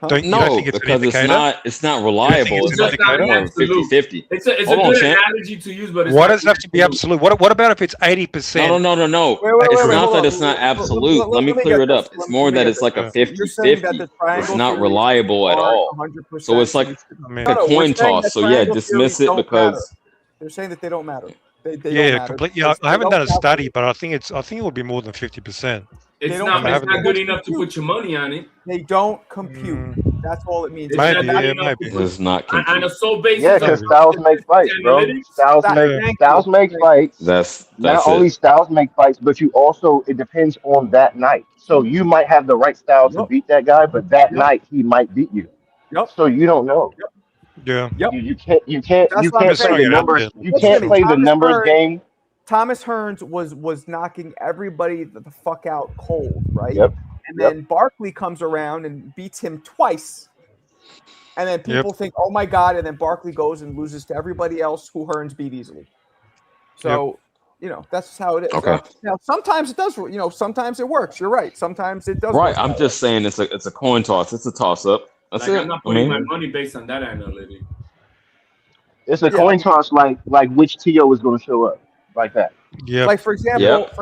A: Huh?
L: You don't
D: No,
L: think it's an
D: because
L: indicator?
D: it's not reliable.
L: it's
D: It's
L: an
D: like
L: indicator?
D: more
E: Absolute.
D: 50-50.
E: It's a
D: Hold on,
E: good
D: champ.
E: analogy to use, but it's
L: Why
E: not
L: does it have to be absolute? What about if it's 80%?
D: No.
A: Wait,
D: It's
A: wait,
D: not
A: hold
D: that
A: on.
D: it's not absolute. Let me
A: get
D: clear it
A: this.
D: up. It's more that it's like a
A: You're saying that
D: 50-50.
A: the triangle
D: It's not
A: theories
D: reliable at
A: aren't
D: all.
A: 100%.
D: So it's like
A: we should-
L: I mean,
D: a
A: we're
D: coin
A: saying
D: toss.
A: that
D: So yeah,
A: triangle
D: dismiss
A: theories
D: it
A: don't
D: because
A: matter. They're saying that they don't matter. They don't
L: yeah,
A: matter.
L: completely.
A: because
L: I
A: they
L: haven't
A: don't
L: done a study,
A: calculate-
L: but I think it will be more than 50%.
A: They
E: It's
A: don't
E: not.
A: compute.
E: It's not good
A: They
E: enough to
A: don't
E: put your money on it.
A: They don't compute. That's all it means.
E: It's
L: Maybe,
E: not good
L: yeah,
E: enough
L: maybe.
E: to put
D: it's not
E: on a
D: compute.
E: sole basis
F: Yeah,
E: of
F: because styles make fights, bro.
E: analytics.
F: Styles
A: That-
F: make
A: thank
F: styles
A: you.
F: make
A: Thank
F: fights.
D: That's
F: Not only
D: it.
F: styles make fights, but you also it depends on that night. So you might have the right style to
A: Yep.
F: beat that guy, but that
A: Yep.
F: night he might beat you.
A: Yep.
F: So you don't know.
L: Yeah.
A: Yep.
F: You can't
A: That's
F: you
A: what I'm
F: can't
L: saying.
F: play the
L: Yeah.
F: numbers.
L: Yeah.
F: You
A: Listen
F: can't
A: to me,
F: play the
A: Thomas
F: numbers
A: Hearns-
F: game.
A: Thomas Hearns was knocking everybody the fuck out cold, right?
F: Yep.
A: And then Barkley comes around and beats him twice. And then people think, oh my God, and then Barkley goes and loses to everybody else who Hearns beat easily. So, that's how it is.
D: Okay.
A: Now, sometimes it does, sometimes it works. You're right. Sometimes it does.
D: Right.
A: work
D: I'm
A: that
D: just saying it's a coin toss. It's a toss up. That's
E: Like,
D: it.
E: I'm not
D: I
E: putting
D: mean,
E: my money based on that analytic.
F: It's a
A: Yeah.
F: coin toss like which TO is going to show up like that.
L: Yeah.
A: Like for example,
D: Yep.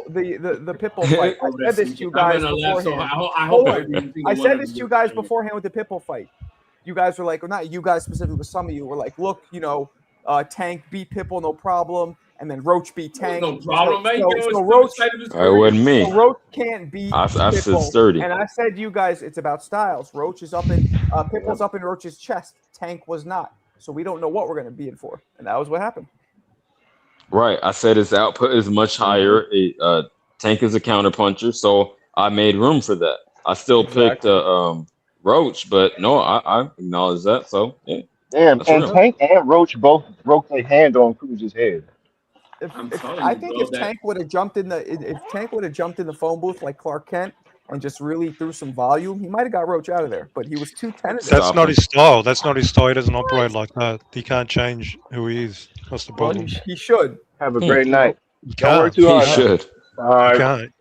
A: the Pitbull fight. I said this to you guys
E: I'm gonna laugh, so
A: beforehand.
E: I
A: Hold
E: hope
A: on.
E: every single
A: I
E: one
A: said
E: of
A: this to
E: them
A: you guys
E: is-
A: beforehand with the Pitbull fight. You guys were like, well, not you guys specifically, but some of you were like, look, Tank beat Pitbull, no problem, and then Roach beat Tank.
E: No problem, man.
A: So Roach,
D: it wasn't me.
A: so Roach can't beat
D: I said
A: Pitbull.
D: sturdy.
A: And I said, you guys, it's about styles. Roach is up in Pitbull's up in Roach's chest. Tank was not. So we don't know what we're gonna be in for, and that was what happened.
D: Right. I said his output is much higher. Tank is a counterpuncher, so I made room for that. I still picked Roach, but no, I acknowledge that. So yeah.
F: Damn,
D: That's
F: and
D: real.
F: Tank and Roach both broke their hand on Cruz's head.
A: I think if Tank would have jumped in the phone booth like Clark Kent and just really threw some volume, he might have got Roach out of there. But he was too tentative.
L: That's not his style. That's not his style. He doesn't operate like that. He can't change who he is. That's the
A: Well,
L: problem.
A: he should.
F: Have a great night.
L: He
F: Don't work
L: can't.
F: too
D: He
F: hard.
D: should.
F: All
L: He
F: right.
L: can't.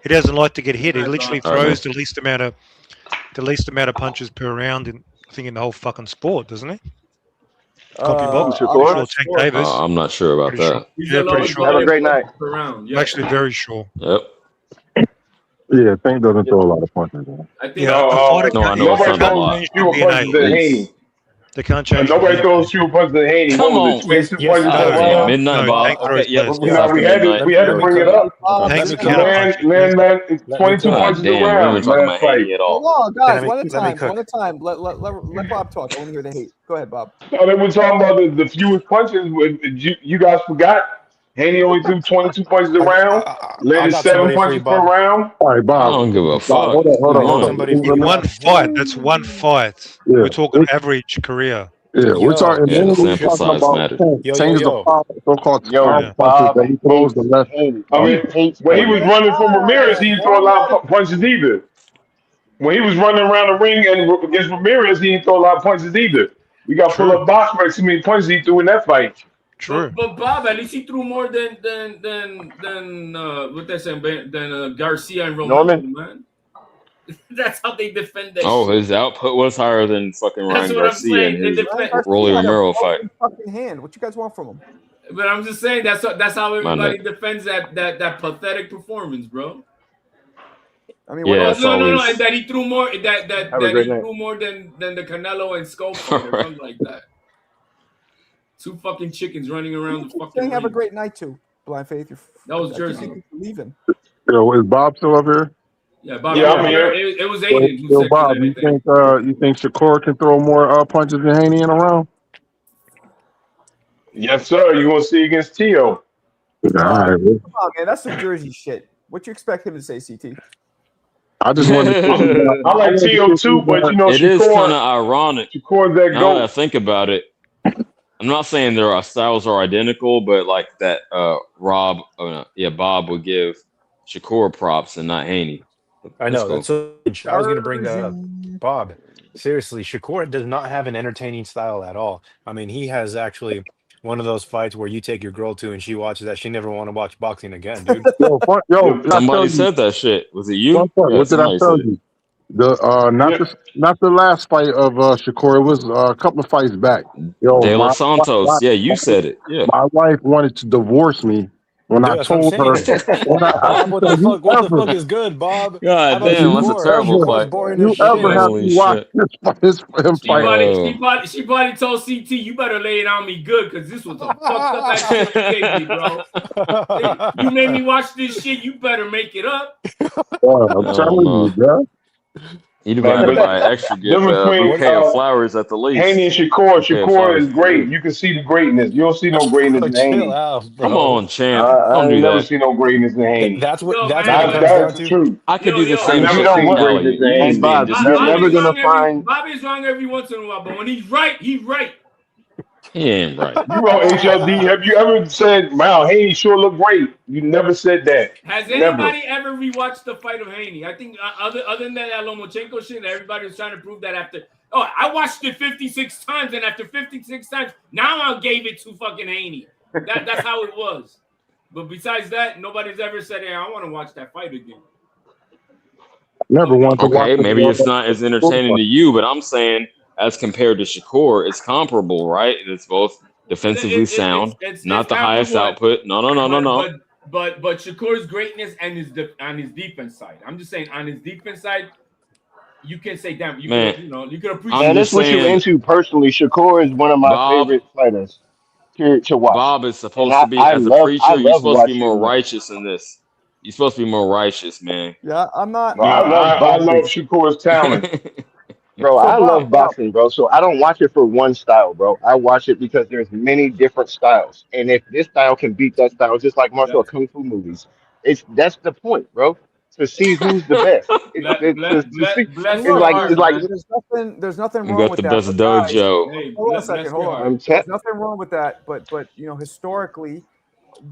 L: He doesn't like to get hit. He literally
D: All right,
L: throws the least amount of punches per round in the whole fucking sport, doesn't he? Copy Bob.
F: Shakur?
L: Pretty sure Tank Davis.
D: I'm not sure about
L: Pretty sure.
D: that.
L: Yeah, pretty sure.
F: Have a great night.
E: Around.
L: I'm
E: Yeah.
L: actually very sure.
D: Yep.
G: Yeah, Tank doesn't throw a lot of punches. Man.
E: I think
L: Yeah,
C: No,
L: a fighter
D: no, I
L: can't-
D: know it's
C: nobody
D: not a lot.
C: throws fewer punches than Haney.
L: They can't change.
C: Nobody
L: the
C: throws fewer punches than Haney.
D: Come
C: What was
D: on.
C: it? 22
B: Yes,
C: punches
B: I
C: in a
B: know.
C: round?
D: Midnight
L: No,
D: Bob.
L: Tank
D: Okay,
L: throws
D: yeah,
L: less.
D: let's
C: You
D: get
C: know,
D: off
C: we
D: the
C: had
D: midnight.
C: to bring it up.
L: Tank's a
A: Listen,
L: counterpuncher.
C: Man, it's 22
D: God
C: punches
D: damn, we
C: around.
D: weren't talking
C: Last
D: about Haney
C: fight.
D: at
A: Hold
D: all.
A: on, guys.
B: Let me
A: One at a
B: cook.
A: time. One at a time. Let Bob talk. I want to hear the hate. Go ahead, Bob.
C: No, they were talking about the fewest punches. You guys forgot Haney only threw 22 punches a
B: I,
C: round,
B: I
C: landed
B: got
C: 7
B: somebody for you,
C: punches per
B: Bob.
C: round.
G: All right,
D: I
G: Bob.
D: don't give a
G: Bob,
D: fuck.
G: hold on, hold
B: I
G: on,
B: got
G: hold on.
B: somebody for
L: In
B: you,
L: one
B: Bob.
L: fight, that's one fight.
G: Yeah,
L: We're talking average career.
G: we're talking.
B: Yo,
D: Yeah, the
G: Mainly we're
D: sample
G: talking
D: size
G: about
D: matters.
G: Tank.
B: yo,
G: Tank
B: yo,
G: is the
B: yo.
G: so-called
F: Yo,
G: power
L: Yeah.
G: punches
F: Bob
G: that he throws the
F: hates
G: left.
F: Haney.
C: I mean,
F: He hates
C: when he
F: Haney.
C: was running from Ramirez, he didn't throw a lot of punches either. When he was running around the ring and against Ramirez, he didn't throw a lot of punches either. We got to pull
L: True.
C: up box breaks how many punches he threw in that fight.
L: True.
E: But Bob, at least he threw more than what they saying than Garcia and Romero,
F: Norman?
E: man. That's how they defend that
D: Oh,
E: shit.
D: his output was higher than fucking
E: That's
D: Ryan
E: what I'm
D: Garcia
E: saying.
D: and
E: They
D: his
E: defend.
D: Rolly
A: Garcia got a
D: Romero fight.
A: broken fucking hand. What you guys want from him?
E: But I'm just saying that's how
D: My
E: everybody
D: nigga.
E: defends that pathetic performance, bro.
A: I mean,
D: Yeah,
A: what
D: it's
E: No,
D: always
E: and that he threw more that
F: Have a
E: he
F: great night.
E: threw more than the Canelo and Skull fight or something like that. Two fucking chickens running around the fucking
A: saying have a
E: ring.
A: great night too, Blind Faith.
E: That was
A: I keep
E: Jersey.
A: thinking you're leaving.
G: Yo, is Bob still up here?
E: Yeah, Bob.
C: Yeah, I'm
E: Yeah,
C: here.
E: it was Aiden who
G: Yo,
E: said
G: Bob,
E: that. I
G: you
E: think.
G: think Shakur can throw more punches than Haney in a round?
C: Yes, sir. You're going to see against Tio.
G: Yeah, all right. Well,
A: Come on, man. That's some Jersey shit. What you expect him to say, CT?
G: I just wanted to see
D: it
C: I like Tio too, but you know,
D: is kind
C: Shakur,
D: of ironic.
C: Shakur's that
D: Now that I
C: GOAT.
D: think about it, I'm not saying their styles are identical, but like that, Bob would give Shakur props and not Haney.
B: I
D: That's
B: know.
D: cool.
B: That's what I was going to bring that up.
A: Jersey.
B: Bob, seriously, Shakur does not have an entertaining style at all. I mean, he has actually one of those fights where you take your girl to and she watches that. She never want to watch boxing again, dude.
G: yo, did I tell
D: Somebody
G: you?
D: said that shit. Was it
G: One
D: you?
G: point.
D: Yeah,
G: What did I
D: somebody
G: tell
D: said it.
G: you? The not the last fight of Shakur. It was a couple of fights back. Yo,
D: De Los Santos. Yeah, you said it. Yeah.
G: my wife wanted to divorce me when
B: Dude,
G: I
B: that's what I'm
G: told her.
B: saying.
G: When I
B: Bob, what the
G: said,
B: fuck? What the fuck is good, Bob? How
D: God
B: about
D: damn, that's a
B: Shakur?
D: terrible
B: Shakur's
D: fight.
B: boring
G: you
B: as shit.
G: ever have to
D: Holy
G: watch
D: shit.
G: him fight?
E: She probably told CT, you better lay it on me good because this was a fucked up ass shit you gave me, bro. Hey, you made me watch this shit. You better make it up.
G: I'm telling you, bro.
D: You'd
C: Man,
D: have to
C: but
D: buy an extra gift,
C: difference
D: a
C: between
D: bouquet of flowers at the least.
C: Haney and Shakur.
D: Bouquet of
C: Shakur
D: flowers
C: is
D: for
C: great.
D: free.
C: You can see the greatness. You don't see no greatness in
B: Chill
C: Haney.
B: out,
D: Come
B: bro.
D: on, champ.
C: I
D: Don't
C: ain't
D: do
C: never
D: that.
C: seen no greatness in Haney.
B: That's what
E: Yo,
B: that's
E: man,
B: what it
C: That,
B: comes
E: but
B: down
C: that's the
B: to.
C: truth.
D: I could do the
E: yo,
D: same
C: I
D: shit
C: never
D: to
C: seen
D: Cali.
C: greatness in
D: You
C: Haney.
D: just being
F: Bob, you're never
D: disrespectful.
F: gonna find.
E: Bobby's wrong every once in a while, but when he's right, he's right.
D: He ain't right.
C: You wrote HLD. Have you ever said, wow, Haney sure look great? You never said that.
E: Has
C: Never.
E: anybody ever rewatched the fight of Haney? I think other than that Lomachenko shit, everybody was trying to prove that after. Oh, I watched it 56 times, and after 56 times, now I gave it to fucking Haney. That's how it was. But besides that, nobody's ever said, "Hey, I want to watch that fight again."
G: Never wanted to watch.
D: Okay, maybe it's not as entertaining to you, but I'm saying as compared to Shakur, it's comparable, right? It's both defensively sound, not the highest output. No.
E: But Shakur's greatness and on his defense side. I'm just saying on his defense side, you can say, damn, you
D: Man,
E: could appreciate.
F: Man, that's what you into personally. Shakur is one of my favorite fighters to watch.
D: Bob is supposed
F: And
D: to be
F: I
D: as a
F: love
D: preacher. You're supposed to be more
F: watching.
D: righteous in this. You're supposed to be more righteous, man.
A: Yeah, I'm not.
C: No, I love Shakur's talent.
F: Bro,
A: So,
F: I
A: Bob,
F: love boxing, bro. So I don't watch it for one style, bro. I watch it because there's many different styles. And if this style can beat that style, just like martial kung fu movies, that's the point, bro. To see who's the best.
A: There's nothing
D: You
A: wrong
D: got
A: with
D: the
A: that.
D: best
A: but guys,
D: dojo.
A: hold on a second. Hold on.
F: I'm
A: There's nothing wrong with that, but historically,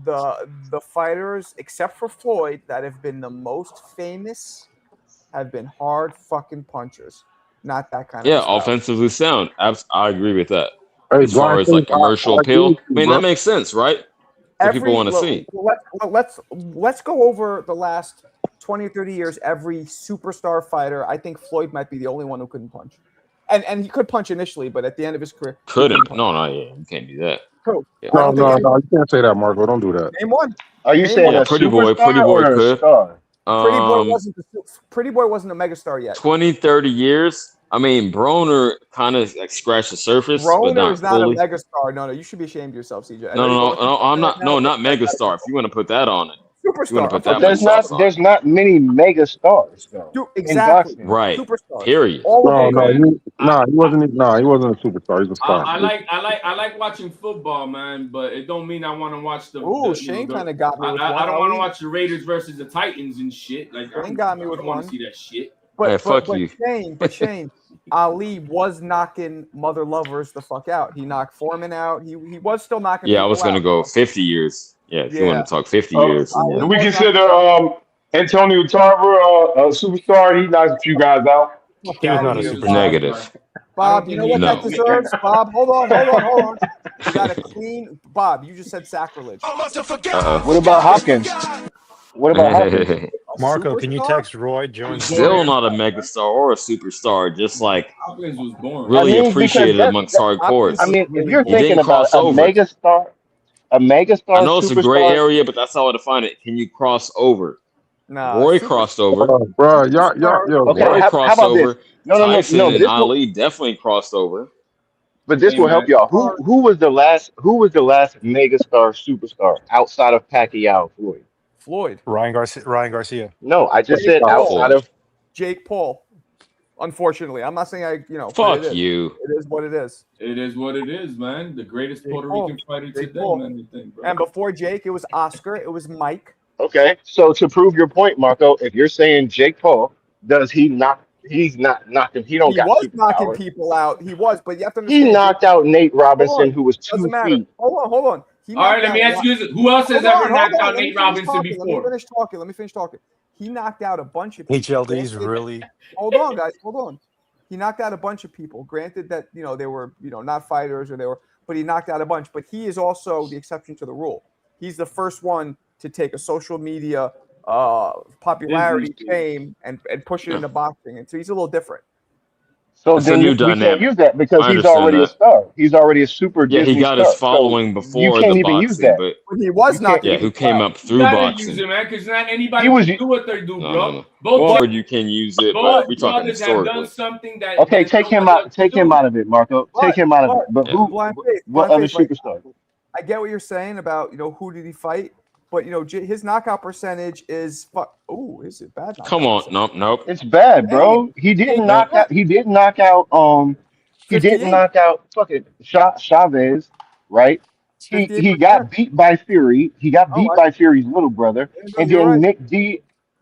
A: the fighters, except for Floyd, that have been the most famous, have been hard fucking punchers. Not that kind of
D: Yeah,
A: style.
D: offensively sound. I agree with that.
G: Hey,
D: as far as like commercial appeal, I mean that makes sense, right? What people want to see.
A: Let's go over the last 20, 30 years. Every superstar fighter, I think Floyd might be the only one who couldn't punch. And he could punch initially, but at the end of his career,
D: couldn't. No, you can't do that.
A: Cool.
D: Yeah.
G: No, you can't say that, Marco. Don't do that.
A: Name one.
F: Are you saying a
D: Pretty
F: superstar
D: Boy
F: or a
D: could.
F: star?
A: Pretty Boy wasn't a megastar yet.
D: 20, 30 years. I mean, Broner kind of like scratched the surface, but
A: Broner
D: not
A: is not
D: fully.
A: a megastar. No, you should be ashamed of yourself, CJ.
D: No, I'm not. No, not megastar. If you want to put that on it, You want
A: Superstar.
D: to put
F: But
D: that much sauce on
F: there's
D: it.
F: not many mega stars though in
A: Exactly.
F: boxing.
D: Right.
A: Superstars.
D: Period.
A: All
G: No,
A: of
G: no,
A: them.
G: he wasn't. No, he wasn't a superstar. He's a star.
E: I like watching football, man, but it don't mean I want to watch the.
A: Ooh, Shane kind of got me with one.
E: I don't want to
A: Ali.
E: watch the Raiders versus the Titans and shit. Like
A: Shane got me with
E: I don't want
A: one.
E: to see that shit.
D: Man, fuck you.
A: Shane, Ali was knocking mother lovers the fuck out. He knocked Foreman out. He was still knocking.
D: Yeah, I was
A: people
D: gonna
A: out.
D: go 50 years. Yeah, if you want to talk 50 years.
C: Do we consider Antonio Tarver a superstar? He knocks a few guys out.
B: He was not a superstar.
D: Negative.
A: Bob, you know what that
D: No.
A: deserves? Bob, hold on. You got a clean. Bob, you just said sacrilege.
D: Uh-oh.
F: What about Hopkins? What about Hopkins?
B: Marco, can you
A: Superstar?
B: text Roy Jones?
D: Still not a megastar or a superstar, just like
E: Hopkins was born.
D: really
F: I mean,
D: appreciated
F: because
D: amongst hardcores.
F: I mean, if you're
D: He
F: thinking
D: didn't
F: about
D: cross
F: a
D: over.
F: megastar,
D: I know it's a gray
F: superstar-
D: area, but that's how I define it. Can you cross over?
A: Nah,
D: Roy crossed over.
G: Bro, y'all, yo,
F: Okay,
D: Roy
F: how
D: crossed
F: about this?
D: over.
F: No,
D: Tyson and
F: this will,
D: Ali definitely crossed over.
F: but this will help y'all. Who was the last megastar superstar outside of Pacquiao Floyd?
A: Floyd.
B: Ryan Garcia.
F: No, I just
A: Jake
F: said
A: Paul.
F: outside of
A: Jake Paul. Unfortunately, I'm not saying but
D: Fuck
A: it is.
D: you.
A: It is what it is.
E: It is what it is, man. The greatest
A: Jake
E: Puerto
A: Paul.
E: Rican fighter
A: Jake
E: today,
A: Paul.
E: man. I think, bro.
A: And before Jake, it was Oscar. It was Mike.
F: Okay, so to prove your point, Marco, if you're saying Jake Paul, does he knock? He's not knocking. He don't
A: He
F: got
A: was knocking
F: superpower.
A: people out. He was, but you have to understand.
F: He knocked out Nate
A: Hold
F: Robinson,
A: on.
F: who was 2
A: Doesn't matter.
F: feet.
A: Hold on. He
E: All right,
A: knocked
E: let me
A: out
E: ask you this. Who else has
A: Hold
E: ever
A: on,
E: knocked
A: hold on.
E: out
A: Let me
E: Nate
A: finish
E: Robinson
A: talking. Let
E: before?
A: me finish talking. He knocked out a bunch of people.
B: HLD's
A: Granted-
B: really.
A: Hold on, guys. Hold on. He knocked out a bunch of people. Granted that they were not fighters but he knocked out a bunch. But he is also the exception to the rule. He's the first one to take a social media popularity, fame, and push it into boxing. And so he's a little different.
F: So
D: It's a
F: then
D: new
F: we can't
D: dynamic.
F: use that because
D: I
F: he's
D: understand
F: already a
D: that.
F: star. He's already a super
D: Yeah,
F: Disney
D: he got
F: star.
D: his following
F: So
D: before
F: you
D: the
F: can't even use
D: boxing,
F: that.
D: but
A: When he was
F: You
A: knocking
F: can't.
D: yeah, who
A: people
D: came
A: out.
D: up through
E: Gotta
D: boxing?
E: use it, man, because not anybody
F: He was.
E: can do what they do,
D: No,
E: bro.
D: no.
E: Both
D: Forward, you can use it, but we
E: both
D: talking
E: brothers have done
D: historically.
E: something that
F: Okay,
E: that
F: take him
E: nobody
F: out.
E: else
F: Take
E: can
F: him
E: do.
F: out of it, Marco. Take him out of it. But
D: Yeah.
F: who?
A: Blind faith.
F: What
A: Blind
F: other
A: faith.
F: superstar?
A: I get what you're saying about who did he fight, but his knockout percentage is is it bad?
D: Come on, nope.
F: It's bad, bro. He didn't knock out. He didn't knock out. He didn't
A: 58.
F: knock out fucking Chavez, right? He
A: 58%.
F: got beat by Fury. He got beat
A: Oh,
F: by Fury's little brother, and
A: you're
F: then
A: right.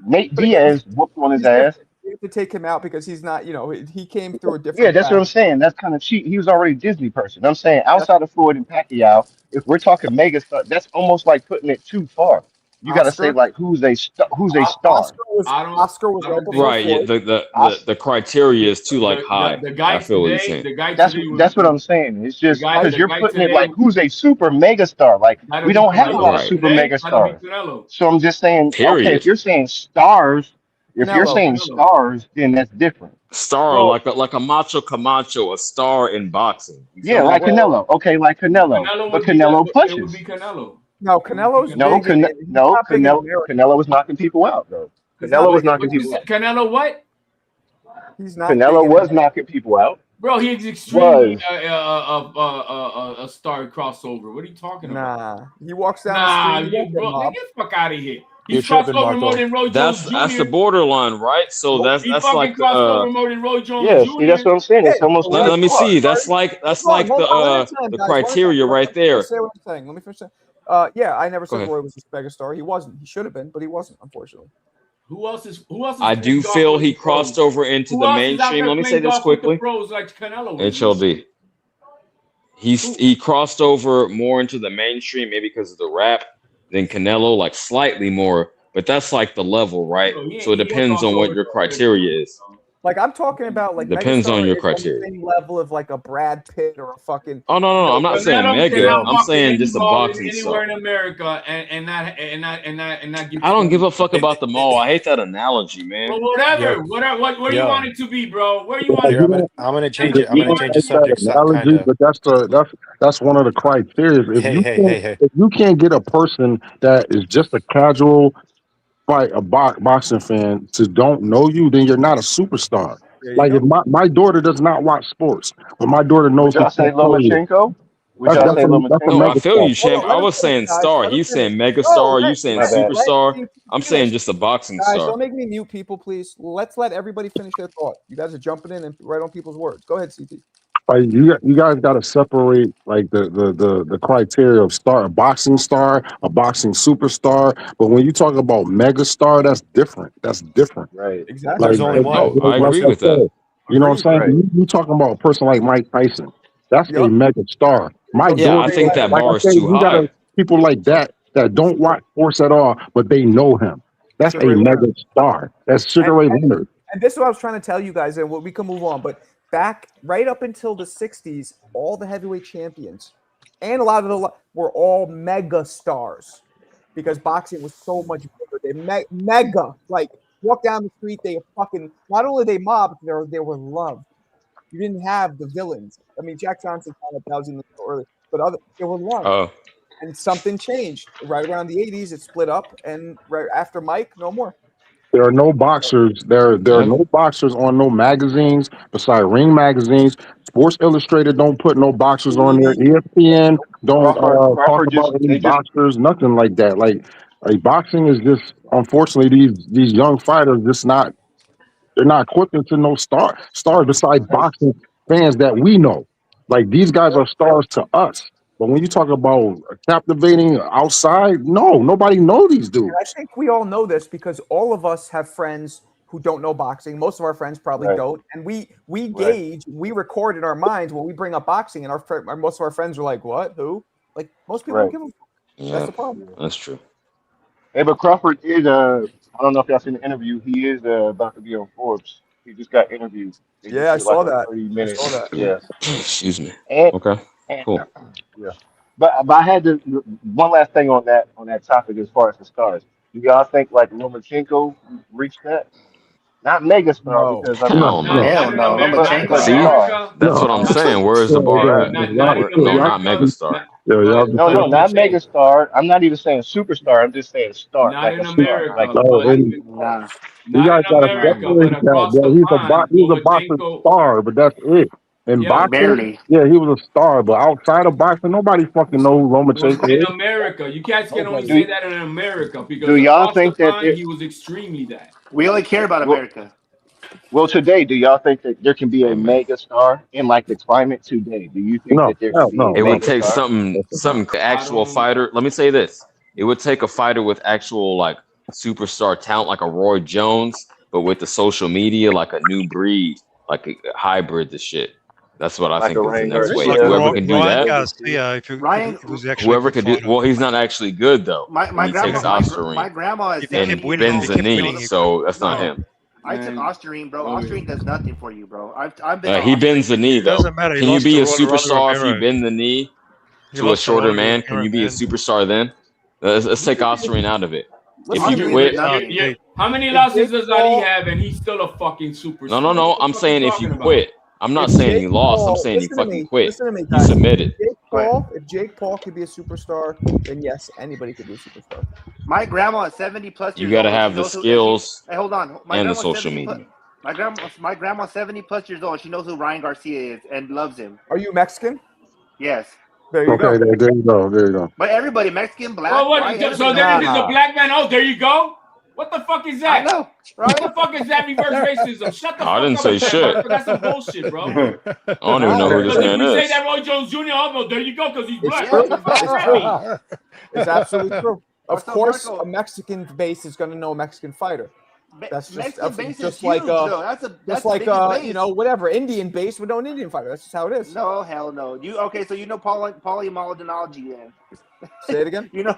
F: Nate
A: But again,
F: Diaz whooped on his
A: he's different.
F: ass.
A: You have to take him out because he's not. He came through a different.
F: Yeah, that's what I'm
A: path.
F: saying. That's kind of cheap. He was already a Disney person. I'm saying outside of Floyd and Pacquiao, if we're talking mega star, that's almost like putting it too far. You got to say
A: Oscar?
F: like who's a star?
A: Oscar was
E: I don't-
A: Oscar was
E: I don't
A: right
E: think-
A: before
D: Right, yeah,
A: Floyd.
D: the criteria is too like high.
E: The guy
D: I feel what you're
E: today,
D: saying.
E: the guy
F: That's
E: today was-
F: that's what I'm saying. It's just
E: The guy-
F: because
E: the
F: you're
E: guy
F: putting it
E: today
F: like
E: was-
F: who's a super mega star. Like
E: That'll
F: we
E: be
F: don't have a
E: Canelo.
F: lot of
D: Right.
F: super
E: Today,
F: mega
E: that'll be
F: stars.
E: Canelo.
F: So I'm just saying, okay,
D: Period.
F: if you're saying stars, if you're
A: Canelo.
F: saying stars, then that's different.
D: Star
E: Bro.
D: like a Macho Camacho, a star in boxing. You
F: Yeah,
D: feel me?
F: like Canelo. Okay, like Canelo.
E: Canelo
F: But
E: would be
F: Canelo
E: It would
F: pushes.
E: be Canelo.
A: No, Canelo's
F: No,
A: big. He's not big in America.
F: Canelo was knocking people out though.
A: He's not
F: Canelo was
A: big in
F: knocking
E: What you
F: people
E: said?
F: out.
E: Canelo what?
A: He's not.
F: Canelo
A: big in
F: was knocking people out.
E: Bro, he's extremely
F: Was.
E: a star crossover. What are you talking about?
A: Nah, he walks down
E: Nah,
A: the street.
E: you, bro,
A: mob.
E: get the fuck out of here.
B: You're
E: He's crossed
B: tripping,
E: over more
B: Marco.
E: than Roy
D: That's
E: Jones
D: that's
E: Jr.
D: the borderline, right? So that's
E: He fucking
D: like
E: crossed over
D: the
E: more than Roy Jones
F: Yeah,
E: Jr.
F: see, that's what I'm saying. It's
A: Yeah,
F: almost
D: let,
F: too
D: let me
F: far.
D: see. That's like
A: Hold on,
D: the
A: guys.
D: criteria right there.
A: Say what I'm saying. Let me finish. Yeah, I never
D: Go
A: said
D: ahead.
A: Roy was a megastar. He wasn't. He should have been, but he wasn't, unfortunately.
E: Who else is
D: I do
E: playing
D: feel
E: golf
D: he
E: with the pros?
D: crossed over into
E: Who
D: the
E: else is out
D: mainstream.
E: there
D: Let me say
E: playing
D: this
E: golf with the
D: quickly.
E: pros like Canelo is?
D: HLD. He crossed over more into the mainstream, maybe because of the rap, than Canelo, like slightly more. But that's like the level, right?
E: Bro, he
D: So it
E: ain't
D: depends on what your criteria is.
A: Like I'm talking about, like
D: Depends on
A: megastar
D: your
A: is
D: criteria.
A: the same level of like a Brad Pitt or a fucking.
D: Oh no, I'm not saying
E: Canelo
D: mega.
E: cannot
D: I'm
E: box
D: saying
E: any
D: just a
E: ball
D: boxing
E: anywhere
D: star.
E: in America and not get.
D: I don't give a fuck about the mall. I hate that analogy, man.
E: Well, whatever.
B: Yo.
E: Where you
B: Yo.
E: want it to be, bro? Where you want
B: Here,
E: it
B: I'm
E: to be?
B: gonna change it. I'm gonna change the
G: That's that
B: subject,
G: analogy,
B: kind of.
G: but that's one of the criteria. If
B: Hey.
G: if you can't get a person that is just a casual boxing fan to don't know you, then you're not a superstar.
A: There you
G: Like
A: go.
G: if my daughter does not watch sports, but my daughter knows
F: Would y'all say
G: who Steph Curry is.
F: Lomachenko? Would y'all say
G: That's a
D: No, I
F: Lomachenko?
D: feel
G: megastar.
D: you, champ.
A: Hold on,
D: I
A: let him
D: was
A: finish,
D: saying
A: guys.
D: star.
A: Let him
D: You saying
A: finish.
D: mega
A: No,
D: star. You saying
F: My bad.
A: let
D: superstar.
A: CP
D: I'm saying
A: finish.
D: just a boxing
A: Guys,
D: star.
A: don't make me mute people, please. Let's let everybody finish their thought. You guys are jumping in and right on people's words. Go ahead, CT.
G: Like you guys got to separate like the criteria of a boxing star, a boxing superstar. But when you talk about mega star, that's different. That's different.
F: Right.
A: Exactly.
L: There's only one.
D: Oh, I
G: Like
D: agree
G: I
D: with that.
G: said, you know what I'm
A: Agreed.
G: saying?
F: Right.
G: You talking about a person like Mike Tyson. That's a
A: Yep.
G: mega star. My
A: So
D: Yeah, I
G: daughter,
D: think that
G: like I
D: bar is
G: said,
D: too
G: you got
D: high.
G: people like that don't watch sports at all, but they know him. That's
A: Sugar
G: a
A: Ray
G: mega
A: Leonard.
G: star. That's Sugar Ray Leonard.
A: And this is what I was trying to tell you guys, and we can move on. But back right up until the 60s, all the heavyweight champions and a lot of the were all mega stars because boxing was so much bigger. They mega, like walk down the street, they fucking not only they mobbed, they were loved. You didn't have the villains. I mean, Jack Johnson kind of that was in the early, but they were loved.
D: Oh,
A: And something changed right around the 80s. It split up, and right after Mike, no more.
G: There are no boxers. There are
D: yeah.
G: no boxers on no magazines beside Ring magazines. Sports Illustrated don't put no boxers on there. ESPN don't talk
F: Crawford just
G: about any
F: they just
G: boxers. Nothing like that. Like boxing is just unfortunately these young fighters just not they're not equipped into no stars besides boxing fans that we know. Like these guys are stars to us. But when you talk about captivating outside, no, nobody know these
A: And I
G: dudes.
A: think we all know this because all of us have friends who don't know boxing. Most of our friends probably
F: right,
A: don't, and we
F: right.
A: gauge, we record in our minds when we bring up boxing, and most of our friends are like, "What? Who?" Like most people don't
F: Right.
A: give a fuck. That's
D: Yeah,
A: the problem.
D: that's true.
F: Hey, but Crawford is I don't know if y'all seen the interview. He is about to be on Forbes. He just got interviewed. They just
A: Yeah, I
F: did like
A: saw
F: a
A: that.
F: 30-minute.
A: I saw that.
F: Yeah.
D: Excuse me.
F: And,
D: Okay,
F: and
D: cool.
F: yeah. But I had to one last thing on that topic as far as the stars. Do y'all think like Lomachenko reached that? Not megastar
A: No,
F: because I
G: No,
F: mean,
D: Hell
E: Not,
G: no,
D: no.
E: not
H: Hell
E: in
H: no.
E: America. Not,
F: but
E: in
D: See,
F: star.
E: America.
D: that's what
G: no.
D: I'm saying. Where's the
G: Yo,
D: bar
G: yo,
D: at?
E: Not in
G: yo,
D: No,
G: y'all,
D: not
E: America.
D: megastar.
G: yo, y'all
E: But
G: just
F: No,
G: said,
F: not
E: Lomachenko.
F: megastar. I'm not even saying superstar. I'm just saying star,
E: Not
F: like
E: in
F: a star, like
E: America,
G: oh,
E: but
G: and
H: Nah.
G: you
E: not
G: guys
E: in
G: gotta
H: Nah.
E: America, but
G: separate that.
E: across
G: Yeah,
E: the pond,
G: he's a boxing
E: Lomachenko.
G: star, but that's it. In
E: Yeah,
G: boxing,
H: Barely.
G: yeah, he was a star, but outside of boxing, nobody fucking knows who
E: was
G: Lomachenko
E: in
G: is.
E: America. You guys can only
A: nobody.
E: say
F: do
E: that in America
F: do
E: because
F: y'all
E: across the
F: think that
E: pond he was extremely that.
H: We only care about
F: well,
H: America.
F: well today, do y'all think that there can be a
D: Hey man,
F: mega star in like the climate today? Do you think
G: No,
F: that there can
G: hell
F: be a
G: no,
D: it would
G: no.
F: mega
D: take
F: star?
D: some
E: I
D: actual
E: don't.
D: fighter. Let me say this: it would take a fighter with actual like superstar talent, like a Roy Jones, but with the social media, like a new breed, like a hybrid. The shit. That's what I
F: Like a
D: think is the
F: Ryan
D: next wave.
L: Like
F: Garcia,
D: Whoever
L: Ryan,
D: can
F: maybe
D: do
F: a
L: Ryan
D: that,
F: mega Steve?
L: Garcia,
H: Ryan,
L: if he was actually a
D: whoever
L: good
D: could do.
L: fighter.
D: Well, he's not actually good though,
H: my
D: and
H: my
D: he
H: grandma
D: takes
H: my
D: Ostarine
H: grandma is
L: If he kept
H: 70
D: and
H: years
L: winning,
D: bends
L: he
H: old.
D: the
H: And
L: kept
H: she
D: knee,
H: knows
L: winning.
H: it.
D: so that's not
H: No,
D: him.
H: I took
E: Man,
H: Ostarine, bro.
E: oh yeah.
H: Ostarine does nothing for you, bro. I've been
D: He
H: on
D: bends the
H: Ostarine.
D: knee
L: It
D: though.
L: doesn't matter. He
D: Can you
L: lost
D: be
L: to
D: a
L: Rolly
D: superstar if you
L: Romero.
D: bend the knee
L: He
D: to a
L: lost to
D: shorter
L: Rolly
D: man? Can
L: Romero,
D: you be a
L: man.
D: superstar then? Let's take Ostarine out of it. If
A: Listen
D: you
A: to me.
H: Ostarine
D: quit,
H: did nothing.
L: Hey,
E: How many
A: If
E: losses
A: Jake
E: does Ali
A: Paul,
E: have and he's still a fucking
D: no,
E: superstar? What the
D: I'm
E: fuck are you
D: saying if you
E: talking about?
D: quit. I'm not
A: if
D: saying
A: Jake
D: you lost. I'm
A: Paul,
D: saying you fucking quit.
A: listen to me,
D: You
A: guys.
D: submitted.
A: If Jake Paul could be a superstar, then yes, anybody could be a superstar.
H: My grandma is 70 plus
D: You
H: years
D: got to
H: old, and she
D: have the
H: knows who. And she,
D: skills
H: hey, hold on. My
D: and the
H: grandma's
D: social
H: 70 plus.
D: media.
H: My grandma's 70 plus years old. She knows who Ryan Garcia is and loves him.
A: Are you Mexican?
H: Yes,
A: There you
G: Okay,
A: go.
G: there you go. There you go.
H: but everybody, Mexican, black,
E: Well, what?
H: white,
E: So
H: everybody knows
E: then
H: him.
E: if it's a black man, oh, there you go. What the fuck is
H: I
E: that?
H: know,
E: What
H: right?
E: the fuck is that reverse racism? Shut the
D: I
E: fuck
D: didn't
E: up
D: say
E: with that,
D: shit.
E: Marco. That's some bullshit, bro.
D: I don't even know who this
E: Because if
D: man
E: we say
D: is.
E: that Roy Jones Jr., oh, there you go, because he's
A: It's
E: black.
A: true.
E: What the fuck
A: It's
E: does that
A: true.
E: mean?
A: It's absolutely true. Of
H: What's up,
A: course,
H: Marco?
A: a Mexican base is going to know a Mexican fighter. That's just
H: Mexican base is
A: just
H: huge,
A: like
H: though. That's the biggest base.
A: you know, whatever Indian base would know an Indian fighter. That's just how it is.
H: No, hell no. You okay? So you know polymodology then?
A: Say it again.
H: You know?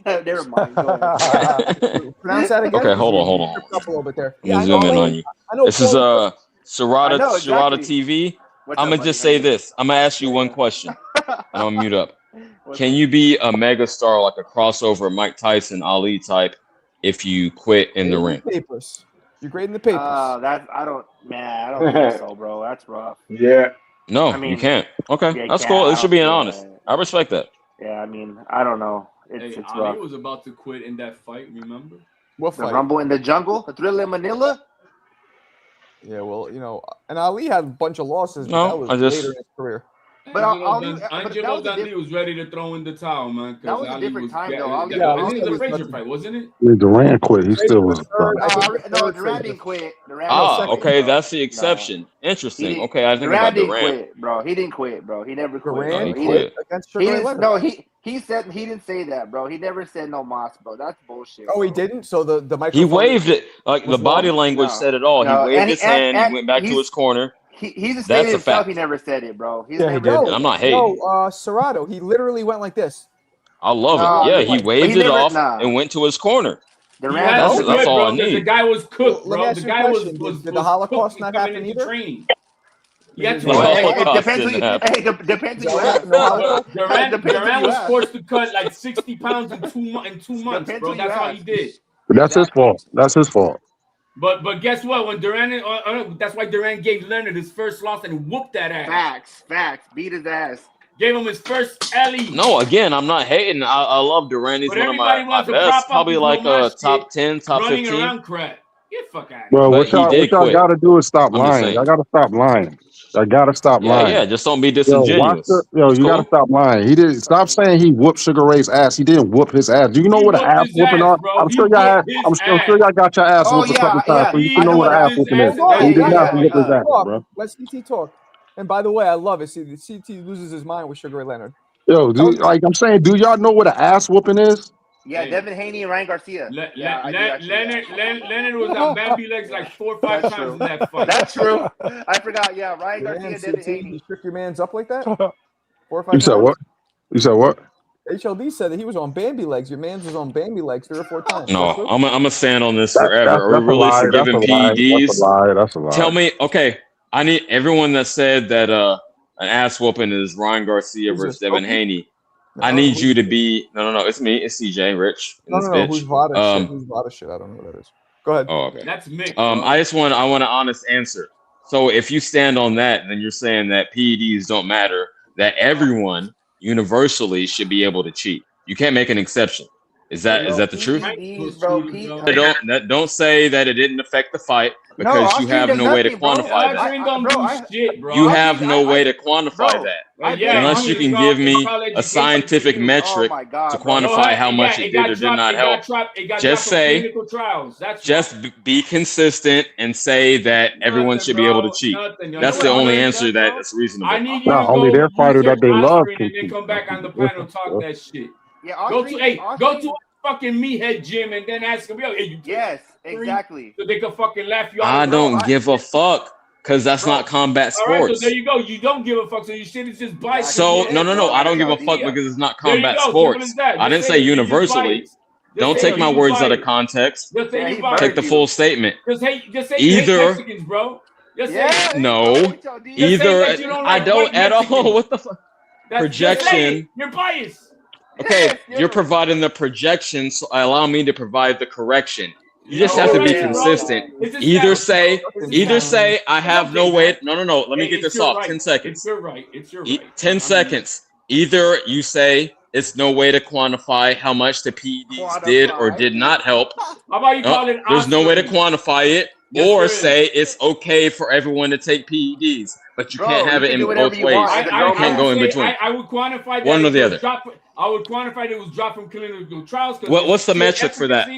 H: Never mind. Go ahead.
A: Pronounce that again.
D: Okay, hold on.
A: You tripped up a little bit there.
D: Let me
A: Yeah, I
D: zoom
A: know.
D: in on you.
A: I know.
D: This is
H: I
D: Serrata
H: know, exactly.
D: TV.
H: What's
D: I'm
H: up,
D: gonna
H: buddy?
D: just
H: How
D: say
H: you doing?
D: this. I'm gonna ask you one question, and I'm gonna mute up.
H: What's
D: Can
H: up?
D: you be a mega star like a crossover Mike Tyson Ali type if you quit in the ring?
A: Papers. You're grading the papers.
H: I don't think so, bro. That's rough.
C: Yeah.
D: No,
H: I mean,
D: you can't. Okay,
H: yeah,
D: that's
H: can't.
D: cool.
H: I
D: It should
H: don't-
D: be an
H: yeah.
D: honest. I respect that.
H: Yeah, I mean, I don't know.
E: Hey,
H: It's
E: Ali
H: rough.
E: was about to quit in that fight, remember?
A: What
H: The
A: fight?
H: Rumble in the Jungle, the Thriller in Manila.
A: Yeah, well, you know, and Ali had a bunch of losses, but
D: No,
A: that was
D: I just-
A: later in his career.
M: But
E: Angelo
M: but that
E: Angelo
M: was a
E: Dundee was ready to throw in the towel, man.
M: that
E: Because
M: was a
E: Ali
M: different
E: was
M: time,
E: getting.
M: though. Ali,
A: Yeah,
E: I think it was a
A: Ali was
E: Frazier
A: nothing.
E: fight, wasn't it?
G: Yeah, Durant quit. He
A: Frazier
G: still
A: was
G: was
A: third. I think
M: no,
A: third
M: Durant
A: Frazier.
M: didn't quit. Durant didn't
D: Ah,
M: quit,
D: okay,
M: bro.
D: that's the
M: No,
D: exception.
M: he
D: Interesting.
M: didn't.
D: Okay, I think
M: Durant
D: about
M: didn't
D: Durant.
M: quit, bro. He didn't quit, bro. He never quit,
D: Oh,
M: bro.
D: he
M: He
D: quit.
M: didn't.
A: Against
M: He
A: Sugar Ray
M: didn't.
A: Leonard.
M: No, he said he didn't say that, bro. He never said no Moss, bro. That's bullshit.
A: Oh, he
M: Bro.
A: didn't. So the
D: He
A: microphone
D: waved it. Like the
A: was
D: body
A: wrong.
D: language
M: No,
D: said it all. He
M: no,
D: waved his hand. He
M: and
D: went back to his corner.
M: he's
D: That's
M: stated
D: a
M: himself. He
D: fact.
M: never said it, bro. He's
K: Yeah, he
M: never
K: did.
M: said
D: And I'm
M: it.
D: not hating.
A: No, Serrato. He literally went like this.
D: I love it.
M: No,
D: Yeah,
A: He
D: he
A: went.
M: but he
D: waved it
M: never.
D: off
M: Nah,
D: and went to his corner.
E: He
M: Durant
E: had
D: That's
E: to
M: doesn't.
D: that's
E: quit,
D: all I
E: bro, because the
D: need.
E: guy was
A: Well,
E: cooked,
A: let me
E: bro.
A: ask
E: The
A: you a
E: guy
A: question. Did the
E: was
A: Holocaust
E: cooked
A: not
E: coming
A: happen
E: into
A: either?
E: training. He
A: Did
E: had
A: his
E: to
D: The
M: Well,
A: wife?
E: quit.
M: it
D: Holocaust
M: depends who
D: didn't
M: you.
D: happen.
M: Hey, depends who you
A: No,
M: ask.
A: no
E: But
A: Holocaust.
E: Durant
M: Depends who
E: Durant
M: you
E: was
M: ask.
E: forced to cut like 60 pounds in 2 months,
M: Depends
E: bro.
M: who you
E: That's all he
M: ask.
E: did.
G: But that's his
M: Exactly.
G: fault. That's his fault.
E: But guess what? When Durant, that's why Durant gave Leonard his first loss and whooped that ass.
M: Facts. Beat his ass.
E: Gave him his first LE.
D: No, again, I'm not hating. I love Durant. He's
E: But
D: one of
E: everybody
D: my
E: wants to
D: best.
E: prop up
D: Probably
E: his
D: like
E: Lomash
D: top
E: shit,
D: 10, top
E: running
D: 15.
E: around crap. Get the fuck out of
G: Well,
E: here.
D: But he
G: what
D: did
G: y'all
D: quit.
G: gotta do is stop
D: I'm just
G: lying.
D: saying.
G: Y'all gotta stop lying. Y'all gotta stop
D: Yeah,
G: lying.
D: yeah. Just don't be
G: Watch
D: disingenuous.
G: you
D: It's
G: gotta
D: cool.
G: stop lying. He didn't stop saying he whooped Sugar Ray's ass. He didn't whoop his ass. Do you know
E: He
G: what an
E: whooped
G: ass
E: his
G: whooping
E: ass,
G: are?
E: bro.
G: I'm
E: He
G: sure y'all had.
E: whooped his
G: I'm sure
E: ass.
G: y'all got your ass
M: Oh
G: whooped a couple
M: yeah,
G: times,
M: yeah.
G: so you
E: He
G: can
M: I
G: know
M: know
G: what
M: what
G: an
M: a
G: ass
E: whooped his
G: whooping is.
E: ass, and
M: yeah,
E: that's
G: He
M: yeah,
G: did
E: why
M: yeah,
G: not
E: he
G: whoop his
M: yeah.
G: ass,
A: Talk.
G: bro.
A: Let CT talk. And by the way, I love it. CT loses his mind with Sugar Ray Leonard.
G: Yo, like I'm saying, do y'all know what an ass whooping is?
M: Yeah,
E: Hey,
M: Devin Haney and Ryan Garcia. Yeah, I do actually.
E: Leonard was on Bambi legs like 4 or 5
M: That's
E: times
M: true.
E: in that fight.
M: That's true. I forgot. Yeah, Ryan
A: Damn,
M: Garcia, Devin
A: CT, you
M: Haney.
A: shook your man's up like that 4 or 5
G: You said
A: times.
G: what? You said what?
A: HLD said that he was on Bambi legs. Your man's was on Bambi legs 3 or 4 times.
D: No,
A: That's
D: I'm gonna stand on this
G: That's
D: forever. Are we
G: that's a
D: really
G: lie. That's a
D: forgiving
G: lie. That's a
D: PEDs?
G: lie. That's a
D: Tell
G: lie.
D: me, okay. I need everyone that said that an ass whooping is Ryan Garcia
A: Who's
D: versus
A: this?
D: Devin
A: Loki?
D: Haney.
A: No,
D: I need
A: who's
D: you to
A: this?
D: be no. It's me. It's CJ Rich in
A: No,
D: this
A: no, no. Who's
D: bitch.
A: Vada shit? Who's Vada shit? I don't know who that is. Go ahead.
D: Oh, okay.
E: That's Mick, bro.
D: I want an honest answer. So if you stand on that, then you're saying that PEDs don't matter. That everyone universally should be able to cheat. You can't make an exception. Is that the truth?
M: PEDs, bro.
D: Don't say that it didn't affect the fight
M: No,
D: because you
M: Austria
D: have
M: does
D: no way to
M: nothing, bro.
D: quantify that.
E: Austria don't do shit, bro.
D: You have no way to
M: bro,
D: quantify that
E: yeah,
D: unless you can give me a scientific metric
M: my God,
D: to
M: bro.
D: quantify how much it did or did not help. Just say,
E: clinical trials. That's
D: just be consistent and say that everyone should be able to cheat. That's the only answer that's reasonable.
E: I need you
G: Not
E: to
G: only
E: go
G: their fighter that
E: research
G: they love
E: Austria
G: can
E: and then
G: cheat.
E: come back on the panel and talk that shit.
M: Yeah,
E: Go to a fucking meathead gym and then ask them, yo, hey, you
M: yes, exactly.
E: So they can fucking laugh you out.
D: I don't give a fuck because that's not combat
E: All right, so
D: sports.
E: there you go. You don't give a fuck, so you shit is just biased.
D: So no, I don't give a fuck because it's not combat
E: There you go. Simple
D: sports.
E: as that.
D: I
E: Just
D: didn't
E: say
D: say
E: you
D: universally.
E: biased.
D: Don't
E: Just say
D: take my
E: you
D: words out of
E: biased.
D: context.
E: Just say you
D: Take the
E: biased.
D: full statement.
E: Just say you hate
D: Either
E: Mexicans, bro. Just
M: Yeah.
E: say
D: no,
E: Just say
D: either
E: that you don't
D: I
E: like
D: don't
E: white
D: at all.
E: Mexicans.
D: What the fuck?
E: Just say it.
D: Projection.
E: You're biased.
D: Okay, you're providing the projection, so allow me to provide the correction. You just have to be consistent. Either say I have no way. No. Let me get this off. 10 seconds.
E: It's your right. It's your right.
D: 10 seconds. Either you say it's no way to quantify how much the PEDs did or did not help.
E: How about you call it?
D: There's no way to quantify it.
E: Yes,
D: Or
E: there is.
D: say it's okay for everyone to take PEDs, but you
M: Bro,
D: can't have
M: you
D: it
M: can
D: in
M: do whatever
D: both
M: you
D: ways.
M: want.
D: You can't go in between.
E: I would quantify that
D: One or the
E: it
D: other.
E: was dropped- I would quantify that it was dropped from clinical trials.
D: What's the metric for that?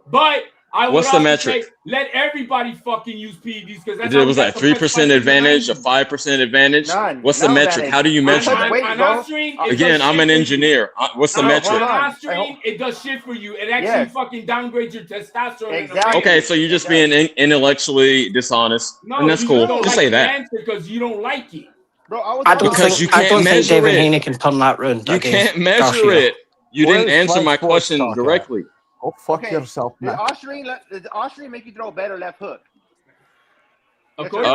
E: But I would
D: What's the
E: also
D: metric?
E: say, let everybody fucking use PEDs because that's
D: It
E: how
D: was
E: we
D: like
E: got so much
D: 3%
E: fights in the
D: advantage, a
E: 90s.
D: 5% advantage.
M: None.
D: What's the
M: No
D: metric?
M: advantage.
D: How do you measure
M: touch
D: it?
M: weight,
E: On
M: bro.
E: Osterine, it
D: Again,
E: does
D: I'm
E: shit
D: an
E: for you.
D: engineer. What's the
E: On
D: metric?
E: Osterine, it does shit for you. It actually
M: Yes.
E: fucking downgrades your testosterone.
M: Exactly.
D: Okay, so you're just being intellectually dishonest,
E: No,
D: and that's
E: you
D: cool.
E: don't
D: Just
E: like
D: say
E: the
D: that.
E: answer because you don't like it.
M: Bro, I was
N: I don't
D: Because you
N: think I
D: can't
N: don't think
D: measure
N: David
D: it.
N: Haney can turn that round.
D: You can't measure it. You didn't answer my question directly.
A: Go fuck
M: Okay.
A: yourself,
M: Did
A: man.
M: Osterine make you throw a better left hook?
E: Of course.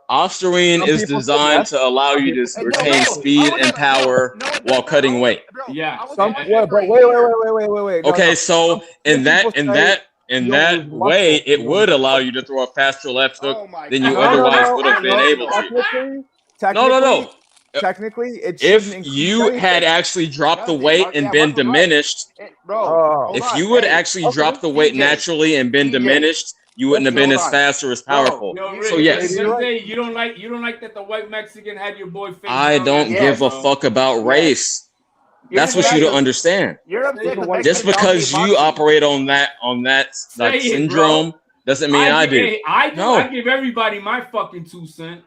D: Osterine
A: Some
D: is
A: people say
D: designed
A: yes.
D: to allow you to retain speed and power while cutting weight.
E: Yeah.
A: Wait.
D: Okay, so in that way, it would allow you to throw a faster left hook than you otherwise would have been able to. No.
A: Technically, it
D: If
A: shouldn't
D: you
A: increase
D: had
A: anything.
D: actually dropped the weight and been diminished,
M: Bro,
D: if you would actually drop the weight naturally and been diminished, you wouldn't have
M: Hold
D: been as
M: on.
D: fast or as
M: Bro,
D: powerful.
E: Yo,
M: you-
E: Rich,
D: So yes,
A: Maybe you're right.
E: Sensei, you don't like that the white Mexican had your boy face
D: I
E: down
D: don't
E: like
D: give
E: that,
D: a
E: bro.
D: fuck about
M: Yes.
D: race.
M: You're
D: That's
M: just
D: what you
M: mad
D: don't
M: 'cause
D: understand.
M: you're
A: Say
M: upset
A: the
M: because
A: white
D: Just
M: Mexicans
D: because
M: dominate
D: you
M: boxing.
D: operate on that like
E: Say it, bro.
D: syndrome doesn't mean I do.
E: Hey, I do.
D: No.
E: I give everybody my fucking 2 cents.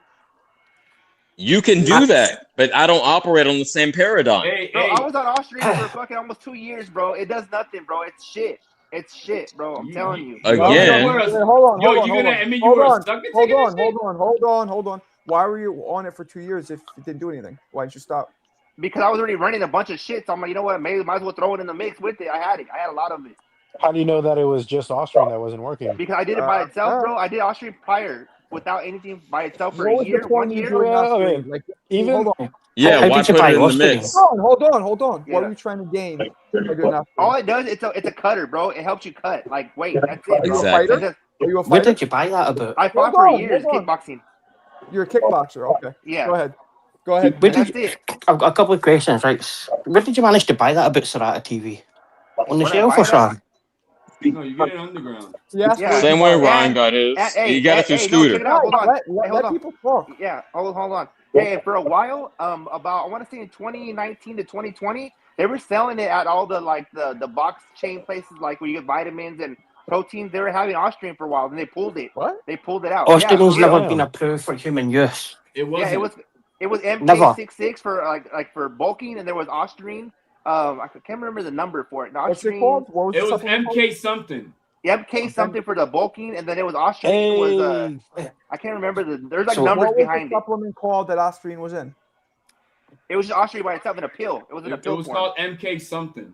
D: You can do that, but I don't operate on the same paradigm.
E: Hey,
M: Bro,
E: hey,
M: I was on Austrian for fucking almost 2 years, bro. It does nothing, bro. It's shit. It's shit, bro. I'm telling you.
A: Why were you-
D: Again,
A: wait, hold on,
E: Yo,
A: hold on,
E: you
A: hold
E: gonna
A: on.
E: admit you
A: Hold
E: were a
A: on,
E: sucker
A: hold
E: taking
A: on,
E: this shit?
A: hold on. Why were you on it for 2 years if it didn't do anything? Why didn't you stop?
M: Because I was already running a bunch of shit. So I'm like, you know what? Maybe might as well throw it in the mix with it. I had a lot of it.
B: How do you know that it was just Austrian that wasn't working?
M: Because I did it by itself, bro. I did Austrian prior without anything by itself for
A: What
M: a
A: was
M: year,
A: the
M: 1
A: point you
M: year.
A: doing
B: Well,
A: Austrian?
B: okay.
A: Like,
B: Even
A: hold on.
D: yeah,
N: How
D: why
N: did you
D: put
N: buy
D: it in the
N: Austrian?
D: mix?
A: Hold on. What
M: Yeah.
A: were you trying to gain by doing Austrian?
M: All it does, it's a cutter, bro. It helps you cut. Like, wait, that's it,
A: Are you
M: bro.
A: a
D: Exactly.
A: fighter?
M: It's just-
A: Are you a
N: Where
A: fighter?
N: did you buy that about?
M: I fought
A: Hold
M: for
A: on,
M: years
A: hold on.
M: kickboxing.
A: You're a kickboxer. Okay.
M: Yeah.
A: Go ahead. Go ahead.
N: Where
M: And
N: did
M: that's
N: you,
M: it.
N: I've got a couple of questions, right? Where did you manage to buy that about Serata TV? On the
M: When I
N: shelf
M: buy
N: or
M: that,
N: something?
E: No, you get it underground.
A: Yes.
M: Yeah.
D: Same way
M: And-
D: Ryan got his.
M: hey,
D: He got it through
M: no, check
D: Scooter.
M: it out. Hold on.
A: Let
M: Hey, hold on.
A: people talk.
M: Yeah, hold on. Hey, for a while, about I want to say in 2019 to 2020, they were selling it at all the the box chain places, like where you get vitamins and proteins. They were having Austrian for a while, then they pulled it.
A: What?
M: They pulled it out.
N: Austrian's
M: Yeah,
N: never
B: Yeah.
N: been approved for human use.
E: It
M: yeah,
E: wasn't.
M: it was
N: Never.
M: MK66 for like for bulking, and there was Austrian. I can't remember the number for it. The
A: What's it
M: Austrian,
A: called? What was
E: It
A: the
E: was
A: supplement called?
E: MK something.
M: MK something for the bulking, and then it was Austrian was
B: Hey,
M: I can't remember there's like
N: So
M: numbers
A: What was
M: behind
A: the
M: it.
A: supplement called that Austrian was in?
M: It was just Austrian by itself in a pill. It was in a
E: It
M: pill
E: was
M: form.
E: called MK something.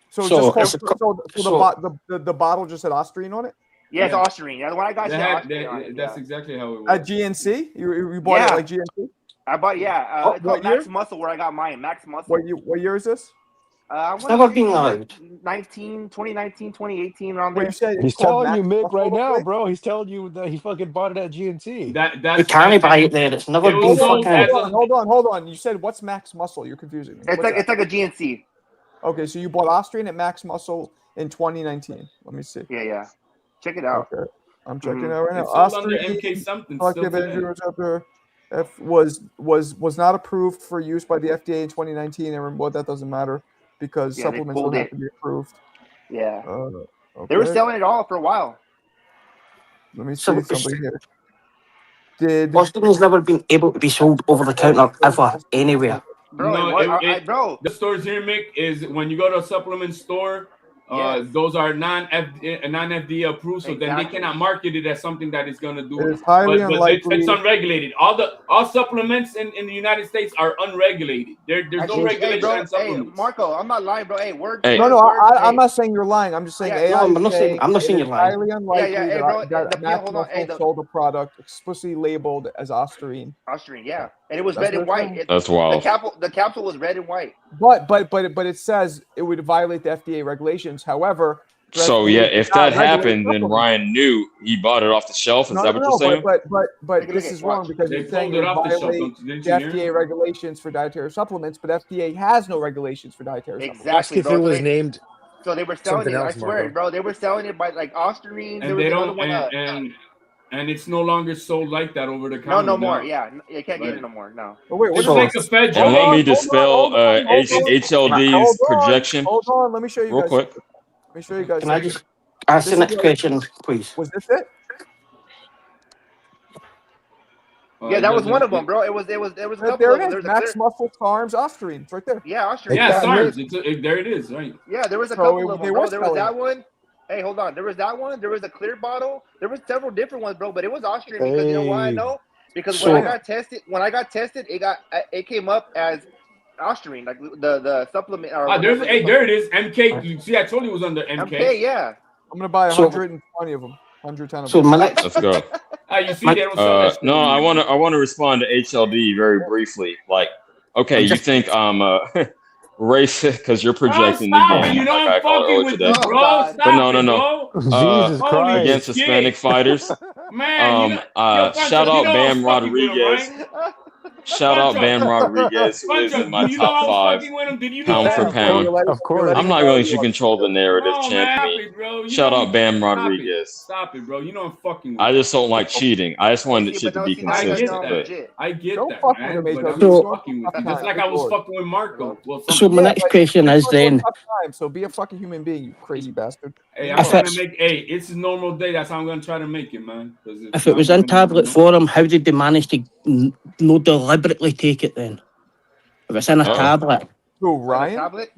A: So,
N: So
A: just called,
N: it's a co-
A: the bottle just had Austrian on it
M: Yeah, it's
E: Yeah.
M: Austrian. Yeah, the one I got
E: They
M: said
E: had,
M: Austrian on it.
E: that's
M: Yeah.
E: exactly how it
A: at
E: was.
A: GNC. You bought it
M: Yeah.
A: like GNC.
M: I bought it's
A: What
M: called
A: year?
M: Max Muscle where I got mine. Max Muscle.
A: What year is this?
M: I
N: It's
M: want
N: never
M: to
N: been
M: say
N: allowed.
M: 2019, 2018, around
A: Wait,
M: there.
A: you said it's
B: he's
A: called
B: telling you,
A: Max
B: Mick, right
A: Muscle
B: now,
A: Play?
B: bro. He's telling you that he fucking bought it at GNC.
N: You
E: That's
N: can't buy it there. It's never
E: It
N: been
E: was sold
N: fucking.
E: as a
A: Hold on. You said what's Max Muscle? You're confusing me.
M: It's
A: What's
M: like
A: that?
M: it's like a GNC.
A: Okay, so you bought Austrian at Max Muscle in 2019. Let me see.
M: Yeah. Check it out.
A: Okay, I'm checking
M: Mhm.
A: it out right now.
E: It's sold under
A: Austrian
E: MK something still
A: collective
E: today.
A: injury receptor was not approved for use by the FDA in 2019. And well, that doesn't matter because
M: Yeah, they
A: supplements
M: pulled
A: don't have
M: it.
A: to be approved.
M: Yeah.
A: Okay.
M: They were selling it all for a while.
A: Let me
N: So
A: see something here. Did
N: Austrian's never been able to be sold over the counter ever anywhere.
M: Bro,
E: No,
M: it was, bro.
E: the stores here, Mick, is when you go to a supplement store,
M: Yes.
E: those are non-FDA approved, so then they
M: Exactly.
E: cannot market it as something that is going to do
A: It is highly
E: but
A: unlikely.
E: it's unregulated. All supplements in the United States are unregulated. There's no
M: Actually,
E: regulation
M: hey, bro,
E: on
M: hey,
E: supplements.
M: Marco, I'm not lying, bro. Hey, word.
D: Hey.
A: No,
M: word,
A: I'm
M: hey.
A: not saying you're lying. I'm just saying
M: Yeah,
A: AI
N: no,
A: is saying
N: I'm not
A: it
N: saying
A: is
N: you're lying.
A: highly unlikely
M: hey, bro,
A: that
M: the pill-
A: Max
M: hold on, hey,
A: Muscle sold a product explicitly labeled as Austrian.
M: Austrian, yeah, and it was
A: That's
M: red and
A: what it's
M: white.
A: saying.
D: That's wild.
M: The capsule was red and white.
A: But it says it would violate the FDA regulations. However, the
D: So
A: FDA
D: yeah,
A: does
D: if
A: not
D: that
A: regulate
D: happened, then
A: supplements.
D: Ryan knew he bought it off the shelf. Is
A: No,
D: that what you're saying?
A: but
M: Look
A: this
M: at
A: is
M: it,
A: wrong
M: watch.
A: because
E: They
A: you're saying
E: pulled
A: it
E: it
A: would
E: off the shelf.
A: violate
E: Didn't
A: the
E: you hear?
A: FDA regulations for dietary supplements, but FDA has no regulations for dietary supplements.
B: Ask
M: Exactly,
B: if
M: bro.
B: it was
M: So
B: named
M: they were selling
B: something
M: it. I
B: else,
M: swear,
B: Marco.
M: bro. They were selling it by like Austrian. There
E: And
M: was
E: they
M: another
E: don't
M: one.
E: and it's no longer sold like that over the
M: No,
E: counter.
M: no more.
E: now.
M: Yeah, you can't get
E: Right.
M: it no more. No.
A: Oh, wait, what
E: It's
A: is
E: like
A: this?
E: a Fed
D: And
E: joint.
D: let me
A: Hold on,
D: dispel HLD's
A: hold on.
D: projection
A: Hold on. Let me show you
D: real
A: guys.
D: quick.
A: Let me show you guys.
N: Can I just ask the
A: This is
N: next
A: what-
N: question, please?
A: Was this it?
M: Yeah, that was one of them, bro. It was a couple
A: There
M: of
A: it
M: them.
A: is.
M: There's a
A: Max
M: clear.
A: Muscle Farms Austrian. It's right there.
M: Yeah, Austrian.
E: Yeah,
B: Yeah,
E: SARMs. There it is, right?
M: Yeah, there was a
A: So
M: couple of
A: they
M: them,
A: were
M: bro. There was
A: selling
M: that
A: it.
M: one. Hey, hold on. There was that one. There was a clear bottle. There was several different ones, bro. But it was Austrian because you know why I
B: Hey.
M: know? Because
N: So-
M: when I got tested, it came up as Austrian, like the supplement. Or
E: There it is. MK.
N: Right.
E: You see, I told you it was under MK.
M: MK, yeah.
A: I'm gonna buy
N: So-
A: 120 of them. 110 of
N: So
A: them.
N: my next,
D: Let's go.
E: You see, they don't sell that shit
D: No, I
E: anymore.
D: want to respond to HLD very briefly. Like, okay,
N: I'm
D: you
N: just-
D: think I'm racist because you're
E: Bro,
D: projecting me
E: stop it.
D: being
E: You know
D: like
E: I'm
D: I color
E: fucking with
D: orthodox.
E: you,
M: Oh,
E: bro.
M: God.
E: Stop
D: But no,
E: it,
D: no.
E: bro.
B: Jesus
E: Holy
B: Christ.
D: Against Hispanic
E: shit.
D: fighters.
E: Man,
D: Shout out Bam
E: Rodriguez.
D: Rodriguez. Shout out Bam Rodriguez, who is in my
E: do you know
D: top
E: I was
D: 5
E: fucking with him? Did you know
D: pound
E: that?
D: for pound.
K: Of course.
D: I'm not going to let you control the narrative,
E: Come on,
D: champ.
E: man. Stop
D: Me.
E: it, bro. You
D: Shout
E: know
D: out Bam
E: Stop it.
D: Rodriguez.
E: Stop it, bro. You know I'm fucking with
D: I
E: you.
D: just don't like cheating. I just wanted
M: See,
D: shit
M: but
D: to
M: no,
D: be
M: see, now you guys
D: consistent.
M: know I'm
D: But
M: legit.
E: I get
A: Don't
E: that,
A: fuck with
E: man.
A: him,
E: But
A: Adrian.
E: I'm
A: You're
E: just
A: going
E: fucking
A: through
E: with
A: a
E: you.
A: tough
E: Just
A: time.
E: like I
A: Good
E: was
A: lord.
E: fucking with Marco. Well,
N: So my
A: Yeah,
N: next
A: like
N: question
A: you're
N: is
A: going through a
N: then,
A: tough time. So be a fucking human being, you crazy bastard.
E: Hey, I'm
N: if
E: trying to
N: it's
E: make. Hey, it's a normal day. That's how I'm gonna try to make it, man. Because
N: if it was in tablet form, how did they manage to not deliberately take it then? If it's in a
D: Uh-oh.
N: tablet,
A: Who,
M: On a
A: Ryan?
M: tablet?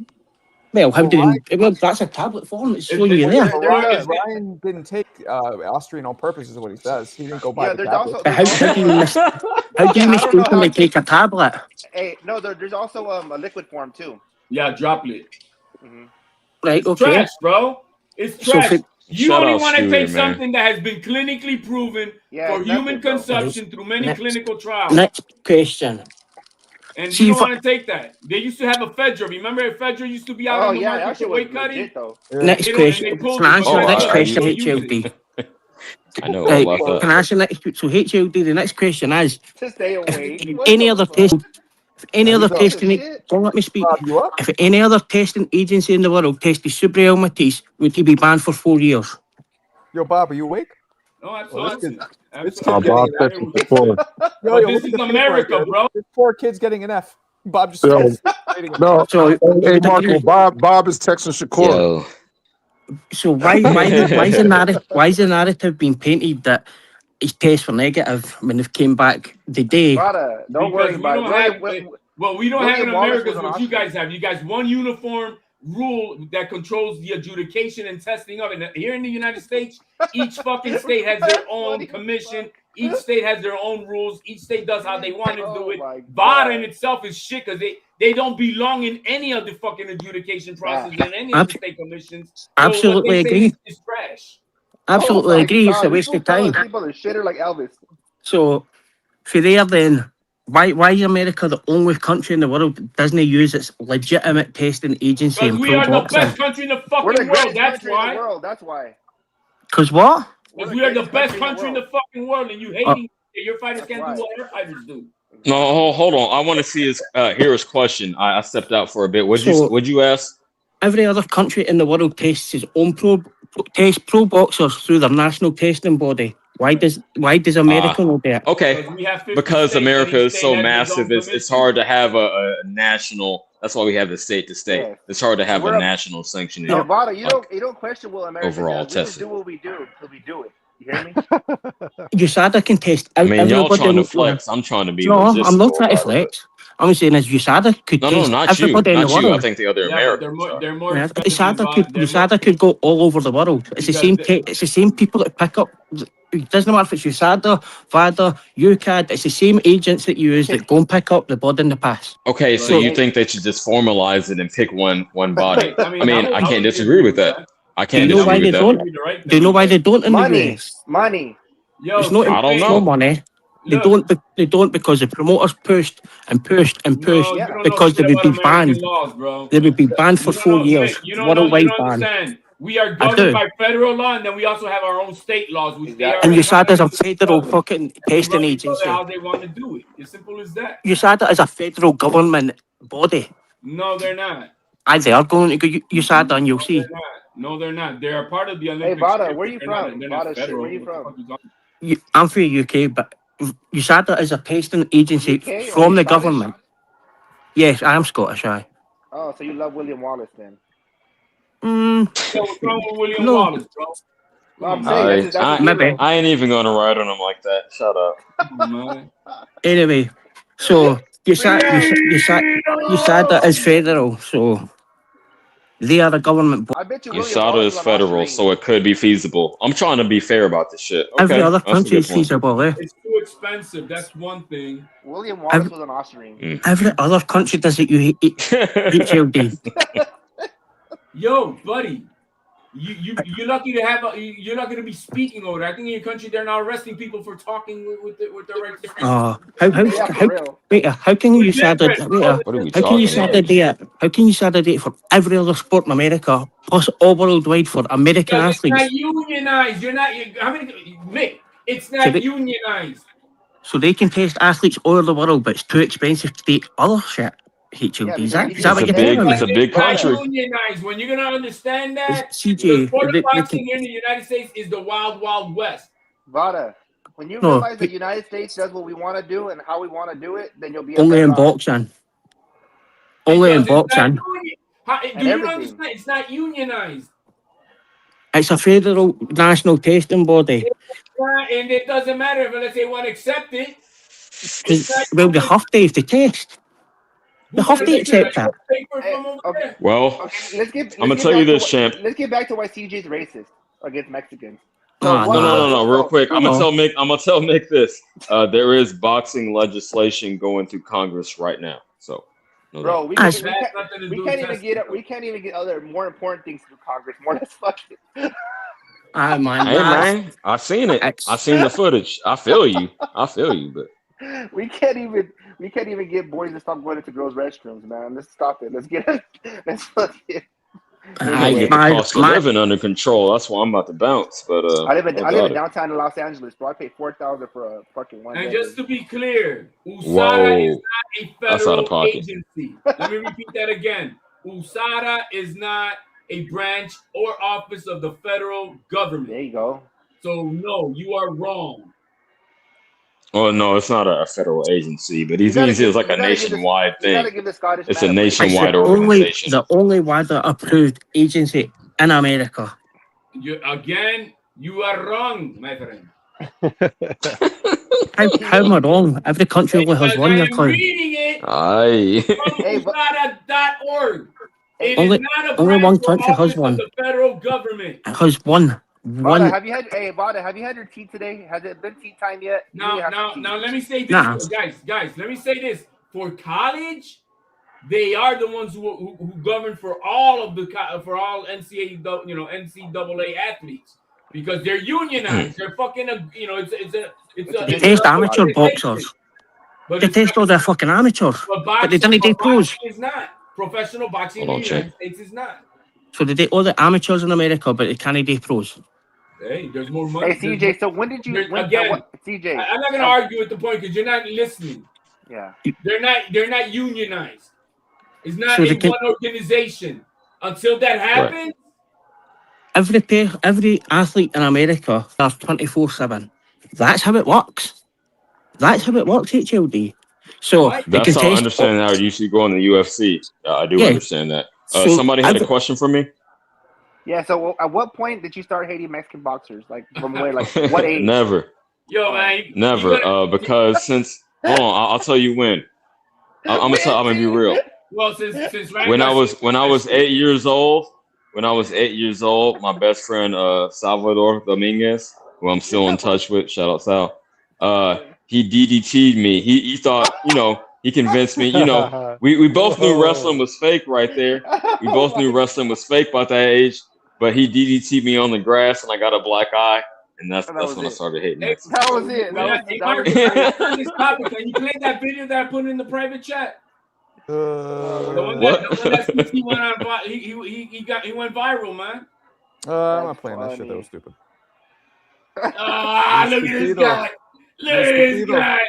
N: well, how
A: Well,
N: did
A: Ryan,
N: they? Well, that's a tablet form. It's
E: It-
N: showing
E: it-
N: you
E: it-
N: there.
E: it-
A: Ryan,
E: it-
A: Ryan didn't take Austrian on purpose, is what he says. He didn't go buy
M: Yeah,
A: the
M: there's
A: tablet.
M: also
N: But how do you miss? How do you
M: yeah, I don't know
N: mistakenly
M: how.
N: take a tablet?
M: Hey, no, there's also a liquid form too.
E: Yeah, droplet.
M: Hmm.
N: Right.
E: It's
N: Okay.
E: trash, bro. It's
N: So
E: trash.
N: if it,
E: You
D: Shout
E: only
D: out
E: want to
D: Scooter,
E: take
D: man.
E: something that has been clinically proven
M: Yeah,
E: for
M: it's
E: human
M: nothing, bro.
E: consumption through many
N: next
E: clinical trials.
N: next question.
E: And
N: See
E: you
N: if
E: don't want to take that. They used to have Ephedra. Remember Ephedra used to be out
M: Oh
E: on the
M: yeah,
E: market
M: that
E: for
M: shit was
E: weight cutting?
M: legit though.
A: Yeah.
N: next
E: They don't, and
N: question.
E: they pulled
N: Can I
E: it
N: answer
D: Oh,
N: the
E: because
N: next
E: look,
N: question?
E: don't use
N: HLD.
E: it.
D: I know all
N: Right.
D: about
N: Can
D: that.
N: I answer next? So HLD. The next question is:
M: To stay
N: if
M: awake. What
N: any
M: the
N: other
M: fuck?
N: test, if any
A: There you
N: other
A: go.
M: Piece of
N: testing,
M: shit.
N: don't let me speak.
A: Bob, you up?
N: If any other testing agency in the world tested Subriel Matisse, would he be banned for 4 years?
A: Yo, Bob, are you awake?
E: No,
A: Oh, this
E: absolutely.
A: kid, this
E: Absolutely.
A: kid's
G: Bob
A: getting an
G: said
A: F.
E: I hear what
G: the
E: you're
G: floor.
E: saying.
A: Yo,
E: But
A: yo,
E: this
A: look
E: is
A: at the paper right
E: America,
A: there.
E: bro.
A: There's 4 kids getting an F. Bob just
G: Yo,
A: rating him.
G: no,
N: So
G: hey,
N: you
G: hey
N: would
G: Marco,
N: agree.
G: Bob is texting Shakur.
D: Yo.
N: So why is the narrative being painted that his tests were negative when they came back the day?
M: Brother, don't worry
E: Because we
M: about it.
E: don't have
M: William,
E: what we don't have in
M: William Wallace
E: America
M: was
E: is
M: an
E: what you
M: Austrian.
E: guys have. You guys one uniform rule that controls the adjudication and testing of it. Here in the United States, each fucking state has their own commission. Each state has their own rules. Each state does how they want to do
M: Oh
E: it.
M: my
E: VADA
M: god.
E: in itself is shit because they don't belong in any of the fucking adjudication process in any of
N: Ab-
E: the state commissions. So what
N: Absolutely
E: they say
N: agree.
E: is trash.
N: Absolutely
M: Oh my
N: agree. It's a
M: god, this
N: waste
M: fool
N: of
M: fell
N: time.
M: asleep on the shitter like Elvis.
N: So for there then, why is America the only country in the world that doesn't use its legitimate testing agency
E: Because
N: in
E: we
N: pro
E: are the
N: boxing?
E: best country in the
M: We're the
E: fucking world.
M: greatest
E: That's
M: country in the
E: why.
M: world. That's why.
N: Because what?
M: We're
E: Because
M: the
E: we are the
M: greatest
E: best
M: country
E: country in
M: world.
E: the fucking world, and you
N: Uh,
E: hating that your fighters
M: That's
E: can't
M: right.
E: do what our fighters do.
D: No, hold on. I want to see his hear his question. I stepped out for a bit.
N: So
D: What'd you ask?
N: every other country in the world tests its own test pro boxers through their national testing body. Why does America not do it?
D: Okay.
E: Because we have 50
D: Because
E: states, and
D: America
E: each
D: is
E: state
D: so
E: has its
D: massive,
E: own
D: it's
E: commission.
D: hard to have a national. That's why we have the state to state.
M: Yeah.
D: It's hard to have
M: We're
D: a
M: a
D: national sanctioning
M: yeah, Vada, you
D: like
M: don't question what America
D: overall
M: does. We just
D: testing.
M: do what we do till we do it. You hear me?
N: USADA can test
D: I mean, y'all
N: everybody.
D: trying to
N: In,
D: flex. I'm trying to be
N: no, I'm not
D: logistical
N: trying to
D: about it.
N: flex. I'm saying is USADA could
D: No,
N: test
D: not you.
N: everybody in the
D: Not you. I
N: world.
D: think the other
E: Yeah, but
D: Americans are.
E: they're more
N: Yeah,
E: expensive than
N: USADA could go all over the world. It's the
E: because
N: same. It's the same people that pick up. It doesn't matter if it's USADA, VADA, UCAD. It's the same agents that use that go and pick up the blood in the pass.
D: Okay, so
N: So
D: you think they should just formalize it and pick one body?
E: I mean,
D: I mean, I
E: would
D: can't
E: be
D: disagree
E: agree
D: with
E: with
D: that. I
N: do you
D: can't
N: know why
D: disagree
N: they
D: with that.
N: don't? Do you know why they don't in the
M: Money,
N: US?
M: money.
E: Yo,
N: It's not.
D: I don't
N: It's
D: know.
N: not money. They
E: look,
N: don't. They don't because the promoters pushed and pushed and pushed
E: no, you
M: Yeah.
E: don't know
N: because they
E: shit
N: would
E: about
N: be
E: American
N: banned.
E: laws, bro.
N: They would be banned for
E: You don't
N: 4
E: know,
N: years.
E: Mick, you don't know, you
N: Worldwide
E: don't
N: ban.
E: understand. We are
N: I
E: governed
N: do.
E: by federal law, and then we also have our own state laws. We stay our
N: And
M: Exactly.
N: USADA is a
E: economy
N: federal
E: together.
N: fucking
E: And we
N: testing
E: run each other
N: agency.
E: how they want to do it. As simple as that.
N: USADA is a federal government body.
E: No, they're not.
N: They are going to go USADA and you'll
E: No,
N: see.
E: they're not. No, they're not. They are part of the
M: Hey,
E: Olympic
M: Vada,
E: shit,
M: where
E: but
M: you
E: they're not.
M: from?
E: They're not
M: Vada shit,
E: federal.
M: where you
E: What the
M: from?
E: fuck is on?
N: I'm from the UK, but USADA is a testing agency
M: UK or you
N: from the
M: Scottish?
N: government. Yes, I am Scottish, aye.
M: Oh, so you love William Wallace then?
N: Mm,
E: Yo, what's wrong with William
N: no,
E: Wallace, bro?
M: No, I'm
E: Come
M: saying
E: on,
M: that's his
N: maybe.
M: hero.
D: I ain't even gonna ride on them like that. Shut up.
E: man.
N: Anyway, so USADA is federal, so they are the government body.
M: I bet you William
D: USADA
M: Wallace
D: is
M: was an
D: federal,
M: Austrian.
D: so it could be feasible. I'm trying to be fair about this shit.
N: Every
D: Okay,
N: other
D: that's a
N: country
D: good
N: is
D: point.
N: feasible, eh?
E: It's too expensive. That's one thing.
M: William Wallace was an Austrian.
N: Every other country does it, you HLD.
E: Yo, buddy, you're lucky to have you're lucky to be speaking over there. I think in your country they're now arresting people for talking with the right to speak.
N: How
M: Yeah, for real.
N: wait, how can you
E: It's different,
N: USADA
E: bro.
D: What are we
N: how can you
D: talking about?
N: USADA do it? How can you USADA do it for every other sport in America, plus all worldwide for American
E: Because it's not
N: athletes?
E: unionized. You're not. How many? Mick, it's
N: So
E: not
N: they,
E: unionized.
N: So they can test athletes all over the world, but it's too expensive to take other shit.
M: Yeah,
N: HLD.
M: because
N: Is that
M: you
N: is that
M: can
N: what
D: It's a
N: you're
D: big,
N: telling
D: it's
N: me?
D: a big
E: It's not
D: country.
E: unionized. When you're gonna understand that, the
N: CJ,
E: sport of
N: they
E: boxing
N: can,
E: here in the United States is the wild, wild west.
M: Vada, when you
N: no,
M: realize the United States does what we want to do and how we want to do it, then you'll be
N: only
M: better
N: in
M: off.
N: boxing.
E: It
N: Only in
E: does. It's not
N: boxing.
E: union. How, do
M: And
E: you
M: everything.
E: understand? It's not unionized.
N: It's a federal national testing body.
E: And it doesn't matter unless they want to accept it. It's
N: 'Cause,
E: not
N: well, they have to if they test. They
E: who's
N: have
E: gonna
N: to
E: make sure
N: accept that.
E: paper
M: Hey,
E: from over
M: okay,
E: there?
D: Well,
M: okay. Let's
D: I'm gonna
M: get
D: tell you
M: back to
D: this, champ.
M: let's get back to why CJ's racist against Mexicans. So
N: Ah,
M: what?
D: No,
N: nah.
D: real quick. I'm gonna
N: No.
D: tell Mick this. There is boxing legislation going through Congress right now. So, know that.
M: Bro,
N: That's-
E: It has nothing to do with testing.
M: we can't even get other more important things through Congress. More that's fucking.
N: Ah, man.
D: Hey,
N: That's,
D: man, I seen it.
N: it's-
D: I seen the footage. I feel you. But
M: We can't even get boys to stop going into girls' restrooms, man. Let's stop it. Let's get let's fucking.
D: we gotta get the
N: my-
D: cost of
N: my-
D: living under control. That's why I'm about to bounce. But
M: I live in
D: about it.
M: downtown in Los Angeles, bro. I pay $4,000 for a fucking one.
E: And
M: bedroom.
E: just to be clear, USADA
D: Whoa,
E: is not a
D: that's out of
E: federal
D: pocket.
E: agency. Let me repeat that again. USADA is not a branch or office of the federal government.
M: There you go.
E: So no, you are wrong.
D: Well, no, it's not a federal agency, but he's
M: You gotta
D: it's
M: give-
D: like
M: you
D: a
M: gotta give this-
D: nationwide
M: You gotta
D: thing.
M: give the Scottish
D: It's
M: man
D: a
M: break.
N: it's
D: nationwide
N: the
D: organization.
N: only WADA approved agency in America.
E: You are wrong, my friend.
N: How am I wrong? Every country only has
E: Because
N: one.
E: I
N: You're
E: am
N: calling.
E: reading it
D: Aye.
E: from
M: Hey, but-
E: USADA.org. It
N: Only-
E: is not a
N: only
E: branch
N: one
E: or
N: country has
E: office
N: one.
E: of the federal government.
N: It has one.
M: Vada,
N: One.
M: have you had your tea today? Has it been tea time yet? You need to have some tea.
E: Now, let me say this,
N: Nah.
E: guys. Let me say this. For college, they are the ones who govern for all of for all NCAA athletes because they're unionized. They're fucking
N: They test amateur boxers.
E: But
N: They
E: it's
N: test all their fucking amateurs. But they didn't do pros.
E: boxing is not professional boxing
D: Hold
E: in
D: on,
E: the United States is not.
N: So they do all the amateurs in America, but they can't do pros.
E: Hey, there's more money.
M: Hey, CJ, so when did you CJ?
E: I'm not gonna argue with the point because you're not listening.
M: Yeah.
E: They're not unionized. It's not
N: So
E: a
N: they can-
E: one organization. Until that happens,
N: Every athlete in America are 24/7. That's how it works. That's how it works, HLD. So
E: What?
N: they
D: That's
N: can
D: how I
N: test.
D: understand how you should go in the UFC. I do
N: Yeah.
D: understand that.
N: So
D: Somebody had a
N: every-
D: question for me.
M: Yeah. So at what point did you start hating Mexican boxers? Like from where? Like what age?
D: Never,
E: yo, man.
D: never. Because since hold on, I'll tell you when. I'm gonna be real.
E: Well, since Ryan
D: When I
E: Garcia-
D: was 8 years old, my best friend Salvador Dominguez, who I'm still in touch with, shout out Sal. He DDT'd me. He thought, he convinced me. We both knew wrestling was fake right there. We both knew wrestling was fake by that age. But he DDT'd me on the grass, and I got a black eye, and that's
M: was
D: when I
M: it.
D: started hating
E: Hey,
D: Mexicans.
M: That was it.
E: Hey, Mark, on this topic, can you play that video that I put in the private chat? The one that CT went on, he went viral, man.
A: I'm not playing that shit. That was stupid.
E: Ah, look at this
A: Estúpido.
E: guy. Look at this
A: Estúpido.
E: guy.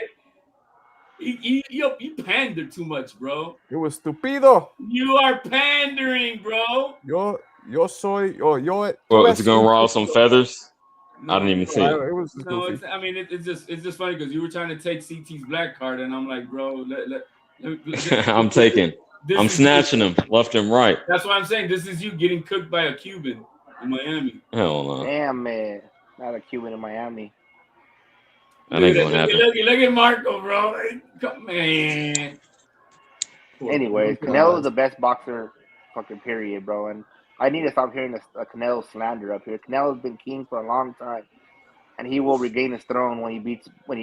E: You pander too much, bro.
A: It was stupido.
E: You are pandering, bro.
A: Yo soy. Oh, yo.
D: Well, is it gonna raw some feathers? I didn't even see it.
A: It was just
E: No,
A: goofy.
E: it's just funny because you were trying to take CT's black card, and I'm like, bro,
D: I'm taking.
E: this
D: I'm
E: is-
D: snatching them left and right.
E: That's what I'm saying. This is you getting cooked by a Cuban in Miami.
D: Hell no.
M: Damn, man. Not a Cuban in Miami.
D: That ain't gonna happen.
E: Look at Marco, bro. Come, man.
M: Anyways, Canelo's the best boxer, fucking period, bro. And I need to stop hearing a Canelo slander up here. Canelo's been king for a long time, and he will regain his throne when he beats Bud.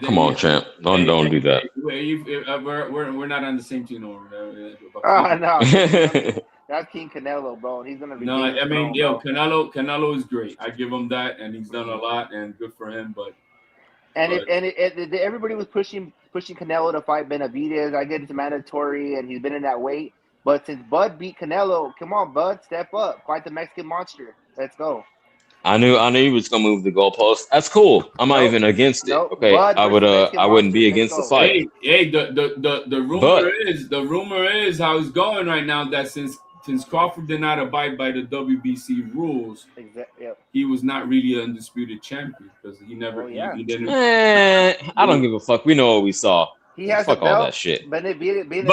D: Come on, champ. Don't do that.
E: We're not on the same team over there.
M: Oh no, that's King Canelo, bro, and he's gonna regain
E: No,
M: his
E: I mean,
M: throne,
E: yo,
M: bro.
E: Canelo is great. I give him that, and he's done a lot, and good for him. But
M: Everybody was pushing Canelo to fight Benavidez. I get it's mandatory, and he's been in that weight. But since Bud beat Canelo, come on, Bud, step up, fight the Mexican monster. Let's go.
D: I knew he was gonna move the goalpost. That's cool. I'm not even against it. Okay,
M: Bud
D: I would
M: versus Mexican
D: I wouldn't be
M: boxers. Let's
D: against the
M: go.
D: fight.
E: Hey, the rumor is how it's going right now that since Crawford did not abide by the WBC rules,
M: Yep.
E: he was not really an undisputed champion because he never he didn't.
D: I don't give a fuck. We know what we saw.
M: He has
D: Fuck
M: a
D: all
M: belt,
D: that shit.
M: but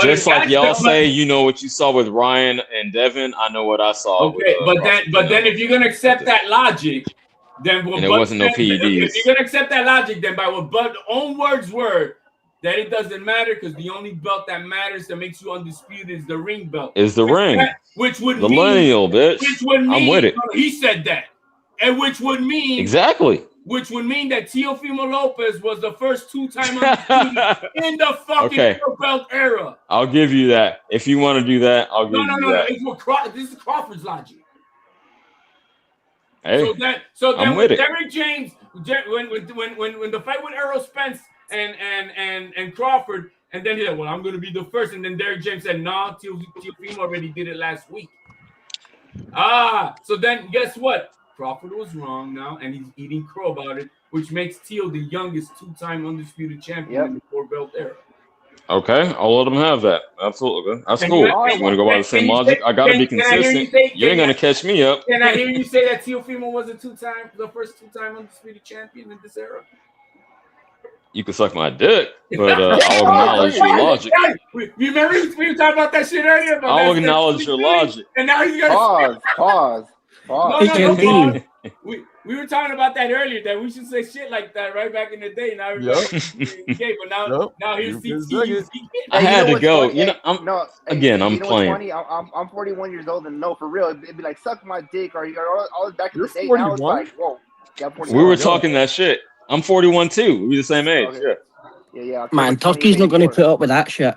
D: Just like y'all say, you know what you saw with Ryan and Devin. I know what I saw.
E: Okay,
D: with,
E: but then if you're gonna accept that logic, then what
D: And it
E: Bud
D: wasn't no
E: said-
D: PEDs.
E: If you're gonna accept that logic, then by what Bud's own words were that it doesn't matter because the only belt that matters that makes you undisputed is the ring belt.
D: Is the ring.
E: Which would
D: The
E: mean,
D: lineal, bitch.
E: Which would mean
D: I'm with it.
E: He said that, and which would mean
D: Exactly.
E: Which would mean that Teofimo Lopez was the first two-time undisputed in the fucking
D: Okay.
E: purple belt era.
D: I'll give you that. If you want to do that, I'll give
E: No.
D: you that.
E: It's what this is Crawford's logic.
D: Hey,
E: So then
D: I'm
E: with
D: with it.
E: Derrick James, when the fight with Errol Spence and Crawford, and then he said, "Well, I'm going to be the first," and then Derrick James said, "No, Teofimo already did it last week." So then guess what? Crawford was wrong now, and he's eating crow about it, which makes Teal the youngest two-time undisputed champion in the four-belt era.
D: Okay, I'll let them have that. Absolutely. That's
E: Can
D: cool.
E: you-
D: You want to go by the same
E: can you
D: logic?
E: say-
D: I got to be
E: can I hear you
D: consistent.
E: say-
D: You ain't going to catch me up.
E: Can I hear you say that Teofimo was the first two-time undisputed champion in this era?
D: You can suck my dick, but I'll acknowledge your logic.
E: Remember we were talking about that shit earlier? About
D: I'll
E: that
D: acknowledge your logic.
E: And now he's gonna
M: Pause.
E: No. We were talking about that earlier, that we should say shit like that right back in the day. Now okay, but now here's CT.
D: I had to
M: what's
D: go.
M: funny?
D: You know,
M: Hey,
D: I'm again. I'm
M: you know what's
D: playing.
M: funny? I'm 41 years old, and no, for real, it'd be like suck my dick, or all back in
A: You're
M: the day. Now it's
A: 41?
M: like, whoa, yeah, 41.
D: We were talking that shit. I'm 41 too. We the same age.
M: Okay.
D: Yeah.
M: Yeah.
N: Man, Turkey's not going to put up with that shit.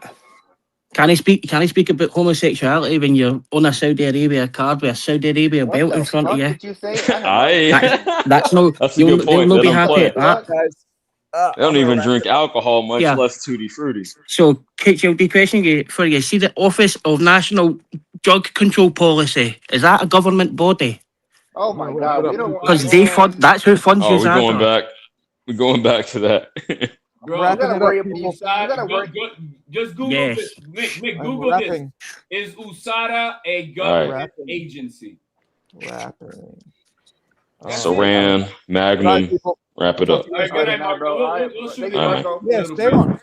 N: Can he speak about homosexuality when you're on a Saudi Arabia card with a Saudi Arabia
M: What
N: belt
M: the
N: in front of
M: fuck
N: you?
M: did you say?
N: That's no.
D: That's a
N: You'll,
D: good
N: they'll
D: point.
N: not
D: They
N: be
D: don't
N: happy
D: play.
N: at that.
D: They don't even drink alcohol, much
N: Yeah.
D: less tutti frutti.
N: So, KHLD question for you. See the Office of National Drug Control Policy, is that a government body?
M: Oh my god, we don't.
N: Because they fund, that's who funds
D: Oh,
N: you,
D: we're going back. We're going back to that.
E: Bro,
A: Wrapping it up, people.
E: Just Google
N: Yes.
E: this. Mick,
A: I'm
E: Google this.
A: rapping.
E: Is USADA a
D: All
E: government
A: right.
E: agency?
A: Rapping.
D: Saran, Magnum. Wrap it up.
E: All right, good night, Marco. We'll shoot
M: Thank
E: it.
M: you,
D: All right.
M: Marco.
A: Yeah, stay on.